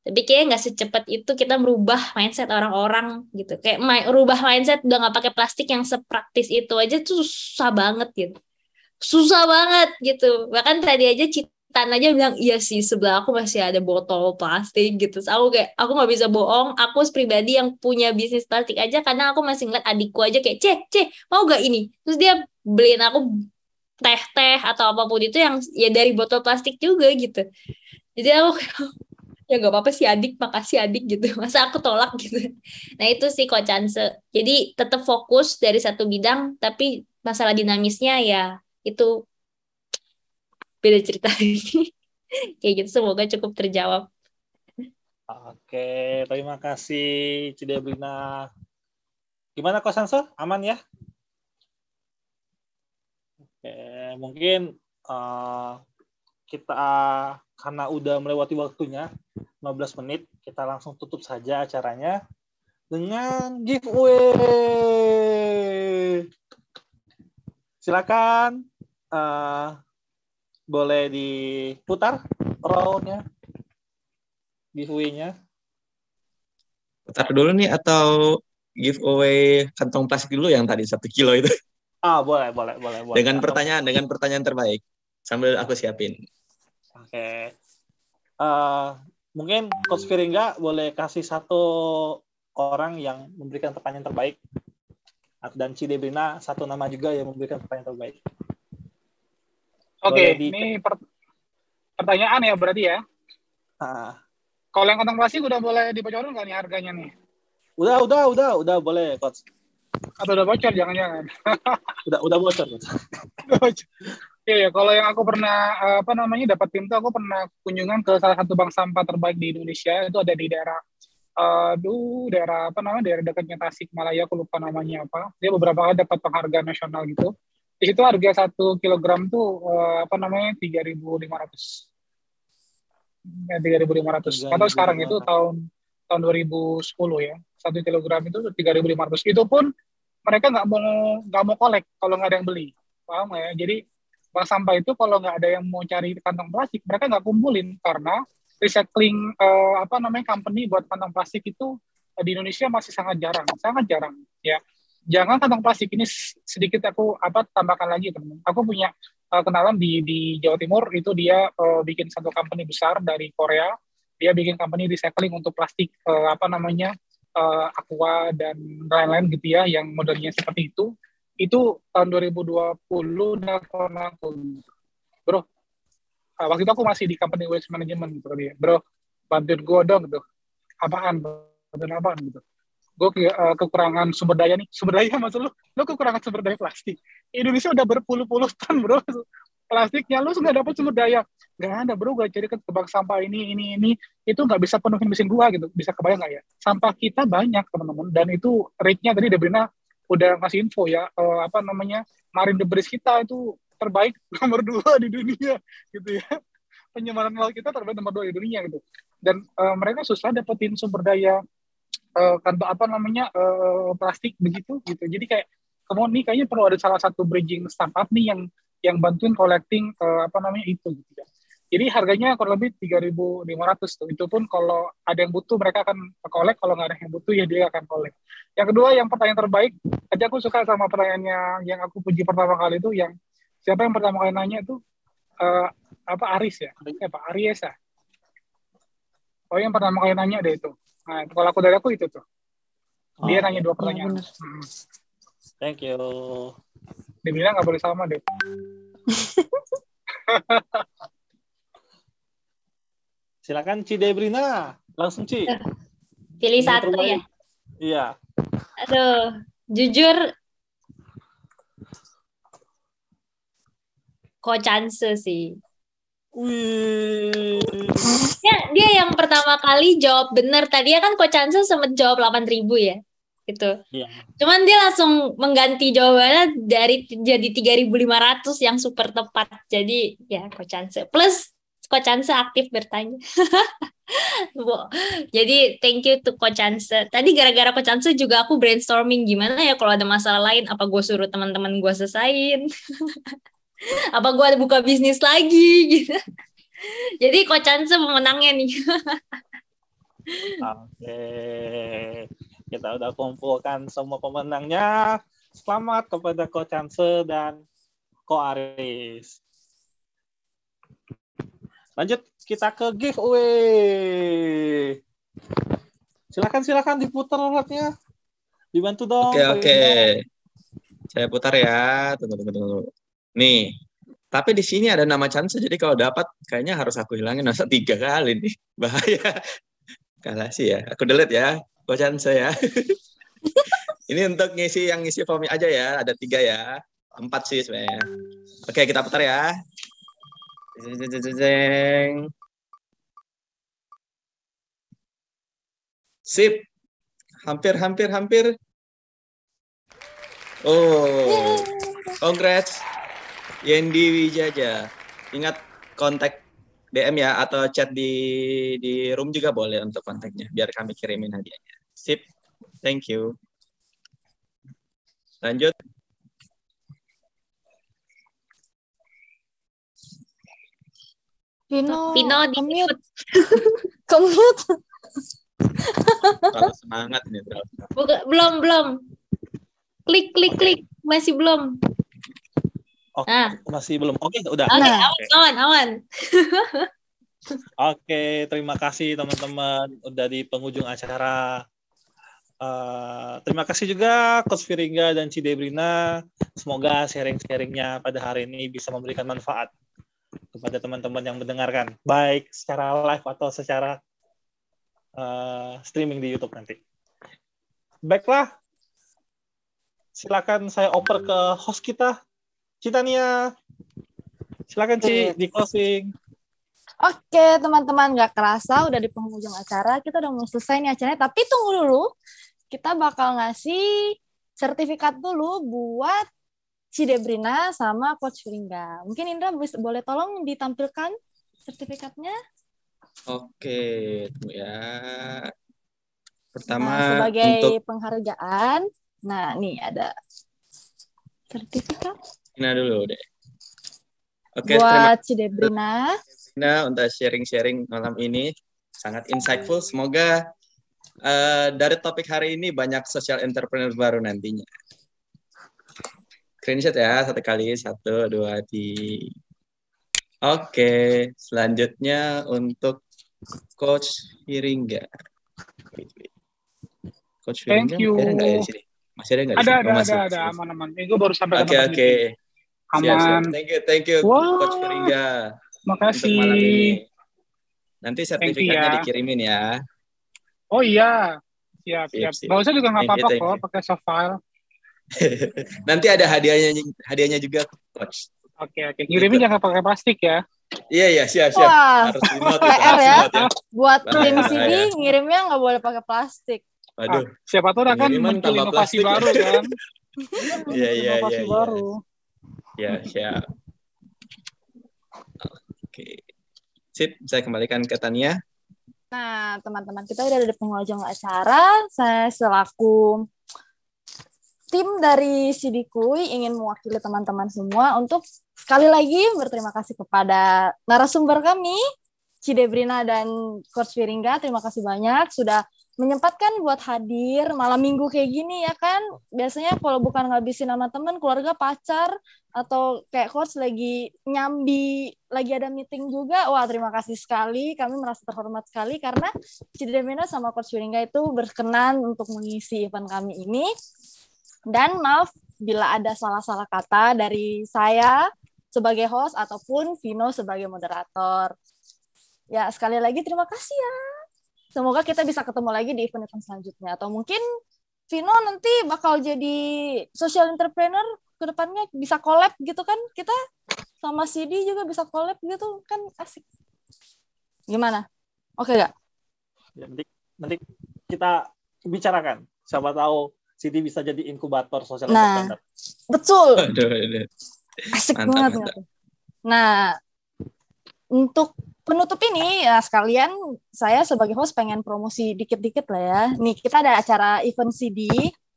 Tapi kayaknya nggak secepat itu kita merubah mindset orang-orang gitu. Kayak merubah mindset udah nggak pakai plastik yang sepraktis itu aja tuh susah banget gitu. Susah banget gitu. Bahkan tadi aja Citan aja bilang, iya sih sebelah aku masih ada botol plastik gitu. So, aku nggak bisa bohong. Aku pribadi yang punya bisnis plastik aja karena aku masih ngeliat adikku aja kayak, Ceh, mau gak ini? Terus dia beliin aku teh atau apapun itu yang ya dari botol plastik juga gitu. Jadi aku ya nggak apa-apa sih adik, makasih adik gitu. Masa aku tolak gitu. Nah itu sih Coach Chance. Jadi tetap fokus dari satu bidang, tapi masalah dinamisnya ya itu beda cerita. Kayak gitu, semoga cukup terjawab. Oke, terima kasih Cidebrina. Gimana Coach Chance? Aman ya? Oke, mungkin kita karena udah melewati waktunya 15 menit, kita langsung tutup saja acaranya dengan giveaway. Silakan boleh diputar round-nya, giveaway-nya. Putar dulu nih atau giveaway kantong plastik dulu yang tadi 1 kilo itu? Boleh. Dengan pertanyaan terbaik. Sambil aku siapin. Oke. Mungkin Coach Firingga boleh kasih satu orang yang memberikan pertanyaan terbaik, dan Cidebrina satu nama juga yang memberikan pertanyaan terbaik. Oke, ini pertanyaan ya berarti ya. Kalau yang kantong plastik udah boleh dibocorin nggak nih harganya nih? Udah boleh Coach. Atau udah bocor jangan-jangan? Udah bocor. Iya, kalau yang aku pernah dapat tim tuh, aku pernah kunjungan ke salah satu bank sampah terbaik di Indonesia. Itu ada di daerah daerah dekatnya Tasikmalaya, aku lupa namanya apa. Dia beberapa kali dapat penghargaan nasional gitu. Di situ harga 1 kilogram tuh 3.500. Ya, 3.500. Atau sekarang itu tahun 2010 ya. 1 kilogram itu 3.500. Itu pun mereka nggak mau kolek kalau nggak ada yang beli. Paham ya? Jadi bank sampah itu kalau nggak ada yang mau cari kantong plastik, mereka nggak kumpulin karena recycling company buat kantong plastik itu di Indonesia masih sangat jarang ya. Jangan kantong plastik ini, sedikit aku tambahkan lagi teman. Aku punya kenalan di Jawa Timur, itu dia bikin satu company besar dari Korea. Dia bikin company recycling untuk plastik aqua dan lain-lain gitu ya, yang modelnya seperti itu. Itu tahun 2020 nelfon aku, bro, waktu itu aku masih di company waste management gitu ya, bro, bantuin gue dong gitu. Apaan gitu. Gue kekurangan sumber daya nih. Sumber daya maksud lu kekurangan sumber daya plastik. Indonesia udah berpuluh-puluh ton bro plastiknya, lu nggak dapat sumber daya. Nggak ada bro, gue cari ke bank sampah ini itu nggak bisa penuhin mesin gua gitu. Bisa kebayang nggak ya? Sampah kita banyak teman-teman, dan itu rate-nya tadi Debrina udah ngasih info ya, marine debris kita itu terbaik nomor 2 di dunia gitu ya. Penyemaran laut kita terbaik nomor 2 di dunia gitu. Dan mereka susah dapetin sumber daya plastik begitu gitu. Jadi kayak kayaknya perlu ada salah satu bridging startup nih yang bantuin collecting itu gitu ya. Jadi harganya kurang lebih 3.500 tuh. Itu pun kalau ada yang butuh mereka akan collect, kalau nggak ada yang butuh ya dia akan collect. Yang kedua, yang pertanyaan terbaik, aja aku suka sama pertanyaannya yang aku puji pertama kali itu, yang siapa yang pertama kali nanya itu Aris ya? Pak Aries ya? Oh, yang pertama kali nanya deh itu. Nah, kalau dari aku itu tuh. Dia nanya 2 pertanyaan. Thank you. Dia bilang nggak boleh sama deh. Silakan Cidebrina, langsung Ci. Pilih satu ya. Iya. Aduh, jujur Coach Chance sih. Wih. Dia yang pertama kali jawab benar. Tadi kan Coach Chance sempat jawab 8.000 ya. gitu. Iya. Cuman dia langsung mengganti jawabannya dari jadi 3.500 yang super tepat. Jadi ya Coach Chance. Plus Coach Chance aktif bertanya. Jadi thank you to Coach Chance. Tadi gara-gara Coach Chance juga aku brainstorming gimana ya kalau ada masalah lain, apa gue suruh teman-teman gue selesain. Apa gue buka bisnis lagi gitu. Jadi Coach Chance pemenangnya nih. Oke. Kita udah kumpulkan semua pemenangnya. Selamat kepada Coach Chance dan Ko Aris. Lanjut kita ke giveaway. Silakan diputar alatnya. Dibantu dong. Oke. Saya putar ya. Tunggu. Nih. Tapi di sini ada nama Chance, jadi kalau dapat kayaknya harus aku hilangin masa 3 kali nih. Bahaya. Kalah sih ya. Aku delete ya. Coach Chance ya. Ini untuk ngisi formnya aja ya. Ada 3 ya. 4 sih sebenarnya. Oke, kita putar ya. Sip. Hampir. Oh. Congrats. Yendi Wijaja. Ingat kontak DM ya, atau chat di room juga boleh untuk kontaknya, biar kami kirimin hadiahnya. Sip, thank you. Lanjut. Vino di mute. Ke-mute. Terlalu semangat ini. Belum. Klik. Masih belum. Oh, masih belum. Oke, udah. Oke, aman. Oke, terima kasih teman-teman udah di penghujung acara. Terima kasih juga Coach Firingga dan Cidebrina. Semoga sharing-sharingnya pada hari ini bisa memberikan manfaat kepada teman-teman yang mendengarkan, baik secara live atau secara streaming di YouTube nanti. Baiklah, silakan saya oper ke host kita, Citania. Silakan Ci, di closing. Oke, teman-teman, nggak kerasa udah di penghujung acara. Kita udah mau selesai nih acaranya. Tapi tunggu dulu, kita bakal ngasih sertifikat dulu buat Cidebrina sama Coach Firingga. Mungkin Indra boleh tolong ditampilkan sertifikatnya? Oke, tunggu ya. Pertama, sebagai untuk penghargaan. Nah, nih ada sertifikat. Ini dulu deh. Oke, buat Cidebrina. Untuk sharing-sharing malam ini sangat insightful. Semoga dari topik hari ini banyak social entrepreneur baru nantinya. Screenshot ya, 1 kali, 1, 2, 3. Oke, selanjutnya untuk Coach Firingga. Coach Firingga ada nggak ya di sini? Masih ada nggak di sini? Ada, aman. Gue baru sampai ke Oke. Aman. Siap. Thank you, Coach Firingga. Makasih. Untuk malam ini. Nanti sertifikatnya dikirimin ya. Oh iya. Siap. Nggak usah juga nggak apa-apa kok, pakai soft file. Nanti ada hadiahnya juga, Coach. Oke. Ngirimin jangan pakai plastik ya. Iya, siap. Wah, harus remote PR ya. Buat tim Bahaya. sini ngirimnya nggak boleh pakai plastik. Waduh. Siapa tahu akan muncul inovasi baru kan. Iya. Inovasi baru. Ya, siap. Oke. Sip, saya kembalikan ke Tania. Nah, teman-teman, kita udah ada di penghujung acara. Saya selaku tim dari Sidikuy ingin mewakili teman-teman semua untuk sekali lagi berterima kasih kepada narasumber kami, Cidebrina dan Coach Firingga. Terima kasih banyak sudah menyempatkan buat hadir malam minggu kayak gini ya kan. Biasanya kalau bukan ngabisin sama teman, keluarga, pacar, atau kayak Coach lagi nyambi, lagi ada meeting juga. Wah, terima kasih sekali. Kami merasa terhormat sekali karena Cidebrina sama Coach Firingga itu berkenan untuk mengisi event kami ini. Dan maaf bila ada salah-salah kata dari saya sebagai host ataupun Vino sebagai moderator. Ya, sekali lagi terima kasih ya. Semoga kita bisa ketemu lagi di event-event selanjutnya. Atau mungkin Vino nanti bakal jadi social entrepreneur ke depannya, bisa collab gitu kan. Kita sama CD juga bisa collab gitu kan, asik. Gimana? Oke gak? Ya, nanti kita bicarakan. Siapa tahu Siti bisa jadi inkubator social Nah, entrepreneur. betul. Aduh. Asik Mantap, banget. mantap. Nah, untuk penutup ini ya sekalian saya sebagai host pengen promosi dikit-dikit lah ya. Nih kita ada acara event CD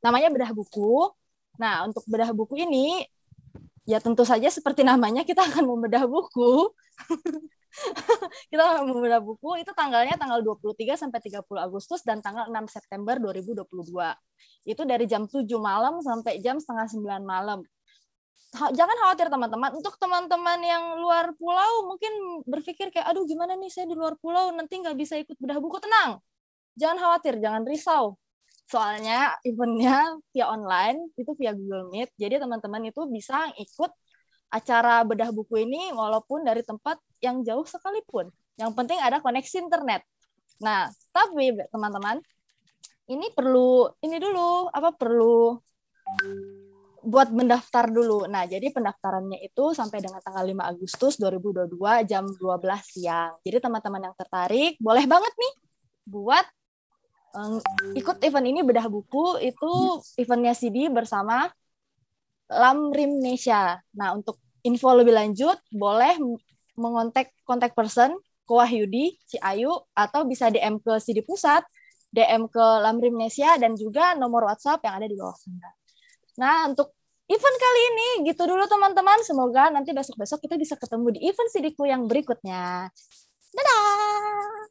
namanya Bedah Buku. Nah, untuk bedah buku ini ya tentu saja seperti namanya kita akan membedah buku. Kita akan membedah buku itu tanggalnya tanggal 23 sampai 30 Agustus dan tanggal 6 September 2022. Itu dari jam 7 malam sampai jam setengah 9 malam. Jangan khawatir teman-teman. Untuk teman-teman yang luar pulau mungkin berpikir kayak, aduh gimana nih saya di luar pulau nanti nggak bisa ikut bedah buku. Tenang, jangan khawatir, jangan risau. Soalnya eventnya via online, itu via Google Meet. Jadi teman-teman itu bisa ikut acara bedah buku ini walaupun dari tempat yang jauh sekalipun. Yang penting ada koneksi internet. Nah, tapi teman-teman, ini perlu buat mendaftar dulu. Nah, jadi pendaftarannya itu sampai dengan tanggal 5 Agustus 2022 jam 12 siang. Jadi teman-teman yang tertarik, boleh banget nih buat ikut event ini bedah buku. Itu eventnya CD bersama Lamrimnesia. Nah, untuk info lebih lanjut, boleh kontak person ke Wahyudi, Ciayu, atau bisa DM ke CD Pusat, DM ke Lamrimnesia, dan juga nomor WhatsApp yang ada di bawah sana. Nah, untuk event kali ini gitu dulu teman-teman. Semoga nanti besok-besok kita bisa ketemu di event CD-ku yang berikutnya. Dadah!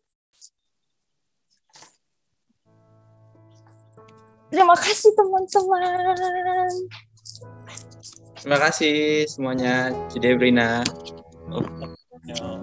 Terima kasih teman-teman. Terima kasih semuanya, Cidebrina. Ya.